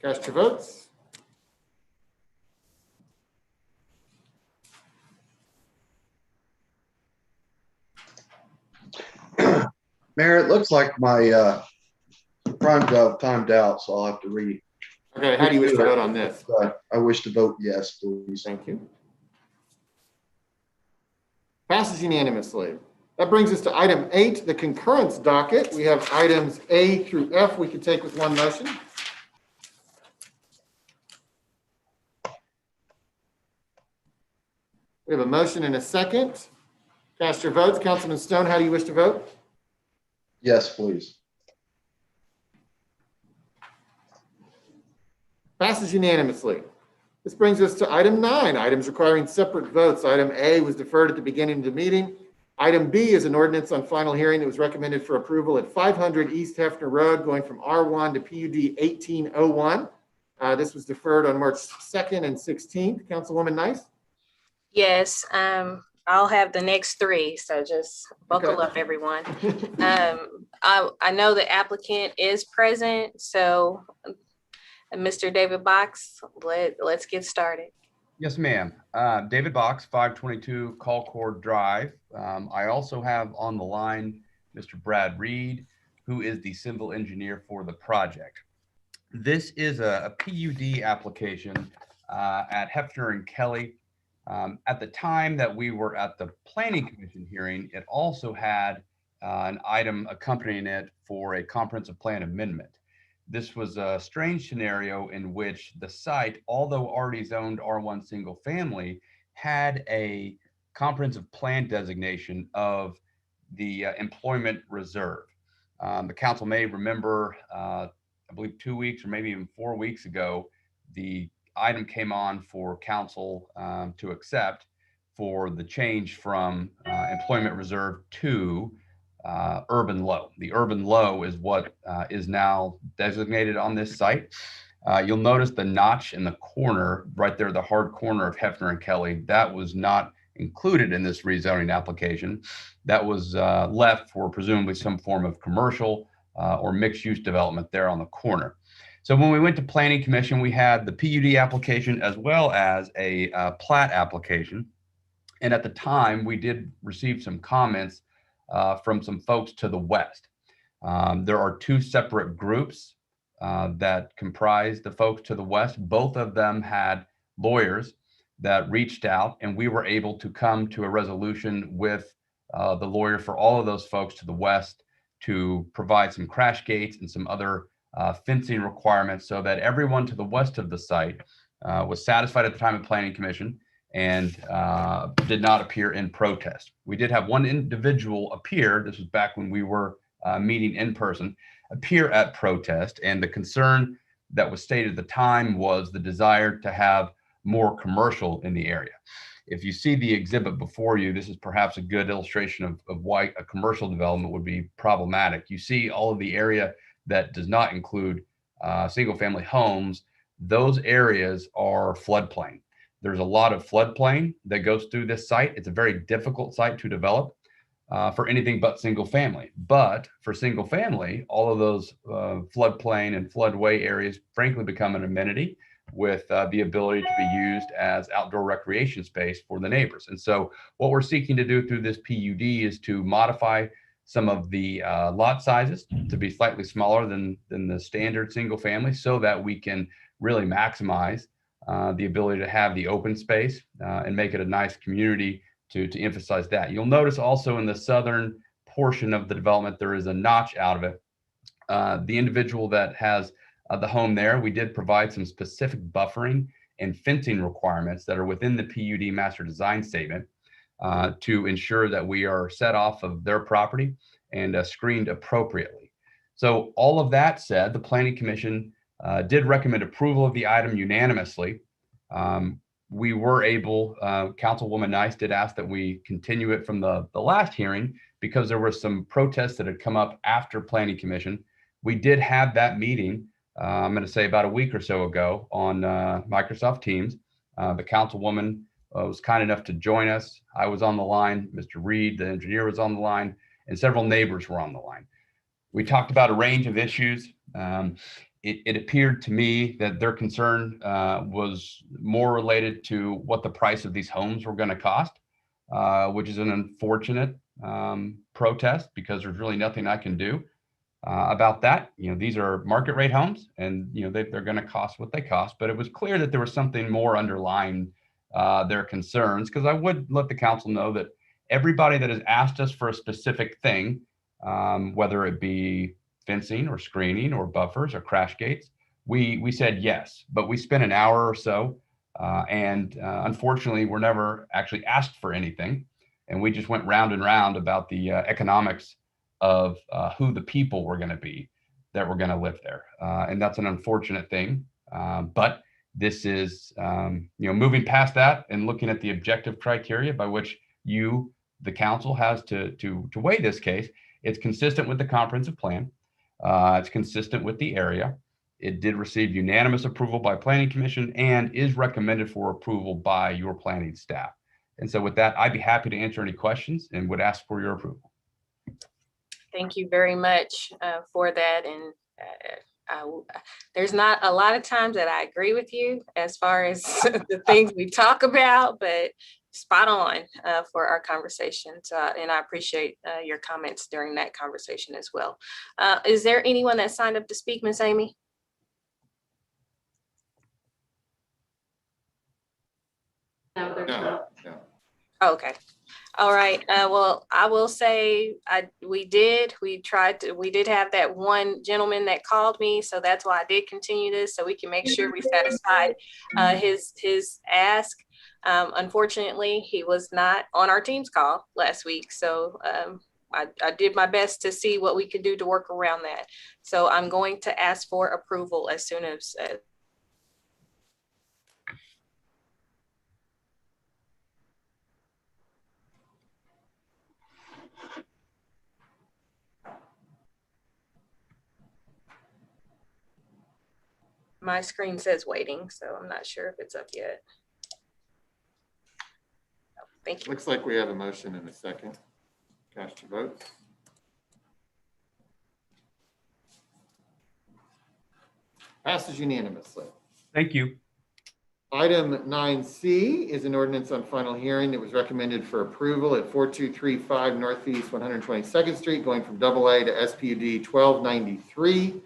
Cast your votes. Mayor, it looks like my prime gov timed out, so I'll have to read. Okay, how do you wish to vote on this? I wish to vote yes, please. Thank you. Passes unanimously. That brings us to item 8, the concurrence docket. We have items A through F we could take with one motion. We have a motion and a second. Cast your votes. Councilman Stone, how do you wish to vote? Yes, please. Passes unanimously. This brings us to item 9, items requiring separate votes. Item A was deferred at the beginning of the meeting. Item B is an ordinance on final hearing that was recommended for approval at 500 East Hefner Road, going from R1 to PUD 1801. This was deferred on March 2nd and 16th. Councilwoman Nice? Yes, I'll have the next 3, so just buckle up, everyone. I know the applicant is present, so Mr. David Box, let's get started. Yes, ma'am. David Box, 522 Colcord Drive. I also have on the line Mr. Brad Reed, who is the civil engineer for the project. This is a PUD application at Hefner and Kelly. At the time that we were at the Planning Commission hearing, it also had an item accompanying it for a comprehensive plan amendment. This was a strange scenario in which the site, although already zoned R1 single family, had a comprehensive plan designation of the employment reserve. The council may remember, I believe 2 weeks or maybe even 4 weeks ago, the item came on for council to accept for the change from employment reserve to urban low. The urban low is what is now designated on this site. You'll notice the notch in the corner right there, the hard corner of Hefner and Kelly. That was not included in this rezoning application. That was left for presumably some form of commercial or mixed use development there on the corner. So when we went to Planning Commission, we had the PUD application as well as a plat application. And at the time, we did receive some comments from some folks to the west. There are 2 separate groups that comprise the folks to the west. Both of them had lawyers that reached out, and we were able to come to a resolution with the lawyer for all of those folks to the west to provide some crash gates and some other fencing requirements so that everyone to the west of the site was satisfied at the time of Planning Commission and did not appear in protest. We did have one individual appear, this was back when we were meeting in person, appear at protest, and the concern that was stated at the time was the desire to have more commercial in the area. If you see the exhibit before you, this is perhaps a good illustration of why a commercial development would be problematic. You see all of the area that does not include single family homes. Those areas are floodplain. There's a lot of floodplain that goes through this site. It's a very difficult site to develop for anything but single family. But for single family, all of those floodplain and floodway areas frankly become an amenity with the ability to be used as outdoor recreation space for the neighbors. And so what we're seeking to do through this PUD is to modify some of the lot sizes to be slightly smaller than the standard single family so that we can really maximize the ability to have the open space and make it a nice community to emphasize that. You'll notice also in the southern portion of the development, there is a notch out of it. The individual that has the home there, we did provide some specific buffering and fencing requirements that are within the PUD master design statement to ensure that we are set off of their property and screened appropriately. So all of that said, the Planning Commission did recommend approval of the item unanimously. We were able, Councilwoman Nice did ask that we continue it from the last hearing because there were some protests that had come up after Planning Commission. We did have that meeting, I'm going to say about a week or so ago on Microsoft Teams. The councilwoman was kind enough to join us. I was on the line, Mr. Reed, the engineer, was on the line, and several neighbors were on the line. We talked about a range of issues. It appeared to me that their concern was more related to what the price of these homes were going to cost, which is an unfortunate protest because there's really nothing I can do about that. You know, these are market rate homes and, you know, they're going to cost what they cost, but it was clear that there was something more underlying their concerns, because I would let the council know that everybody that has asked us for a specific thing, whether it be fencing or screening or buffers or crash gates, we said yes, but we spent an hour or so and unfortunately we're never actually asked for anything. And we just went round and round about the economics of who the people were going to be that were going to live there. And that's an unfortunate thing. But This is, moving past that and looking at the objective criteria by which you, the council, has to weigh this case. It's consistent with the comprehensive plan. It's consistent with the area. It did receive unanimous approval by Planning Commission and is recommended for approval by your planning staff. And so with that, I'd be happy to answer any questions and would ask for your approval. Thank you very much for that. And there's not a lot of times that I agree with you as far as the things we talk about, but spot on for our conversations. And I appreciate your comments during that conversation as well. Is there anyone that signed up to speak, Miss Amy? No, there's not. No. Okay. All right. Well, I will say we did have that one gentleman that called me. So that's why I did continue this, so we can make sure we satisfied his ask. Unfortunately, he was not on our team's call last week. So I did my best to see what we could do to work around that. So I'm going to ask for approval as soon as my screen says waiting, so I'm not sure if it's up yet. Thank you. Looks like we have a motion and a second. Cast your vote. Passes unanimously. Thank you. Item 9C is an ordinance on final hearing that was recommended for approval at 4235 Northeast 122nd Street, going from AA to SPUD 1293.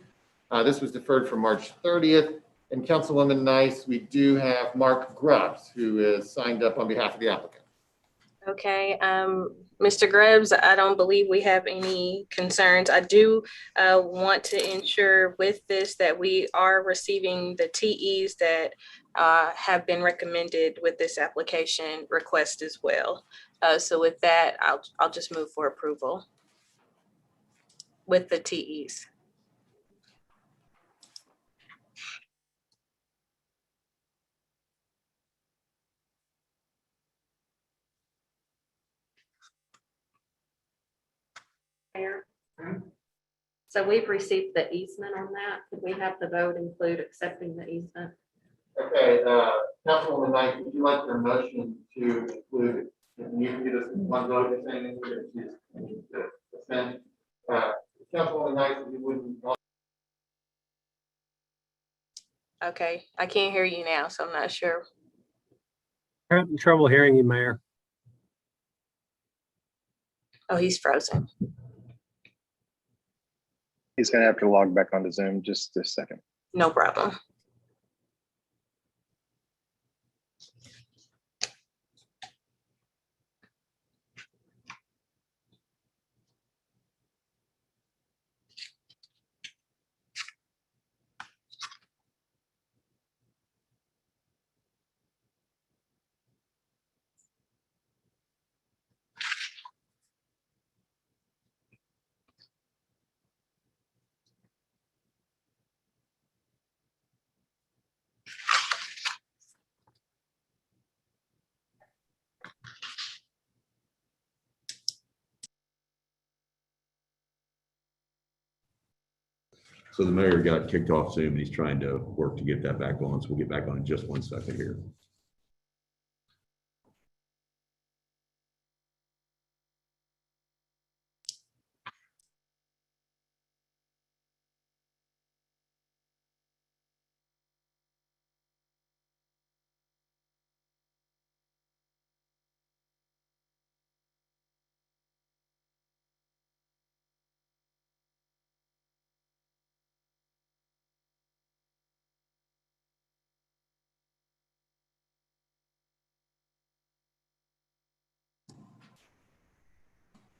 This was deferred from March 30th. And Councilwoman Nice, we do have Mark Grubbs, who is signed up on behalf of the applicant. Okay, Mr. Grubbs, I don't believe we have any concerns. I do want to ensure with this that we are receiving the TEs that have been recommended with this application request as well. So with that, I'll just move for approval with the TEs. Mayor. So we've received the easement on that. Could we have the vote include accepting the easement? Okay, Councilwoman Knight, would you like your motion to include, you can get us one vote, you're saying Councilwoman Knight, if you wouldn't. Okay, I can't hear you now, so I'm not sure. I'm having trouble hearing you, Mayor. Oh, he's frozen. He's going to have to log back onto Zoom just a second. No problem. So the mayor got kicked off Zoom and he's trying to work to get that back on. So we'll get back on in just 1 second here.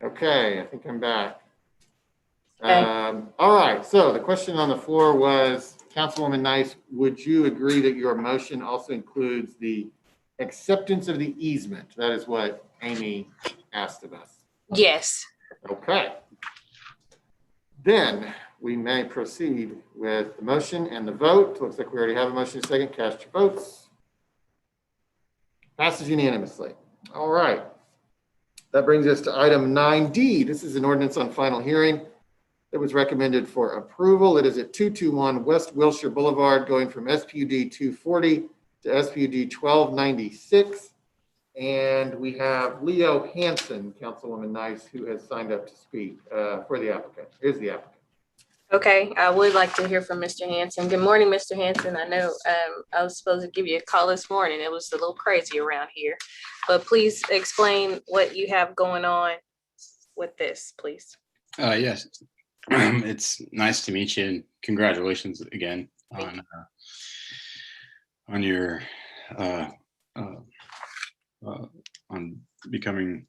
Okay, I think I'm back. All right, so the question on the floor was, Councilwoman Nice, would you agree that your motion also includes the acceptance of the easement? That is what Amy asked of us. Yes. Okay. Then we may proceed with the motion and the vote. Looks like we already have a motion and a second. Cast your votes. Passes unanimously. All right. That brings us to item 9D. This is an ordinance on final hearing that was recommended for approval. It is at 221 West Wilshire Boulevard, going from SPUD 240 to SPUD 1296. And we have Leo Hansen, Councilwoman Nice, who has signed up to speak for the applicant. Here's the applicant. Okay, I would like to hear from Mr. Hanson. Good morning, Mr. Hanson. I know I was supposed to give you a call this morning. It was a little crazy around here, but please explain what you have going on with this, please. Yes, it's nice to meet you, and congratulations again on your on becoming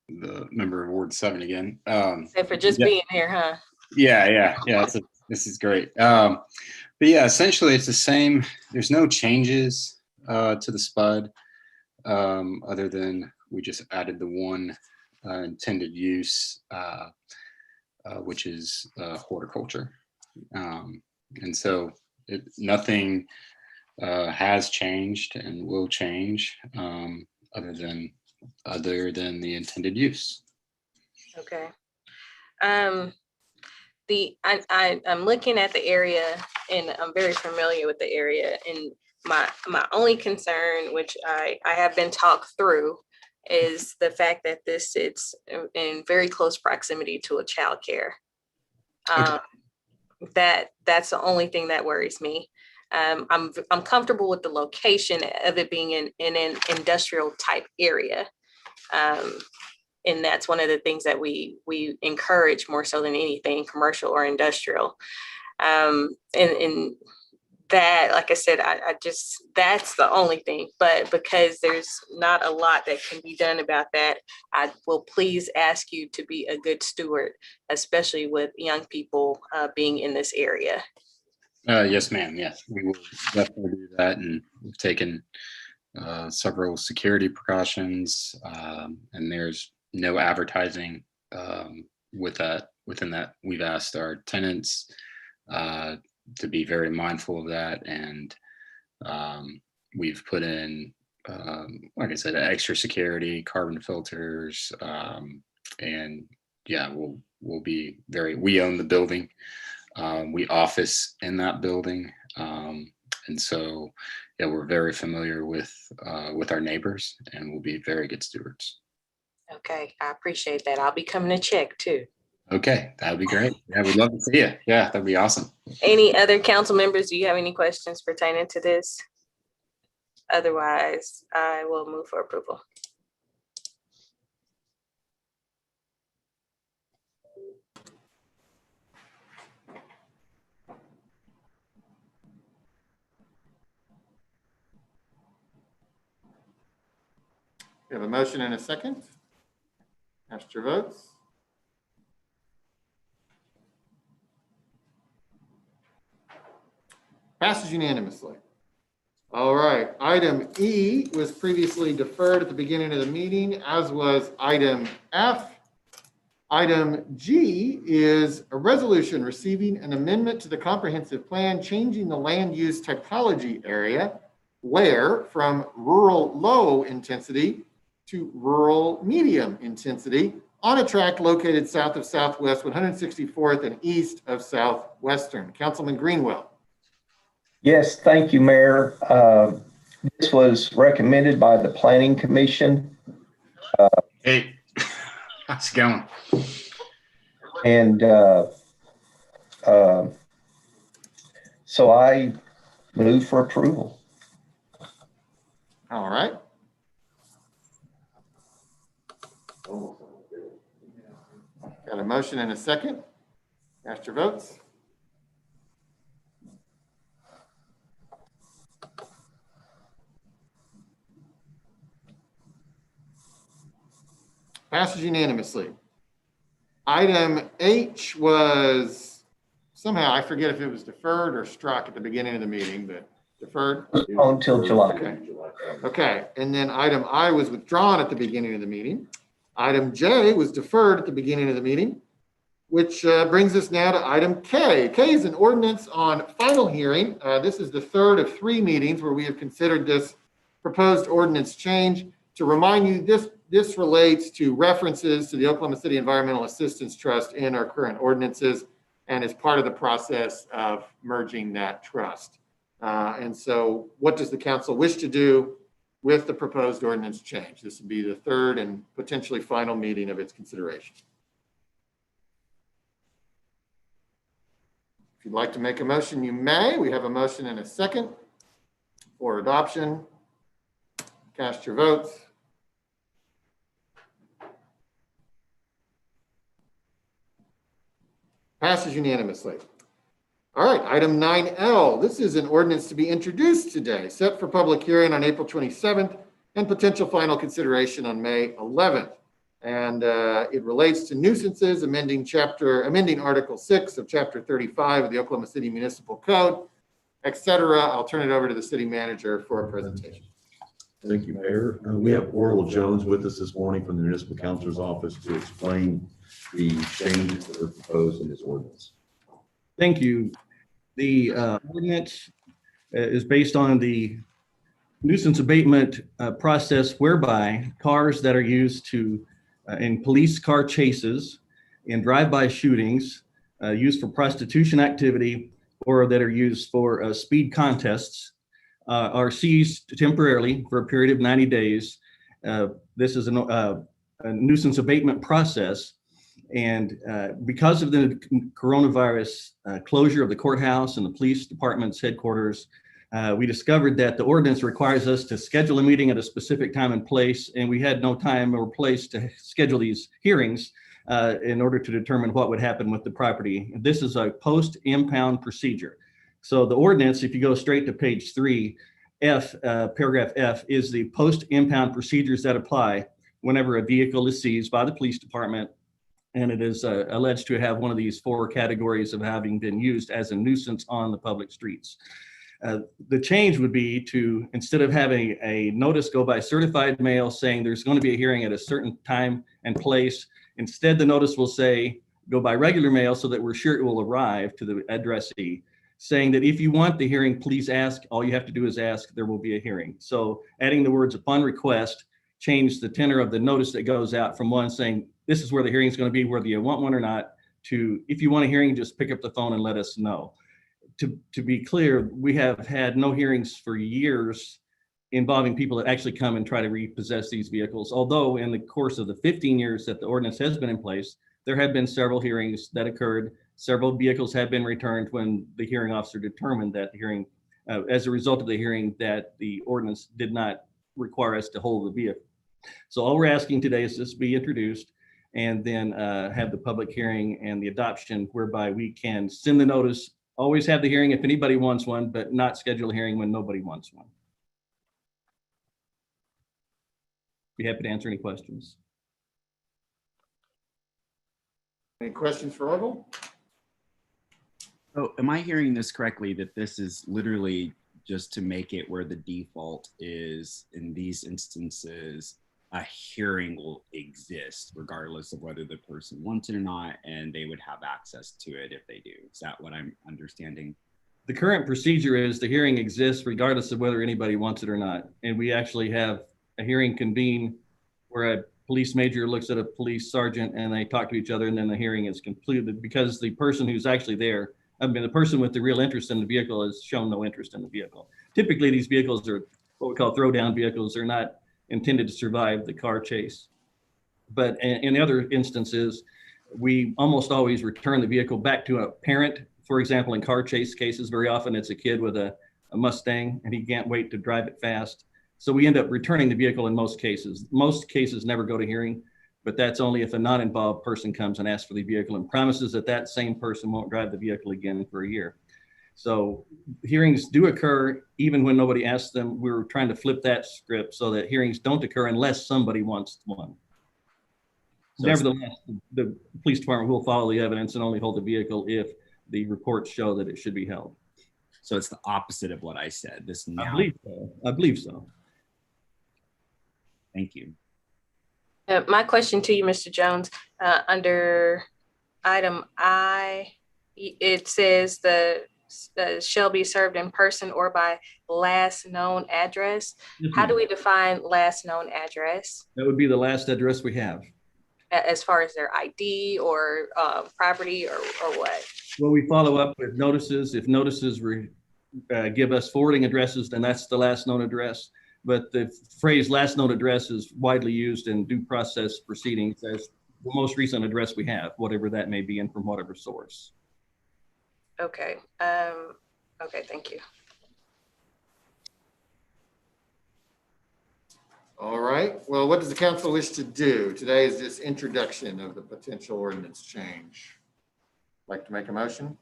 the member of Ward 7 again. And for just being here, huh? Yeah. This is great. But yeah, essentially it's the same. There's no changes to the SPUD other than we just added the one intended use, which is horticulture. And so nothing has changed and will change other than the intended use. Okay. I'm looking at the area and I'm very familiar with the area, and my only concern, which I have been talked through, is the fact that this sits in very close proximity to a childcare. That's the only thing that worries me. I'm comfortable with the location of it being in an industrial type area. And that's one of the things that we encourage more so than anything, commercial or industrial. And that, like I said, I just, that's the only thing. But because there's not a lot that can be done about that, I will please ask you to be a good steward, especially with young people being in this area. Yes, ma'am. Yes, we will definitely do that. And we've taken several security precautions, and there's no advertising within that. We've asked our tenants to be very mindful of that, and we've put in, like I said, extra security, carbon filters, and yeah, we'll be we own the building. We office in that building, and so yeah, we're very familiar with our neighbors, and we'll be very good stewards. Okay, I appreciate that. I'll be coming to check too. Okay, that would be great. Yeah, we'd love to see you. Yeah, that'd be awesome. Any other council members, do you have any questions pertaining to this? Otherwise, I will move for approval. We have a motion and a second. Cast your votes. Passes unanimously. All right, item E was previously deferred at the beginning of the meeting, as was item F. Item G is a resolution receiving an amendment to the comprehensive plan, changing the land use typology area where from rural low intensity to rural medium intensity on a tract located south of Southwest 164th and east of Southwestern. Councilman Greenwell. Yes, thank you, Mayor. This was recommended by the Planning Commission. Hey, how's it going? And so I move for approval. All right. Got a motion and a second. Cast your votes. Passes unanimously. Item H was somehow, I forget if it was deferred or struck at the beginning of the meeting, but deferred? Until July. Okay. Okay. And then item I was withdrawn at the beginning of the meeting. Item J was deferred at the beginning of the meeting. which brings us now to item K. K is an ordinance on final hearing. This is the third of 3 meetings where we have considered this proposed ordinance change. To remind you, this relates to references to the Oklahoma City Environmental Assistance Trust in our current ordinances and is part of the process of merging that trust. And so what does the council wish to do with the proposed ordinance change? This would be the third and potentially final meeting of its consideration. If you'd like to make a motion, you may. We have a motion and a second for adoption. Cast your votes. Passes unanimously. All right, item 9L. This is an ordinance to be introduced today, set for public hearing on April 27th and potential final consideration on May 11th. And it relates to nuisances, amending Article 6 of Chapter 35 of the Oklahoma City Municipal Code, etc. I'll turn it over to the city manager for a presentation. Thank you, Mayor. We have Orville Jones with us this morning from the Municipal Counselor's Office to explain the changes that are proposed in this ordinance. Thank you. The ordinance is based on the nuisance abatement process whereby cars that are used in police car chases, in drive-by shootings, used for prostitution activity, or that are used for speed contests are seized temporarily for a period of 90 days. This is a nuisance abatement process. And because of the coronavirus closure of the courthouse and the police department's headquarters, we discovered that the ordinance requires us to schedule a meeting at a specific time and place, and we had no time or place to schedule these hearings in order to determine what would happen with the property. This is a post-impound procedure. So the ordinance, if you go straight to page 3, paragraph F, is the post-impound procedures that apply whenever a vehicle is seized by the police department and it is alleged to have one of these 4 categories of having been used as a nuisance on the public streets. The change would be to, instead of having a notice go by certified mail saying there's going to be a hearing at a certain time and place, instead the notice will say go by regular mail so that we're sure it will arrive to the addressee, saying that if you want the hearing, please ask. All you have to do is ask, there will be a hearing. So adding the words upon request changed the tenor of the notice that goes out from one saying this is where the hearing is going to be, whether you want one or not, to if you want a hearing, just pick up the phone and let us know. To be clear, we have had no hearings for years involving people that actually come and try to repossess these vehicles. Although in the course of the 15 years that the ordinance has been in place, there have been several hearings that occurred. Several vehicles have been returned when the hearing officer determined that the hearing, as a result of the hearing, that the ordinance did not require us to hold the vehicle. So all we're asking today is this be introduced and then have the public hearing and the adoption whereby we can send the notice, always have the hearing if anybody wants one, but not schedule a hearing when nobody wants one. Be happy to answer any questions. Any questions for Orville? Oh, am I hearing this correctly, that this is literally just to make it where the default is in these instances, a hearing will exist regardless of whether the person wants it or not, and they would have access to it if they do? Is that what I'm understanding? The current procedure is the hearing exists regardless of whether anybody wants it or not. And we actually have a hearing convene where a police major looks at a police sergeant and they talk to each other, and then the hearing is concluded because the person who's actually there, I mean, the person with the real interest in the vehicle has shown no interest in the vehicle. Typically, these vehicles are what we call throwdown vehicles. They're not intended to survive the car chase. But in other instances, we almost always return the vehicle back to a parent. For example, in car chase cases, very often it's a kid with a Mustang and he can't wait to drive it fast. So we end up returning the vehicle in most cases. Most cases never go to hearing, but that's only if a non-involved person comes and asks for the vehicle and promises that that same person won't drive the vehicle again for a year. So hearings do occur even when nobody asks them. We're trying to flip that script so that hearings don't occur unless somebody wants one. So nevertheless, the police department will follow the evidence and only hold the vehicle if the reports show that it should be held. So it's the opposite of what I said. This now. I believe so. Thank you. My question to you, Mr. Jones, under item I, it says the shall be served in person or by last known address. How do we define last known address That would be the last address we have. as far as their ID or property or what? Well, we follow up with notices. If notices give us forwarding addresses, then that's the last known address. But the phrase last known address is widely used in due process proceedings as the most recent address we have, whatever that may be and from whatever source. Okay. Okay, thank you. All right. Well, what does the council wish to do? Today is this introduction of the potential ordinance change. Like to make a motion?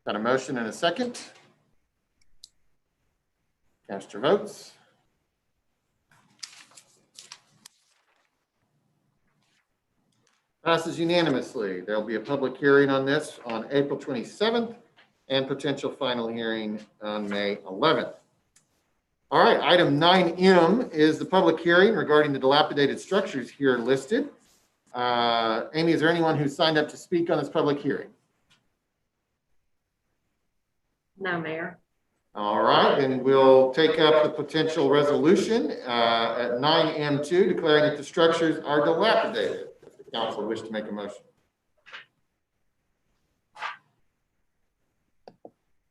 Got a motion and a second? Cast your votes. Passes unanimously. There'll be a public hearing on this on April 27th and potential final hearing on May 11th. All right, item 9M is the public hearing regarding the dilapidated structures here listed. Amy, is there anyone who signed up to speak on this public hearing? No, Mayor. All right, then we'll take up the potential resolution at 9M2, declaring that the structures are dilapidated. If the council wish to make a motion.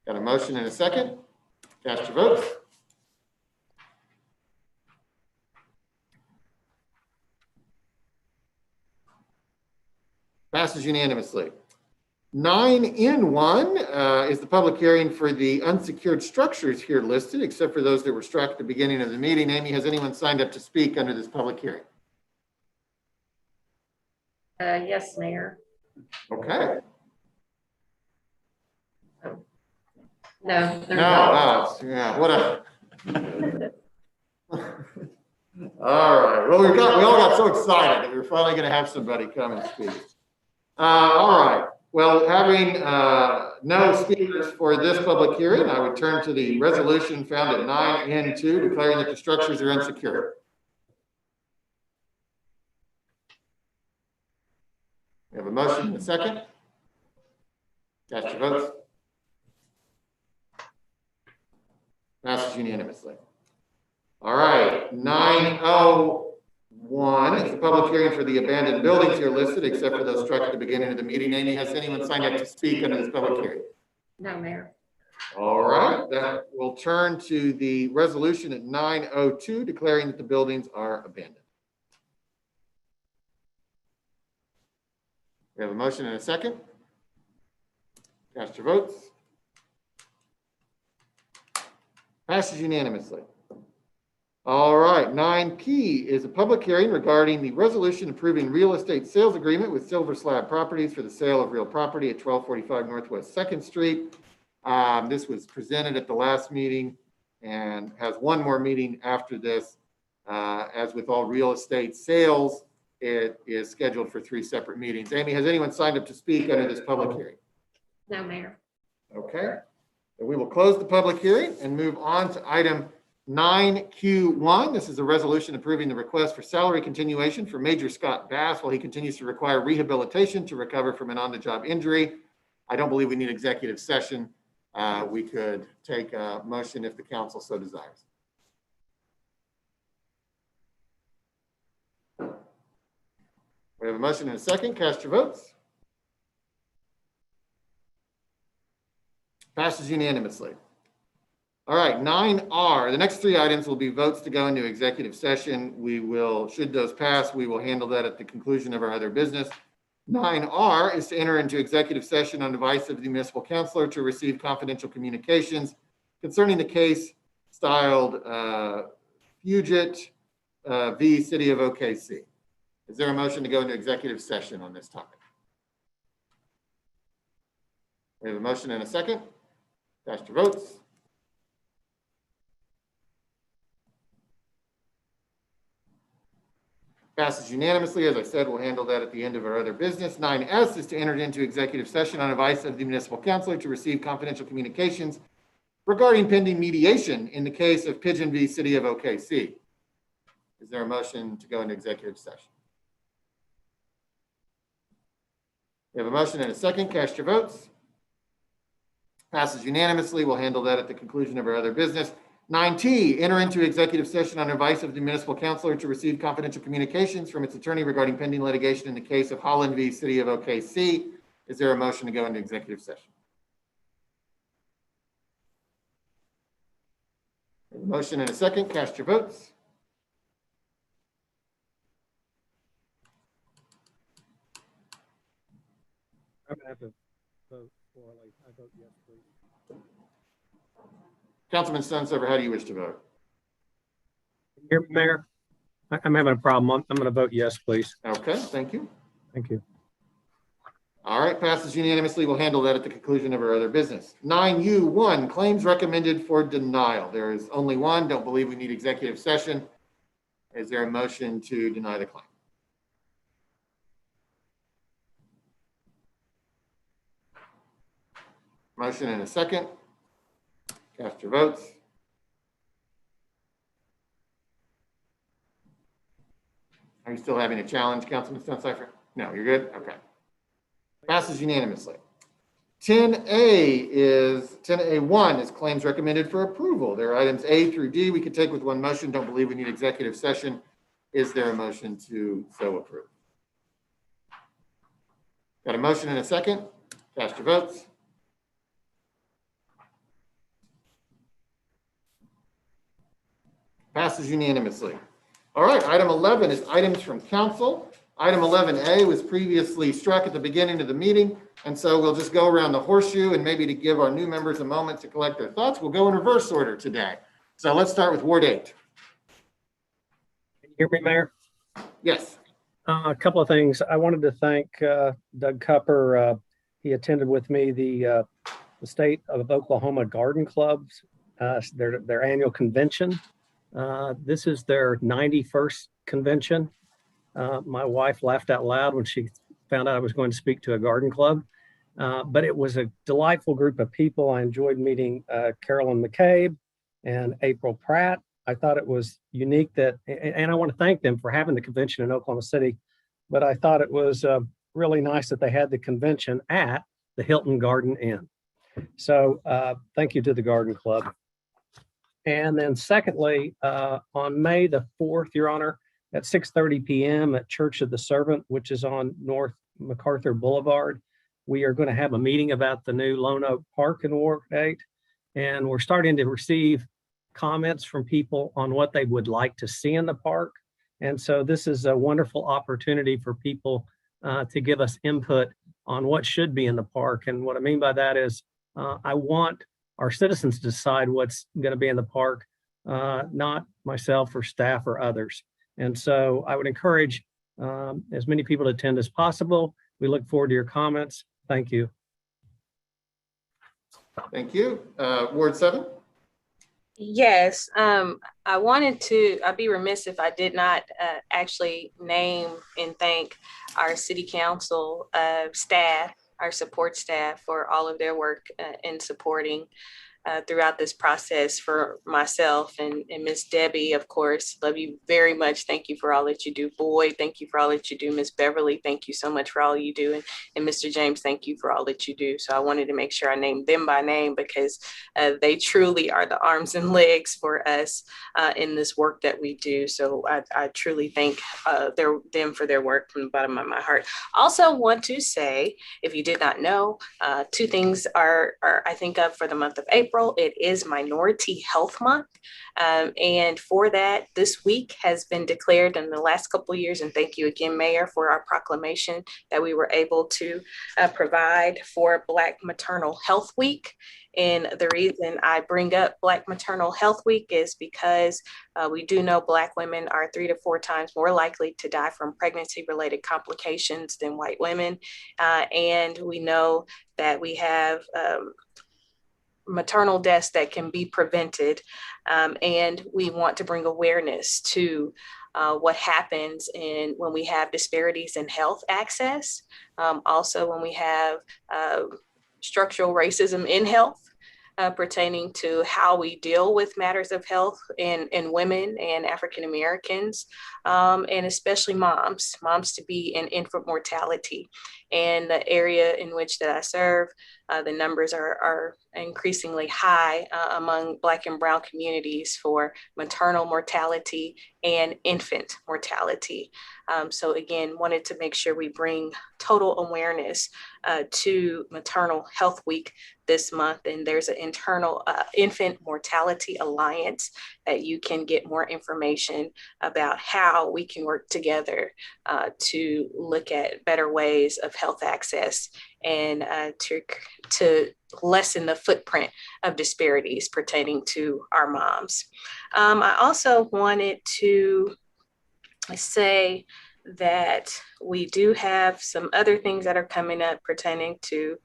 Got a motion and a second? Cast your votes. Passes unanimously. 9N1 is the public hearing for the unsecured structures here listed, except for those that were struck at the beginning of the meeting. Amy, has anyone signed up to speak under this public hearing? Yes, Mayor. Okay. No, they're No, not. yeah, what a. All right. Well, we all got so excited that we were finally going to have somebody come and speak. All right. Well, having no speakers for this public hearing, I would turn to the resolution found at 9N2, declaring that the structures are unsecured. We have a motion and a second. Cast your votes. Passes unanimously. All right, 901 is the public hearing for the abandoned buildings here listed, except for those struck at the beginning of the meeting. Amy, has anyone signed up to speak under this public hearing? No, Mayor. All right, that will turn to the resolution at 902, declaring that the buildings are abandoned. We have a motion and a second. Cast your votes. Passes unanimously. All right, 9P is a public hearing regarding the resolution approving real estate sales agreement with Silver Slab Properties for the sale of real property at 1245 Northwest 2nd Street. This was presented at the last meeting and has one more meeting after this. As with all real estate sales, it is scheduled for 3 separate meetings. Amy, has anyone signed up to speak under this public hearing? No, Mayor. Okay. So we will close the public hearing and move on to item 9Q1. This is a resolution approving the request for salary continuation for Major Scott Bass while he continues to require rehabilitation to recover from an on-the-job injury. I don't believe we need executive session. We could take a motion if the council so desires. We have a motion and a second. Cast your votes. Passes unanimously. All right, 9R. The next 3 items will be votes to go into executive session. We will, should those pass, we will handle that at the conclusion of our other business. 9R is to enter into executive session on advice of the municipal councillor to receive confidential communications concerning the case styled Fugit v. City of OKC. Is there a motion to go into executive session on this topic? We have a motion and a second. Cast your votes. Passes unanimously. As I said, we'll handle that at the end of our other business. 9S is to enter into executive session on advice of the municipal councillor to receive confidential communications regarding pending mediation in the case of Pigeon v. City of OKC. Is there a motion to go into executive session? We have a motion and a second. Cast your votes. Passes unanimously. We'll handle that at the conclusion of our other business. 9T, enter into executive session on advice of the municipal councillor to receive confidential communications from its attorney regarding pending litigation in the case of Holland v. City of OKC. Is there a motion to go into executive session? Motion and a second. Cast your votes. I'm gonna have to vote for, like, I vote yes, please. Councilman Stunsover, how do you wish to vote? Here, Mayor, I'm having a problem. I'm going to vote yes, please. Okay, thank you. Thank you. All right, passes unanimously. We'll handle that at the conclusion of our other business. 9U1, claims recommended for denial. There is only one. Don't believe we need executive session. Is there a motion to deny the claim? Motion and a second. Cast your votes. Are you still having a challenge, Councilman Stunsifer? No, you're good? Okay. Passes unanimously. 10A1 is claims recommended for approval. There are items A through D we could take with one motion. Don't believe we need executive session. Is there a motion to so approve? Got a motion and a second. Cast your votes. Passes unanimously. All right, item 11 is items from council. Item 11A was previously struck at the beginning of the meeting, and so we'll just go around the horseshoe, and maybe to give our new members a moment to collect their thoughts, we'll go in reverse order today. So let's start with Ward 8. Can you hear me, Mayor? Yes. A couple of things. I wanted to thank Doug Cupper. He attended with me the State of Oklahoma Garden Club's their annual convention. This is their 91st convention. My wife laughed out loud when she found out I was going to speak to a garden club, but it was a delightful group of people. I enjoyed meeting Carolyn McCabe and April Pratt. I thought it was unique that, and I want to thank them for having the convention in Oklahoma City, but I thought it was really nice that they had the convention at the Hilton Garden Inn. So thank you to the Garden Club. And then secondly, on May the 4th, Your Honor, at 6:30 p.m. at Church of the Servant, which is on North MacArthur Boulevard, we are going to have a meeting about the new Lone Oak Park in Ward 8. And we're starting to receive comments from people on what they would like to see in the park. And so this is a wonderful opportunity for people to give us input on what should be in the park. And what I mean by that is I want our citizens to decide what's going to be in the park, not myself or staff or others. And so I would encourage as many people to attend as possible. We look forward to your comments. Thank you. Thank you. Ward 7. Yes, I'd be remiss if I did not actually name and thank our city council staff, our support staff, for all of their work in supporting throughout this process. For myself and Miss Debbie, of course, love you very much. Thank you for all that you do. Boyd, thank you for all that you do. Miss Beverly, thank you so much for all you do. And Mr. James, thank you for all that you do. So I wanted to make sure I named them by name because they truly are the arms and legs for us in this work that we do. So I truly thank them for their work from the bottom of my heart. Also want to say, if you did not know, two things are I think of for the month of April. It is Minority Health Month. And for that, this week has been declared in the last couple of years. And thank you again, Mayor, for our proclamation that we were able to provide for Black Maternal Health Week. And the reason I bring up Black Maternal Health Week is because we do know Black women are 3 to 4 times more likely to die from pregnancy-related complications than white women. And we know that we have maternal deaths that can be prevented. And we want to bring awareness to what happens when we have disparities in health access. Also, when we have structural racism in health. pertaining to how we deal with matters of health in women and African Americans, and especially moms to be in infant mortality. And the area in which that I serve, the numbers are increasingly high among Black and Brown communities for maternal mortality and infant mortality. So again, wanted to make sure we bring total awareness to Maternal Health Week this month. And there's an internal infant mortality alliance that you can get more information about how we can work together to look at better ways of health access and to lessen the footprint of disparities pertaining to our moms. I also wanted to say that we do have some other things that are coming up pertaining to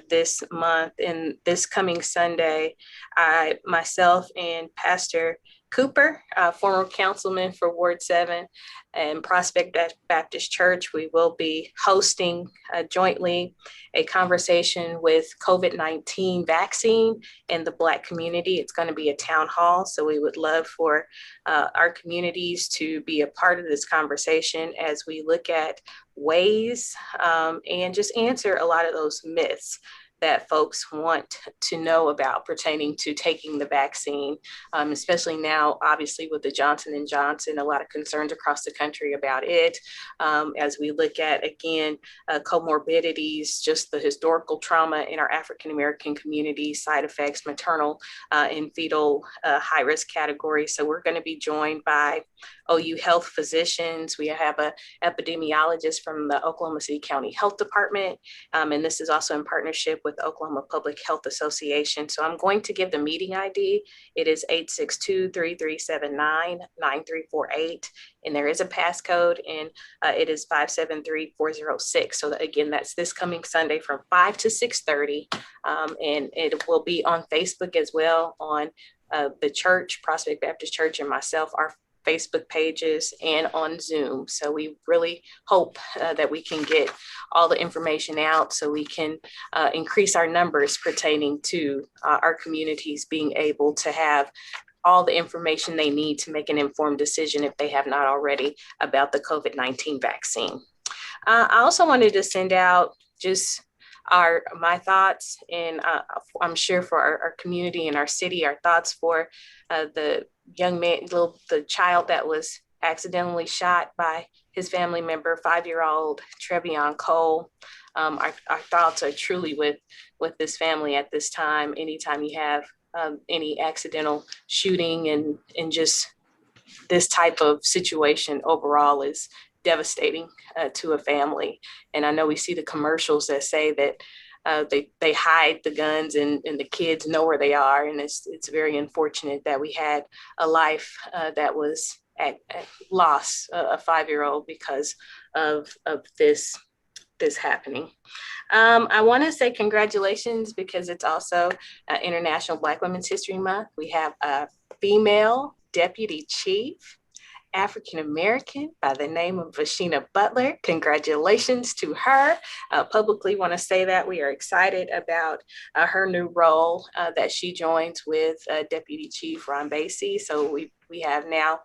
this month. And this coming Sunday, I myself and Pastor Cooper, former councilman for Ward 7 and Prospect Baptist Church, we will be hosting jointly a conversation with COVID-19 vaccine in the Black community. It's going to be a town hall, so we would love for our communities to be a part of this conversation as we look at ways and just answer a lot of those myths that folks want to know about pertaining to taking the vaccine, especially now, obviously with the Johnson & Johnson, a lot of concerns across the country about it. As we look at, again, comorbidities, just the historical trauma in our African-American community, side effects, maternal and fetal high-risk category. So we're gonna be joined by OU health physicians. We have an epidemiologist from the Oklahoma City County Health Department. And this is also in partnership with Oklahoma Public Health Association. So I'm going to give the meeting ID. It is 862-3379-9348. And there is a passcode, and it is 573406. So again, that's this coming Sunday from 5 to 6:30. And it will be on Facebook as well, on the church, Prospect Baptist Church, and myself, our Facebook pages, and on Zoom. So we really hope that we can get all the information out so we can increase our numbers pertaining to our communities being able to have all the information they need to make an informed decision, if they have not already, about the COVID-19 vaccine. I also wanted to send out just my thoughts, and I'm sure for our community and our city, our thoughts for the young man, the child that was accidentally shot by his family member, 5-year-old Trevion Cole. Our thoughts are truly with this family at this time. Anytime you have any accidental shooting and just this type of situation overall is devastating to a family. And I know we see the commercials that say that they hide the guns and the kids know where they are. And it's very unfortunate that we had a life that was at loss, a 5-year-old, because of this happening. I want to say congratulations because it's also International Black Women's History Month. We have a female deputy chief, African-American, by the name of Vashina Butler. Congratulations to her. Publicly want to say that we are excited about her new role that she joins with Deputy Chief Ron Basie. So we have now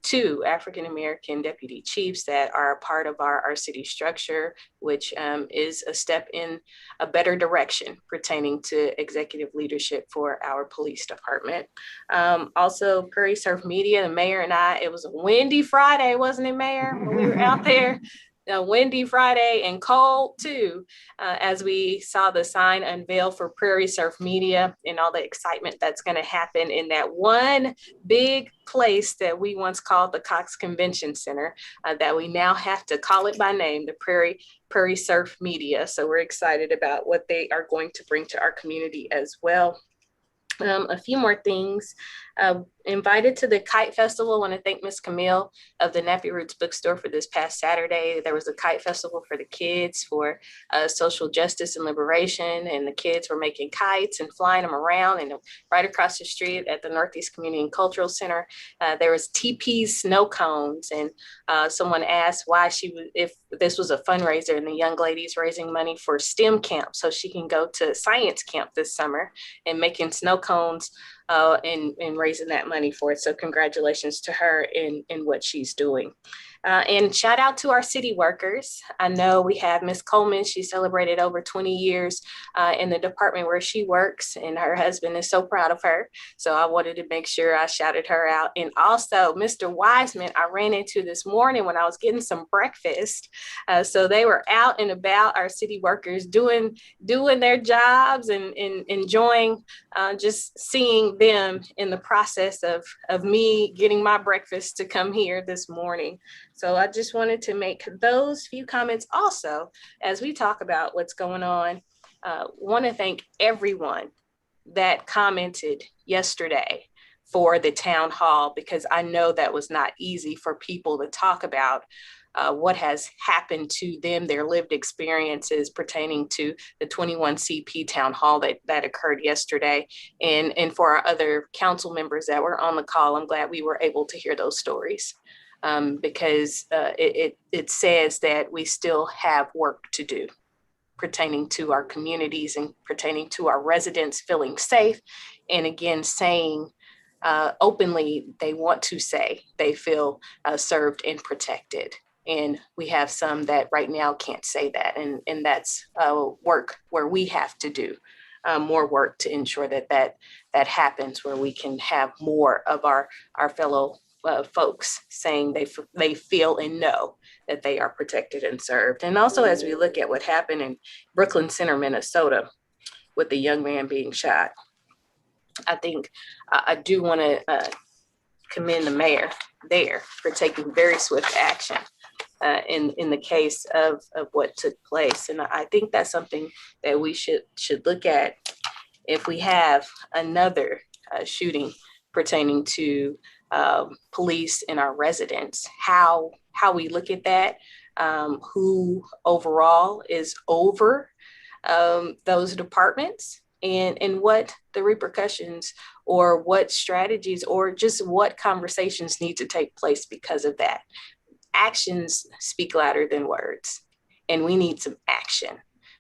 2 African-American deputy chiefs that are a part of our city structure, which is a step in a better direction pertaining to executive leadership for our police department. Also, Prairie Surf Media, the mayor and I, it was a windy Friday, wasn't it, Mayor? When we were out there. A windy Friday and cold too, as we saw the sign unveiled for Prairie Surf Media and all the excitement that's going to happen in that one big place that we once called the Cox Convention Center, that we now have to call it by name, the Prairie Surf Media. So we're excited about what they are going to bring to our community as well. A few more things. invited to the Kite Festival. I want to thank Miss Camille of the Nappy Roots Bookstore for this past Saturday. There was a kite festival for the kids for social justice and liberation, and the kids were making kites and flying them around. And right across the street at the Northeast Community and Cultural Center, there was TP snow cones, and someone asked why if this was a fundraiser, and the young lady's raising money for STEM camp so she can go to science camp this summer and making snow cones and raising that money for it. So congratulations to her in what she's doing. And shout out to our city workers. I know we have Miss Coleman. She celebrated over 20 years in the department where she works, and her husband is so proud of her. So I wanted to make sure I shouted her out. And also Mr. Wiseman, I ran into this morning when I was getting some breakfast. So they were out and about, our city workers doing their jobs and enjoying just seeing them in the process of me getting my breakfast to come here this morning. So I just wanted to make those few comments also as we talk about what's going on. Want to thank everyone that commented yesterday for the town hall, because I know that was not easy for people to talk about what has happened to them, their lived experiences pertaining to the 21 CP town hall that occurred yesterday. And for our other council members that were on the call, I'm glad we were able to hear those stories. Because it says that we still have work to do pertaining to our communities and pertaining to our residents feeling safe. And again, saying openly, they want to say they feel served and protected. And we have some that right now can't say that. And that's work where we have to do more work to ensure that happens, where we can have more of our fellow folks saying they feel and know that they are protected and served. And also, as we look at what happened in Brooklyn Center, Minnesota, with the young man being shot, I think I do want to commend the mayor there for taking very swift action in the case of what took place. And I think that's something that we should look at if we have another shooting pertaining to police and our residents, how we look at that, who overall is over those departments, and what the repercussions or what strategies or just what conversations need to take place because of that. Actions speak louder than words, and we need some action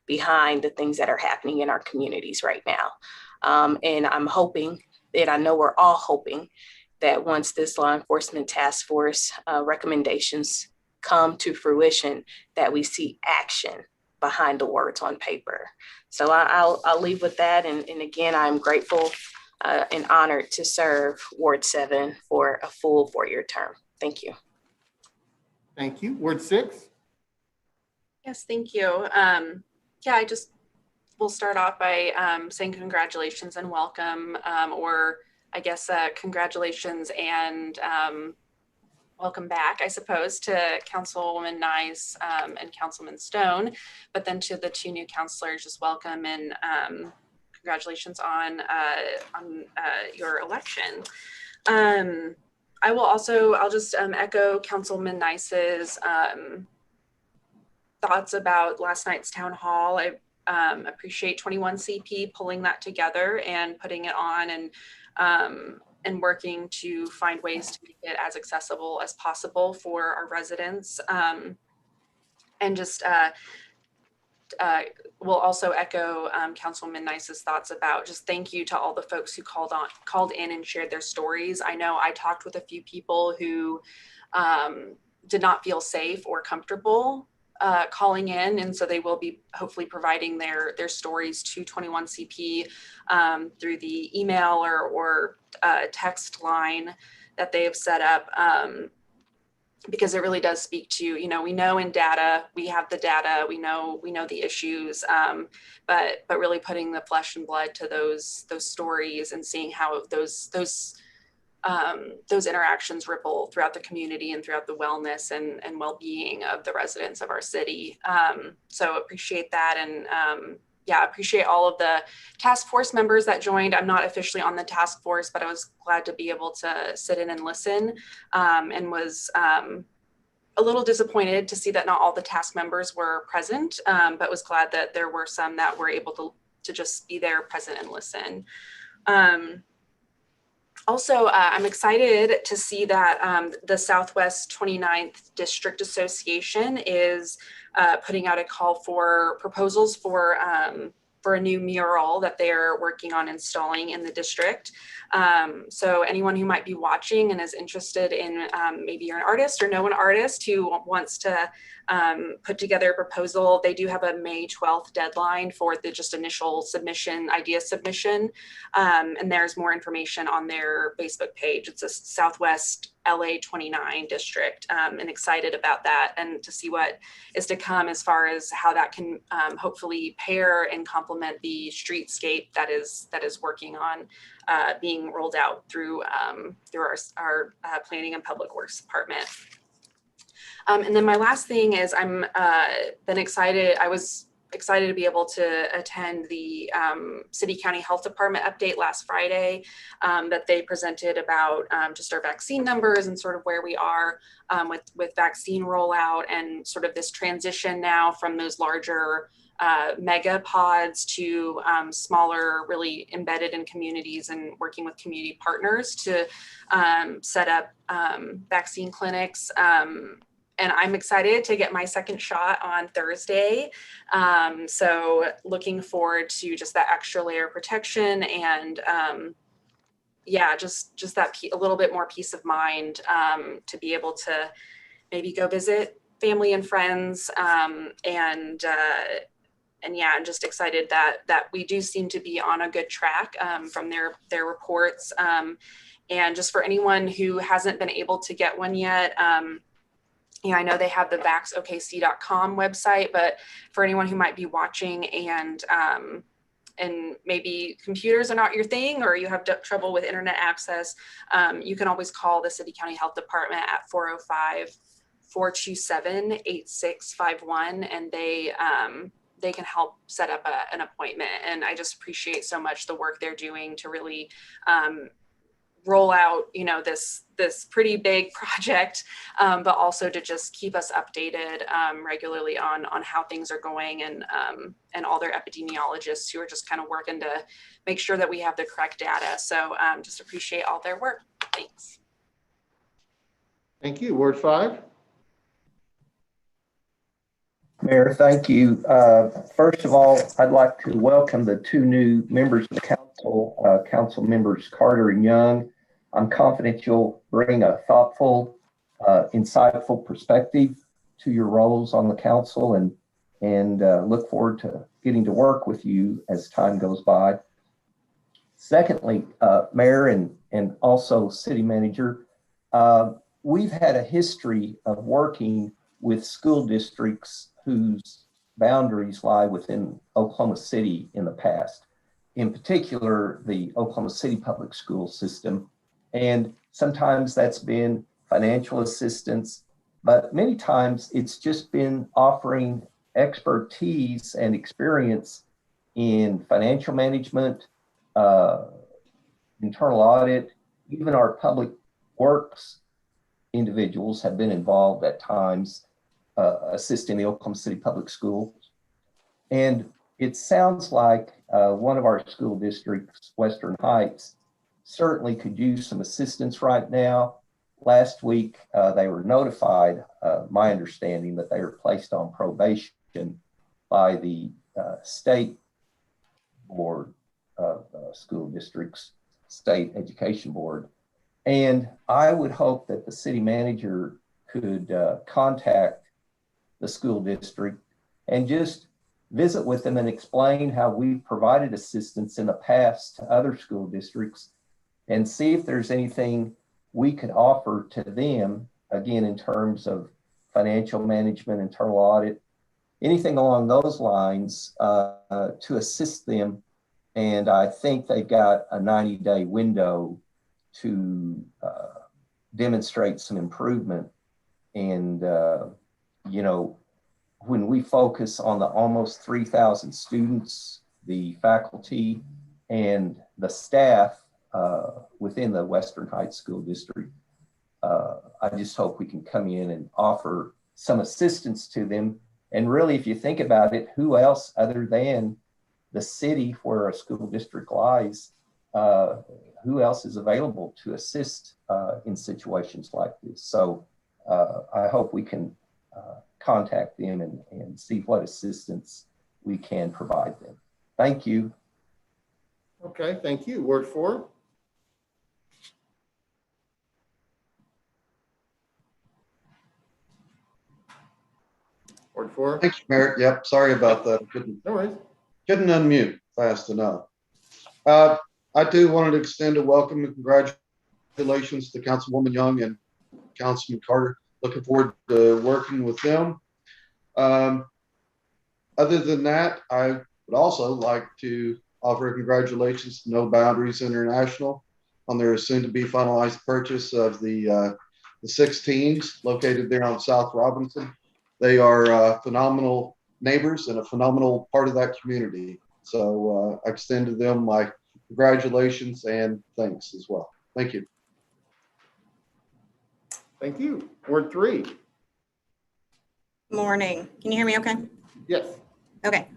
behind the things that are happening in our communities right now. And I'm hoping, and I know we're all hoping, that once this law enforcement task force recommendations come to fruition, that we see action behind the words on paper. So I'll leave with that. And again, I'm grateful and honored to serve Ward 7 for a full 4-year term. Thank you. Thank you. Ward 6. Yes, thank you. Yeah, we'll start off by saying congratulations and welcome, or I guess congratulations and welcome back, I suppose, to Councilwoman Nyes and Councilman Stone, but then to the 2 new councilors, just welcome and congratulations on your election. I'll just echo Councilman Nyes's thoughts about last night's town hall. I appreciate 21 CP pulling that together and putting it on, and working to find ways to make it as accessible as possible for our residents. And just we'll also echo Councilman Nyes's thoughts about just thank you to all the folks who called in and shared their stories. I know I talked with a few people who did not feel safe or comfortable calling in, and so they will be hopefully providing their stories to 21 CP through the email or text line that they have set up, because it really does speak to, we know in data, we have the data, we know the issues, but really putting the flesh and blood to those stories and seeing how those interactions ripple throughout the community and throughout the wellness and well-being of the residents of our city. So appreciate that, and yeah, appreciate all of the task force members that joined. I'm not officially on the task force, but I was glad to be able to sit in and listen, and was a little disappointed to see that not all the task members were present, but was glad that there were some that were able to just be there, present, and listen. Also, I'm excited to see that the Southwest 29th District Association is putting out a call for proposals for a new mural that they're working on installing in the district. So anyone who might be watching and is interested in, maybe you're an artist or know an artist who wants to put together a proposal, they do have a May 12th deadline for the just initial submission, idea submission. And there's more information on their Facebook page. It's a Southwest LA 29 district, and excited about that and to see what is to come as far as how that can hopefully pair and complement the streetscape that is working on being rolled out through our planning and public works department. And then my last thing is I was excited to be able to attend the City County Health Department update last Friday that they presented about just our vaccine numbers and sort of where we are with vaccine rollout and sort of this transition now from those larger mega pods to smaller, really embedded in communities and working with community partners to set up vaccine clinics. And I'm excited to get my second shot on Thursday. So looking forward to just that extra layer of protection and yeah, just that a little bit more peace of mind to be able to maybe go visit family and friends and yeah, I'm just excited that we do seem to be on a good track from their reports. And just for anyone who hasn't been able to get one yet, I know they have the vaxokc.com website, but for anyone who might be watching and maybe computers are not your thing or you have trouble with internet access, you can always call the City County Health Department at 405-427-8651, and they can help set up an appointment. And I just appreciate so much the work they're doing to really roll out, this pretty big project, but also to just keep us updated regularly on how things are going, and all their epidemiologists who are just kind of working to make sure that we have the correct data. So just appreciate all their work. Thanks. Thank you. Ward 5. Mayor, thank you. First of all, I'd like to welcome the two new members of the council, council members Carter and Young. I'm confident you'll bring a thoughtful, insightful perspective to your roles on the council, and look forward to getting to work with you as time goes by. Secondly, Mayor and also City Manager, we've had a history of working with school districts whose boundaries lie within Oklahoma City in the past, in particular, the Oklahoma City public school system. And sometimes that's been financial assistance, but many times it's just been offering expertise and experience in financial management, internal audit. Even our public works individuals have been involved at times assisting the Oklahoma City Public Schools. And it sounds like one of our school districts, Western Heights, certainly could use some assistance right now. Last week, they were notified, my understanding, that they were placed on probation by the state board of school districts, state education board. And I would hope that the city manager could contact the school district and just visit with them and explain how we've provided assistance in the past to other school districts, and see if there's anything we could offer to them, again, in terms of financial management, internal audit, anything along those lines to assist them. And I think they've got a 90-day window to demonstrate some improvement. And, when we focus on the almost 3,000 students, the faculty, and the staff within the Western Heights School District, I just hope we can come in and offer some assistance to them. And really, if you think about it, who else other than the city where a school district lies, who else is available to assist in situations like this? So I hope we can contact them and see what assistance we can provide them. Thank you. Okay, thank you. Ward 4. Ward 4. Thanks, Mayor. Yep, sorry about that. No worries. Couldn't unmute fast enough. I do wanted to extend a welcome and congratulations to Councilwoman Young and Councilman Carter. Looking forward to working with them. Other than that, I would also like to offer congratulations to No Boundaries International on their soon-to-be finalized purchase of the 16s located there on South Robinson. They are phenomenal neighbors and a phenomenal part of that community. So I extend to them my congratulations and thanks as well. Thank you. Thank you. Ward 3. Morning. Can you hear me okay? Yes. Okay.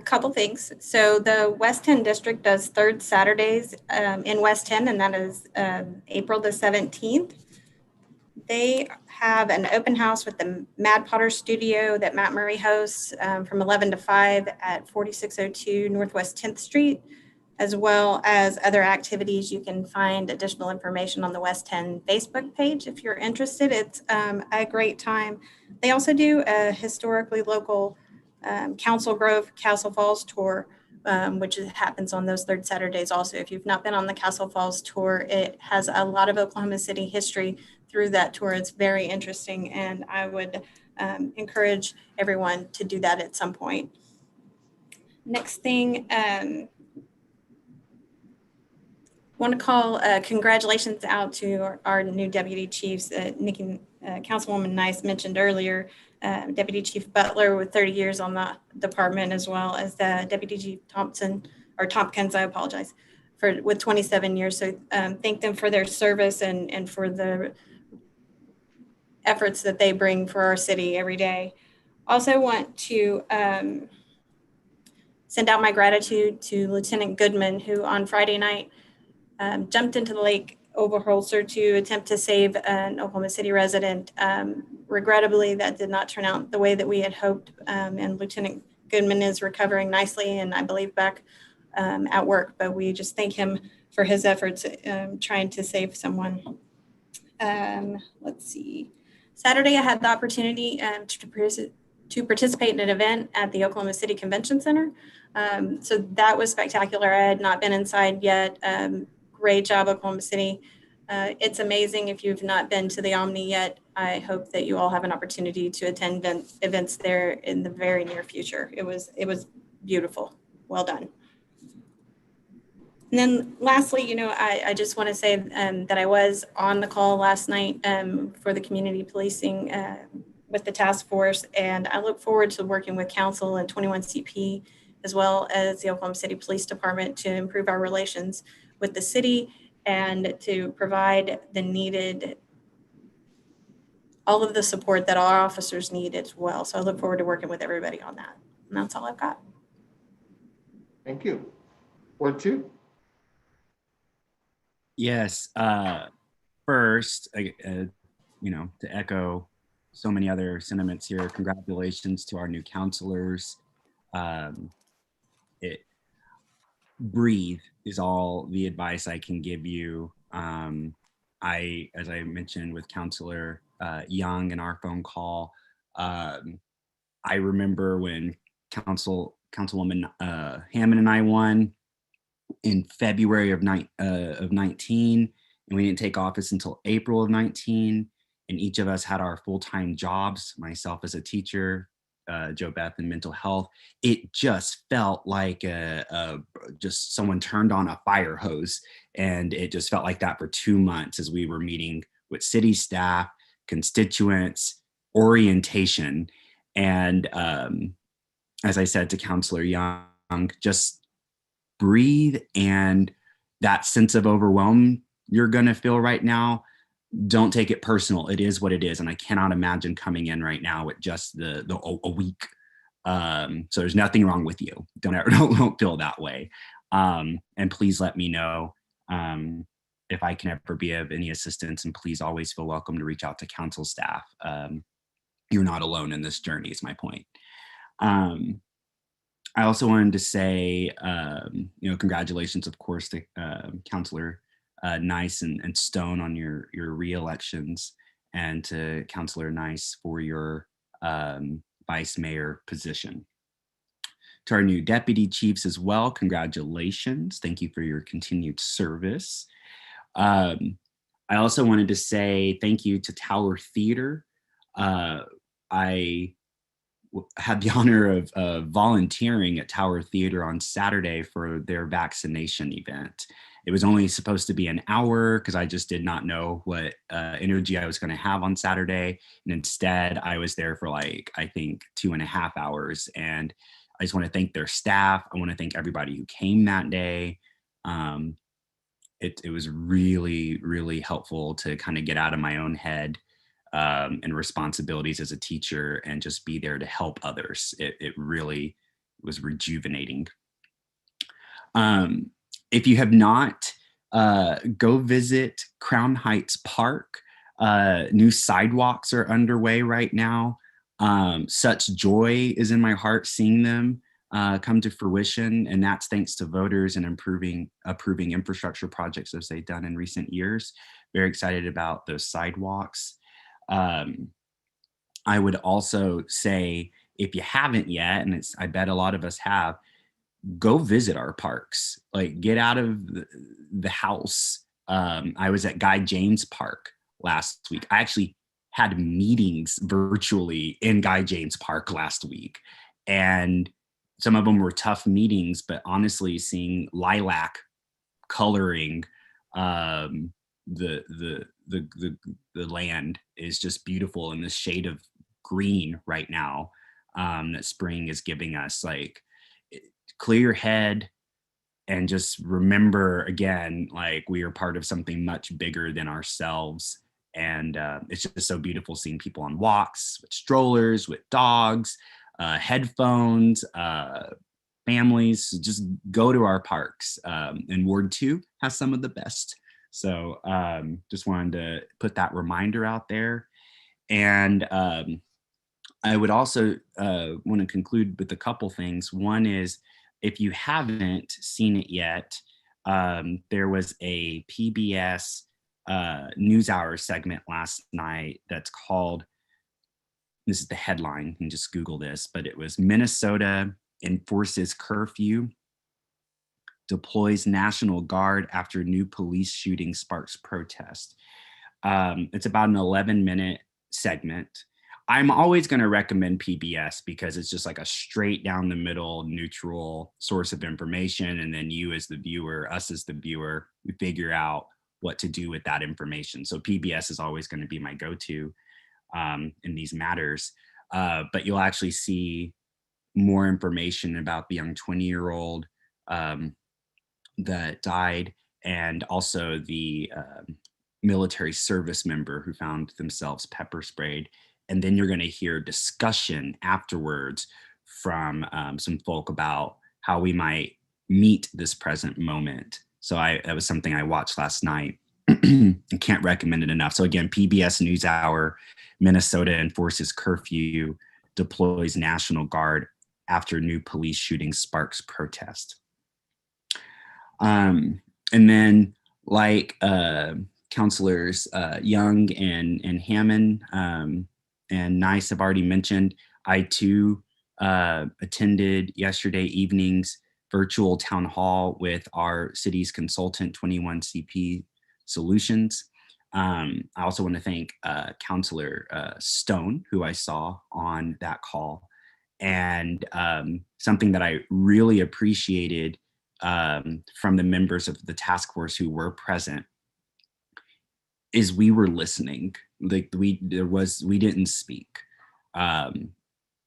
Couple things. So the West 10 district does third Saturdays in West 10, and that is April the 17th. They have an open house with the Mad Potter Studio that Matt Murray hosts from 11 to 5 at 4602 Northwest 10th Street, as well as other activities. You can find additional information on the West 10 Facebook page if you're interested. It's a great time. They also do a historically local Council Grove, Castle Falls tour, which happens on those third Saturdays also. If you've not been on the Castle Falls tour, it has a lot of Oklahoma City history through that tour. It's very interesting, and I would encourage everyone to do that at some point. Next thing, want to call congratulations out to our new deputy chiefs. Nikki, Councilwoman Nice mentioned earlier, Deputy Chief Butler with 30 years on the department, as well as Deputy Chief Tompkins, I apologize, with 27 years. So thank them for their service and for the efforts that they bring for our city every day. Also want to send out my gratitude to Lieutenant Goodman, who on Friday night jumped into the lake Oberholzer to attempt to save an Oklahoma City resident. Regrettably, that did not turn out the way that we had hoped, and Lieutenant Goodman is recovering nicely and I believe back at work, but we just thank him for his efforts trying to save someone. Let's see. Saturday, I had the opportunity to participate in an event at the Oklahoma City Convention Center. So that was spectacular. I had not been inside yet. Great job, Oklahoma City. It's amazing. If you've not been to the Omni yet, I hope that you all have an opportunity to attend events there in the very near future. It was beautiful. Well done. And then lastly, I just want to say that I was on the call last night for the community policing with the task force, and I look forward to working with council and 21CP, as well as the Oklahoma City Police Department, to improve our relations with the city and to provide the needed, all of the support that our officers need as well. So I look forward to working with everybody on that. And that's all I've got. Thank you. Ward 2. Yes. First, to echo so many other sentiments here, congratulations to our new counselors. Breathe is all the advice I can give you. As I mentioned with Councillor Young in our phone call, I remember when Councilwoman Hammond and I won in February of 19, and we didn't take office until April of 19, and each of us had our full-time jobs, myself as a teacher, Joe Beth in mental health. It just felt like just someone turned on a fire hose, and it just felt like that for 2 months as we were meeting with city staff, constituents, orientation. And as I said to Councillor Young, just breathe, and that sense of overwhelm you're going to feel right now, don't take it personal. It is what it is. And I cannot imagine coming in right now with just a week. So there's nothing wrong with you. Don't feel that way. And please let me know if I can ever be of any assistance, and please always feel welcome to reach out to council staff. You're not alone in this journey is my point. I also wanted to say, congratulations, of course, to Councillor Nice and Stone on your re-elections, and to Councillor Nice for your vice mayor position. To our new deputy chiefs as well, congratulations. Thank you for your continued service. I also wanted to say thank you to Tower Theater. I had the honor of volunteering at Tower Theater on Saturday for their vaccination event. It was only supposed to be an hour because I just did not know what energy I was going to have on Saturday. And instead, I was there for I think 2.5 hours. And I just want to thank their staff. I want to thank everybody who came that day. It was really, really helpful to kind of get out of my own head and responsibilities as a teacher and just be there to help others. It really was rejuvenating. If you have not, go visit Crown Heights Park. New sidewalks are underway right now. Such joy is in my heart seeing them come to fruition, and that's thanks to voters and approving infrastructure projects as they've done in recent years. Very excited about those sidewalks. I would also say, if you haven't yet, and I bet a lot of us have, go visit our parks. Get out of the house. I was at Guy James Park last week. I actually had meetings virtually in Guy James Park last week, and some of them were tough meetings, but honestly, seeing lilac coloring the land is just beautiful in this shade of green right now that spring is giving us. Clear your head and just remember again, we are part of something much bigger than ourselves. And it's just so beautiful seeing people on walks with strollers, with dogs, headphones, families. Just go to our parks. And Ward 2 has some of the best. So just wanted to put that reminder out there. And I would also want to conclude with a couple things. One is, if you haven't seen it yet, there was a PBS NewsHour segment last night that's called, this is the headline, you can just Google this, but it was Minnesota enforces curfew, deploys National Guard after new police shooting sparks protest. It's about an 11-minute segment. I'm always going to recommend PBS because it's just a straight down the middle, neutral source of information. And then you as the viewer, us as the viewer, we figure out what to do with that information. So PBS is always going to be my go-to in these matters. But you'll actually see more information about the young 20-year-old that died, and also the military service member who found themselves pepper sprayed. And then you're going to hear discussion afterwards from some folk about how we might meet this present moment. So that was something I watched last night. I can't recommend it enough. So again, PBS NewsHour, Minnesota enforces curfew, deploys National Guard after new police shooting sparks protest. And then Councillors Young and Hammond and Nice have already mentioned, I too attended yesterday evening's virtual town hall with our city's consultant, 21CP Solutions. I also want to thank Councillor Stone, who I saw on that call. And something that I really appreciated from the members of the task force who were present is we were listening. We didn't speak.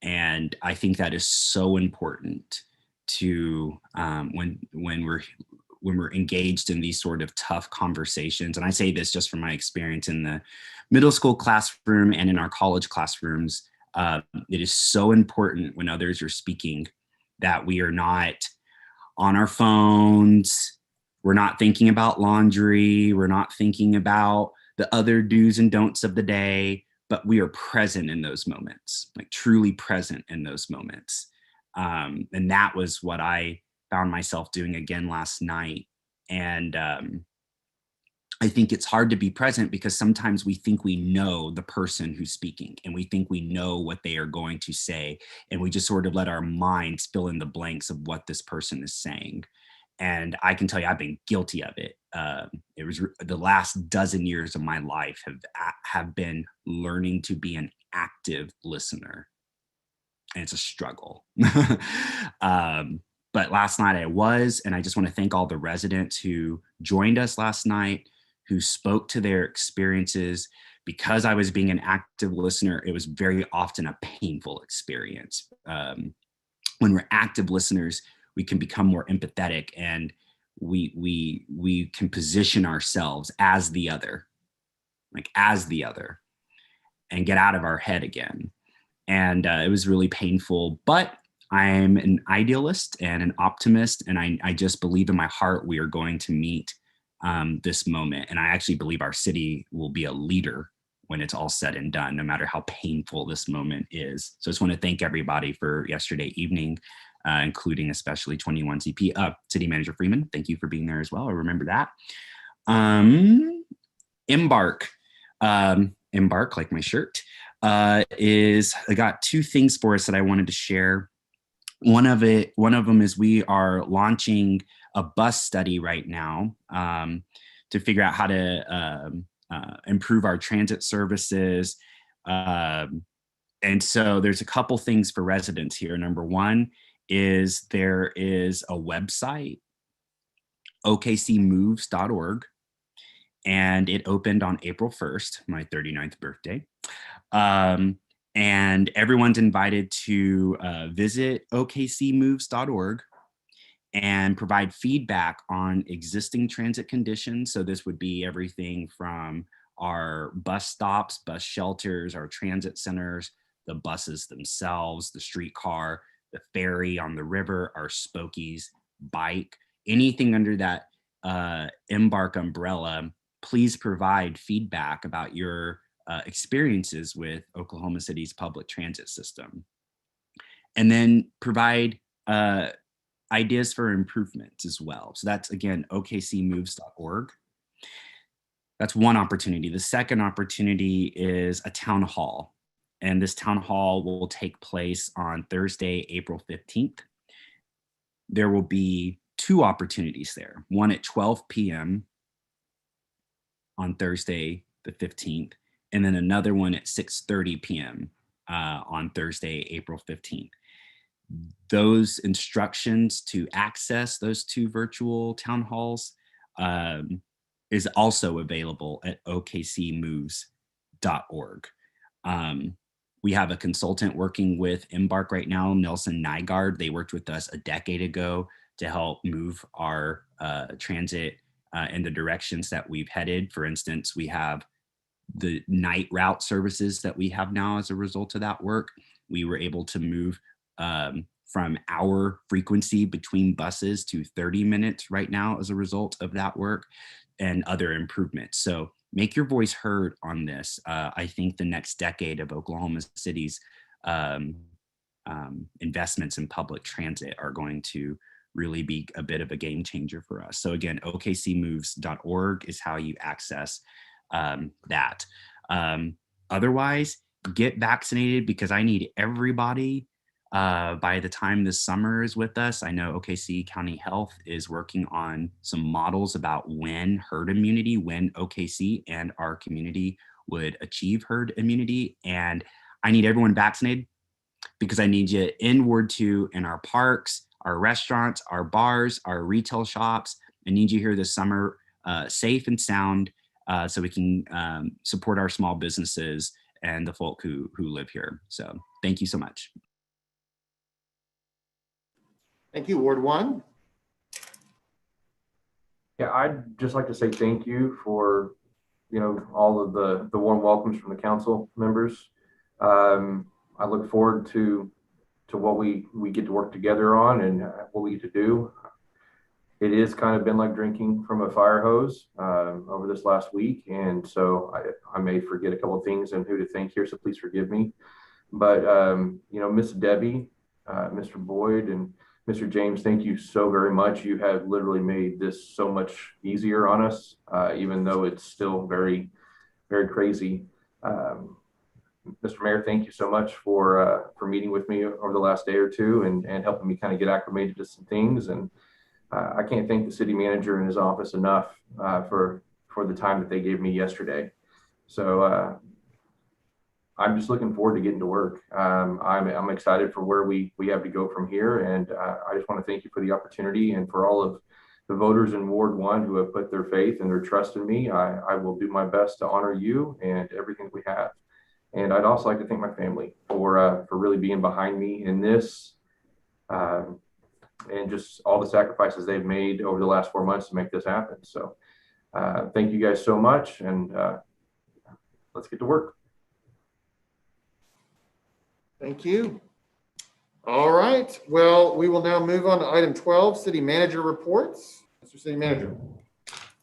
And I think that is so important to when we're engaged in these sort of tough conversations. And I say this just from my experience in the middle school classroom and in our college classrooms. It is so important when others are speaking that we are not on our phones. We're not thinking about laundry. We're not thinking about the other do's and don'ts of the day, but we are present in those moments, like truly present in those moments. And that was what I found myself doing again last night. And I think it's hard to be present because sometimes we think we know the person who's speaking and we think we know what they are going to say. And we just sort of let our minds fill in the blanks of what this person is saying. And I can tell you, I've been guilty of it. It was the last dozen years of my life have been learning to be an active listener. And it's a struggle. But last night I was, and I just want to thank all the residents who joined us last night, who spoke to their experiences. Because I was being an active listener, it was very often a painful experience. When we're active listeners, we can become more empathetic, and we can position ourselves as the other, and get out of our head again. And it was really painful, but I'm an idealist and an optimist, and I just believe in my heart we are going to meet this moment. And I actually believe our city will be a leader when it's all said and done, no matter how painful this moment is. So I just want to thank everybody for yesterday evening, including especially 21CP. City Manager Freeman, thank you for being there as well. I remember that. Embark, like my shirt, I got two things for us that I wanted to share. One of them is we are launching a bus study right now to figure out how to improve our transit services. And so there's a couple things for residents here. Number one is there is a website, okcmoves.org, and it opened on April 1st, my 39th birthday. And everyone's invited to visit okcmoves.org and provide feedback on existing transit conditions. So this would be everything from our bus stops, bus shelters, our transit centers, the buses themselves, the streetcar, the ferry on the river, our Spokies, bike, anything under that Embark umbrella. Please provide feedback about your experiences with Oklahoma City's public transit system. And then provide ideas for improvements as well. So that's, again, okcmoves.org. That's one opportunity. The second opportunity is a town hall. And this town hall will take place on Thursday, April 15th. There will be two opportunities there, one at 12 p.m. on Thursday, the 15th, and then another one at 6:30 p.m. On Thursday, April 15th. Those instructions to access those two virtual town halls is also available at okcmoves.org. We have a consultant working with Embark right now, Nelson Nygaard. They worked with us a decade ago to help move our transit in the directions that we've headed. For instance, we have the night route services that we have now as a result of that work. We were able to move from hour frequency between buses to 30 minutes right now as a result of that work and other improvements. So make your voice heard on this. I think the next decade of Oklahoma City's investments in public transit are going to really be a bit of a game changer for us. So again, okcmoves.org is how you access that. Otherwise, get vaccinated, because I need everybody by the time this summer is with us. I know OKC County Health is working on some models about when herd immunity, when OKC and our community would achieve herd immunity. And I need everyone vaccinated, because I need you in Ward 2 in our parks, our restaurants, our bars, our retail shops. I need you here this summer, safe and sound, so we can support our small businesses and the folk who live here. So thank you so much. Thank you. Ward 1. Yeah, I'd just like to say thank you for, all of the warm welcomes from the council members. I look forward to what we get to work together on and what we get to do. It has kind of been like drinking from a fire hose over this last week. And so I may forget a couple of things and who to thank here, so please forgive me. But, Miss Debbie, Mr. Boyd, and Mr. James, thank you so very much. You have literally made this so much easier on us, even though it's still very, very crazy. Mr. Mayor, thank you so much for meeting with me over the last day or two and helping me kind of get acclimated to some things. And I can't thank the city manager and his office enough for the time that they gave me yesterday. So I'm just looking forward to getting to work. I'm excited for where we have to go from here. And I just want to thank you for the opportunity and for all of the voters in Ward 1 who have put their faith and their trust in me. I will do my best to honor you and everything we have. And I'd also like to thank my family for really being behind me in this and just all the sacrifices they've made over the last 4 months to make this happen. So thank you guys so much, and let's get to work. Thank you. All right. Well, we will now move on to item 12, city manager reports. Mr. City Manager.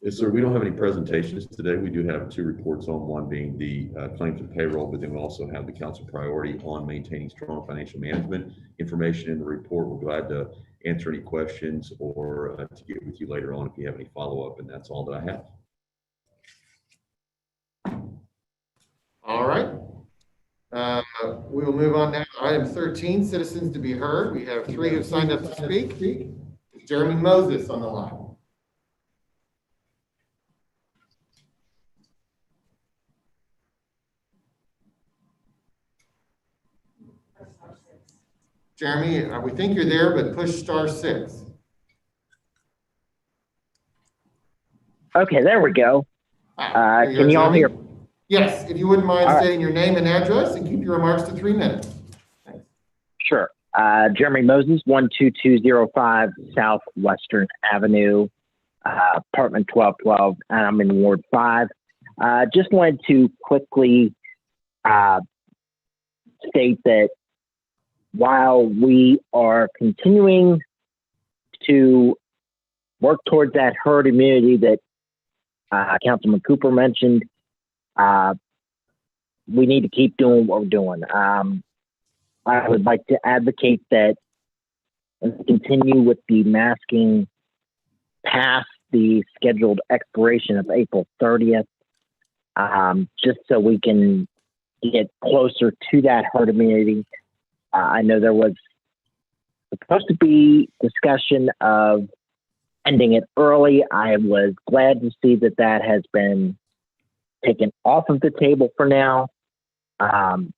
Yes, sir. We don't have any presentations today. We do have 2 reports on, one being the claims and payroll, but then we also have the council priority on maintaining strong financial management. Information in the report. We're glad to answer any questions or to get with you later on if you have any follow-up, and that's all that I have. All right. We will move on now to item 13, citizens to be heard. We have 3 who've signed up to speak. Jeremy Moses on the line. Jeremy, we think you're there, but push *6. Okay, there we go. Can you all hear? Yes, if you wouldn't mind All right. stating your name and address and keep your remarks to 3 minutes. Thanks. Sure. Jeremy Moses, 12205 Southwestern Avenue, apartment 1212, and I'm in Ward 5. Just wanted to quickly state that while we are continuing to work towards that herd immunity that Councilman Cooper mentioned, we need to keep doing what we're doing. I would like to advocate that and continue with the masking past the scheduled expiration of April 30th, just so we can get closer to that herd immunity. I know there was supposed to be discussion of ending it early. I was glad to see that that has been taken off of the table for now. And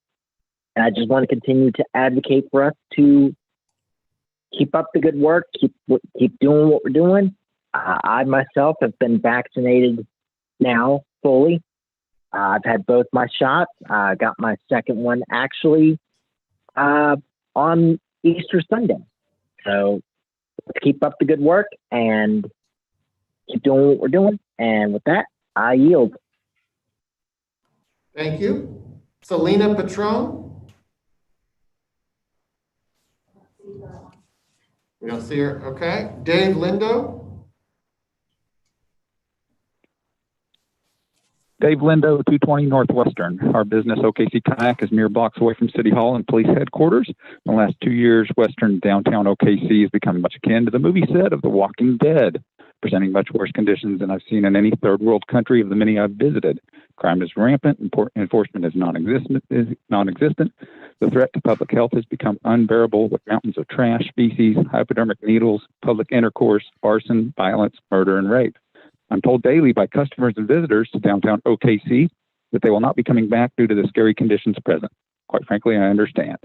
I just want to continue to advocate for us to keep up the good work, keep doing what we're doing. I myself have been vaccinated now fully. I've had both my shots. I got my second one actually on Easter Sunday. So let's keep up the good work and keep doing what we're doing. And with that, I yield. Thank you. Selena Patron. We don't see her. Okay. Dave Lindo. Dave Lindo, 220 Northwestern. Our business, OKC Kayak, is mere blocks away from City Hall and police headquarters. In the last 2 years, Western downtown OKC has become much akin to the movie set of The Walking Dead, presenting much worse conditions than I've seen in any third world country of the many I've visited. Crime is rampant, enforcement is non-existent. The threat to public health has become unbearable with mountains of trash, feces, hypodermic needles, public intercourse, arson, violence, murder, and rape. I'm told daily by customers and visitors to downtown OKC that they will not be coming back due to the scary conditions present. Quite frankly, I understand.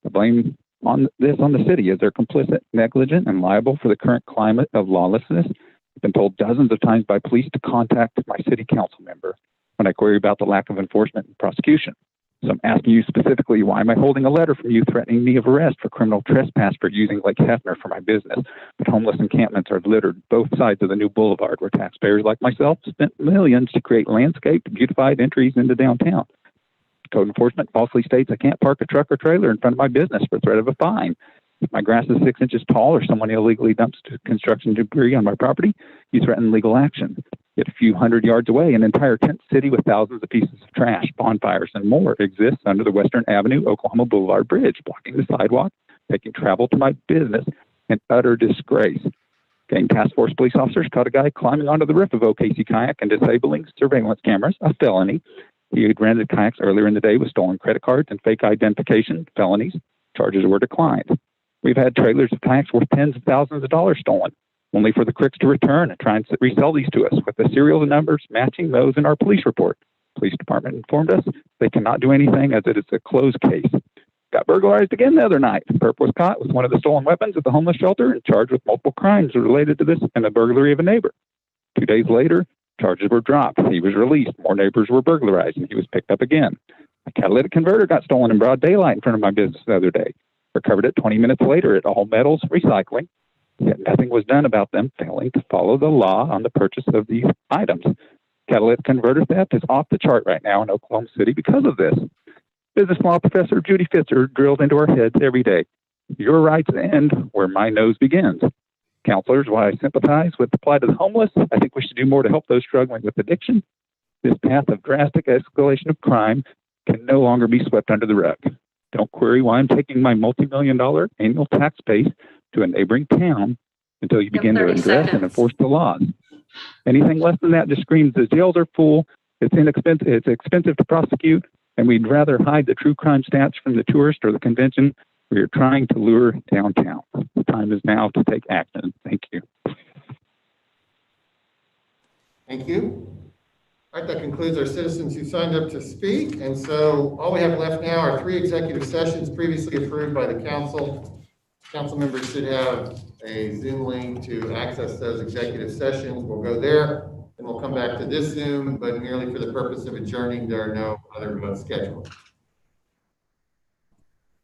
The blame on the city as they're complicit, negligent, and liable for the current climate of lawlessness. I've been told dozens of times by police to contact my city council member when I query about the lack of enforcement and prosecution. So I'm asking you specifically, why am I holding a letter from you threatening me of arrest for criminal trespass for using Lake Hefner for my business? But homeless encampments are littered both sides of the new boulevard where taxpayers like myself spent millions to create landscaped, beautified entries into downtown. Code enforcement falsely states I can't park a truck or trailer in front of my business for threat of a fine. If my grass is 6 inches tall or someone illegally dumps construction debris on my property, you threaten legal action. Yet a few hundred yards away, an entire tent city with thousands of pieces of trash, bonfires, and more exists under the Western Avenue Oklahoma Boulevard Bridge, blocking the sidewalk, taking travel to my business, an utter disgrace. Gang task force police officers caught a guy climbing onto the roof of OKC Kayak and disabling surveillance cameras, a felony. He had rented kayaks earlier in the day with stolen credit cards and fake identification, felonies. Charges were declined. We've had trailers of kayaks worth tens of thousands of dollars stolen, only for the crooks to return and try and resell these to us with the serial numbers matching those in our police report. Police department informed us they cannot do anything as it is a closed case. Got burglarized again the other night. Perp was caught with one of the stolen weapons at the homeless shelter and charged with multiple crimes related to this and the burglary of a neighbor. 2 days later, charges were dropped. He was released. More neighbors were burglarized and he was picked up again. A catalytic converter got stolen in broad daylight in front of my business the other day. Recovered it 20 minutes later at All Metals Recycling. Yet nothing was done about them failing to follow the law on the purchase of these items. Catalytic converter theft is off the chart right now in Oklahoma City because of this. Business law professor Judy Fitzer drilled into our heads every day. Your rights end where my nose begins. Counselors, while I sympathize with the plight of the homeless, I think we should do more to help those struggling with addiction. This path of drastic escalation of crime can no longer be swept under the rug. Don't query why I'm taking my multi-million-dollar annual tax base to a neighboring town until you begin to 30 address and seconds. enforce the laws. Anything less than that just screams the jails are full, it's inexpensive, it's expensive to prosecute, and we'd rather hide the true crime stats from the tourist or the convention we are trying to lure downtown. The time is now to take action. Thank you. Thank you. All right, that concludes our citizens who signed up to speak. And so all we have left now are 3 executive sessions previously approved by the council. Council members should have a Zoom link to access those executive sessions. We'll go there and we'll come back to this Zoom, but merely for the purpose of adjourning, there are no other votes scheduled.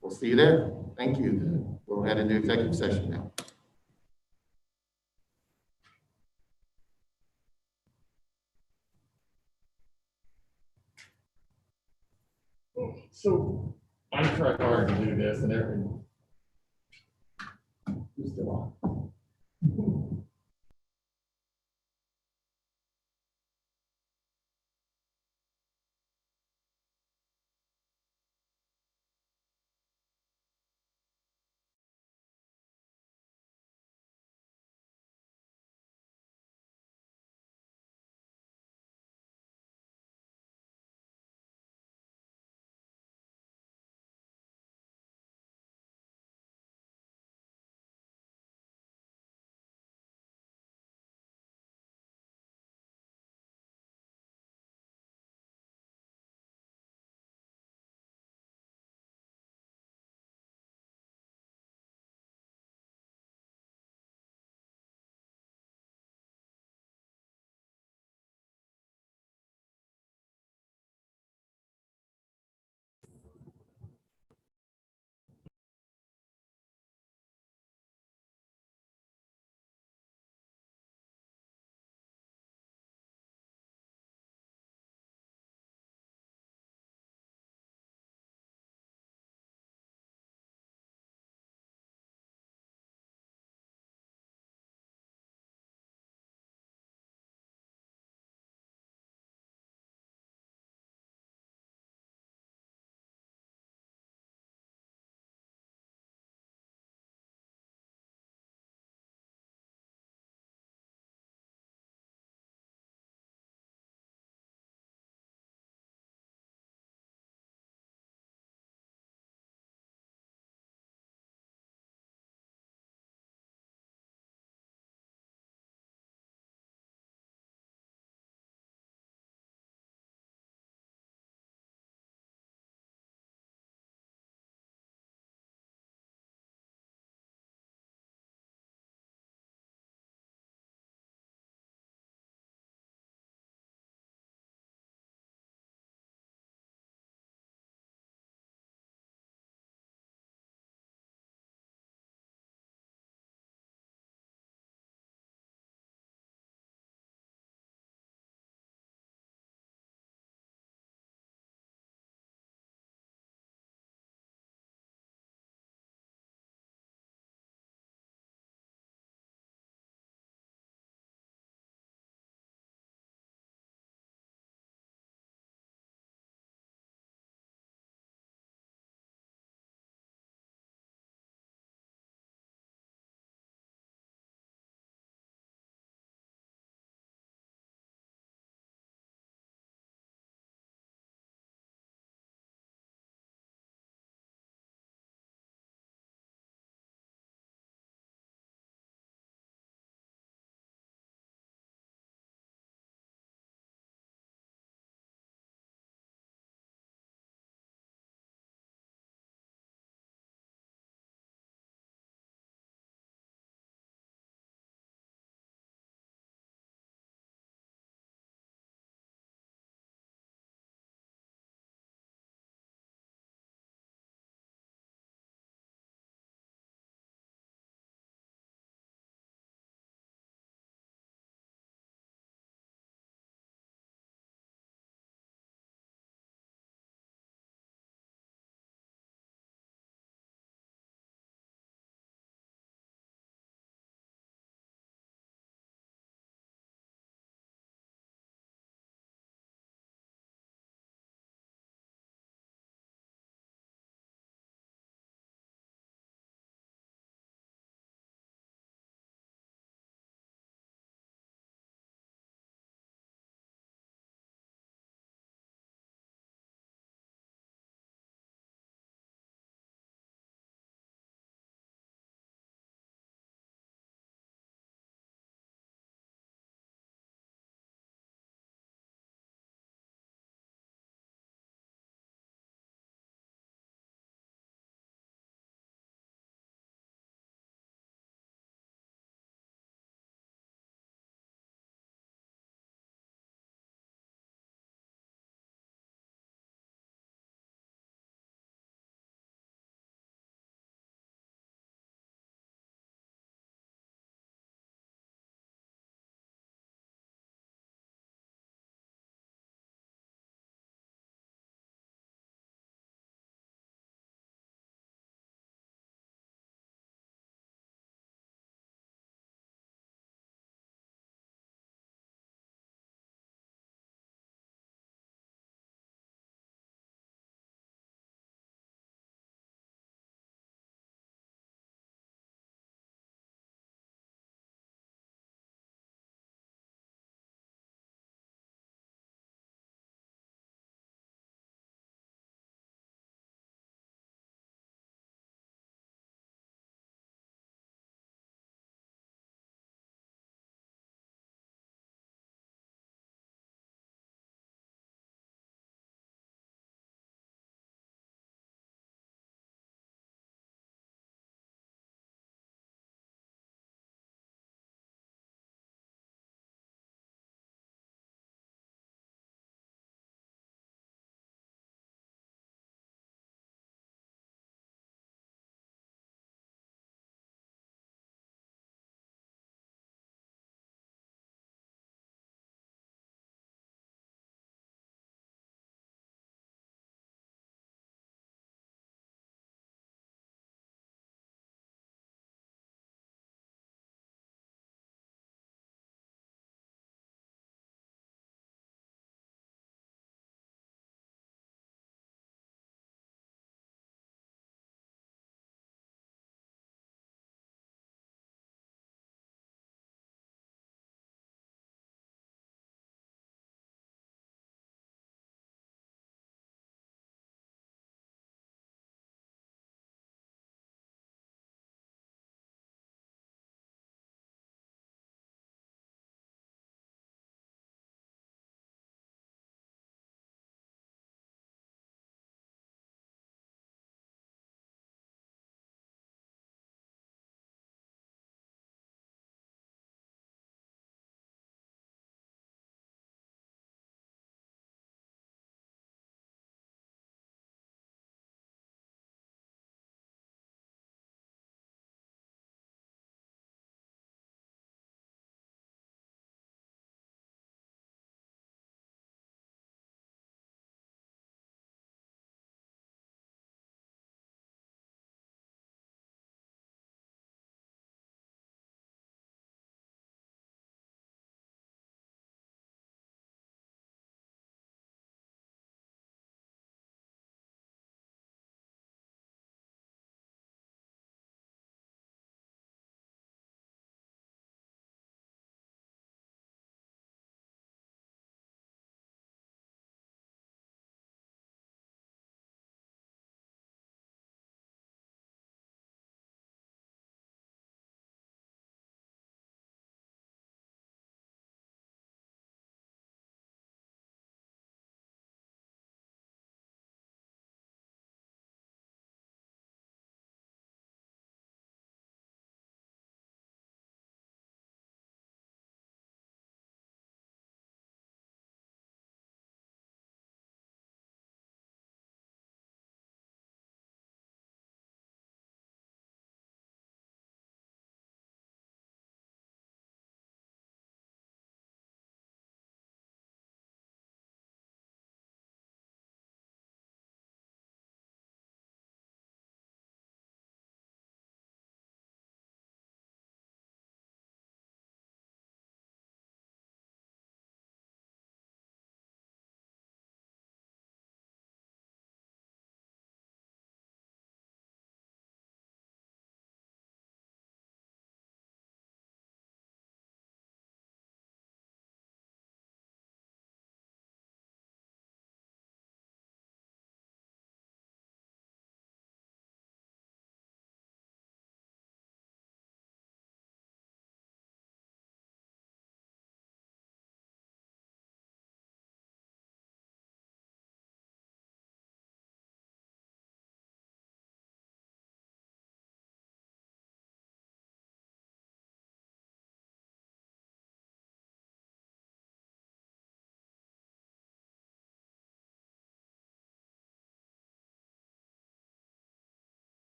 We'll see you there. Thank you. We'll head into executive session now. So I'm trying hard to do this and everything. Who's still on?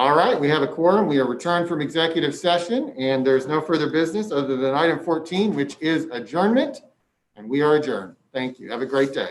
All right, we have a quorum. We are returned from executive session, and there's no further business other than item 14, which is adjournment. And we are adjourned. Thank you. Have a great day.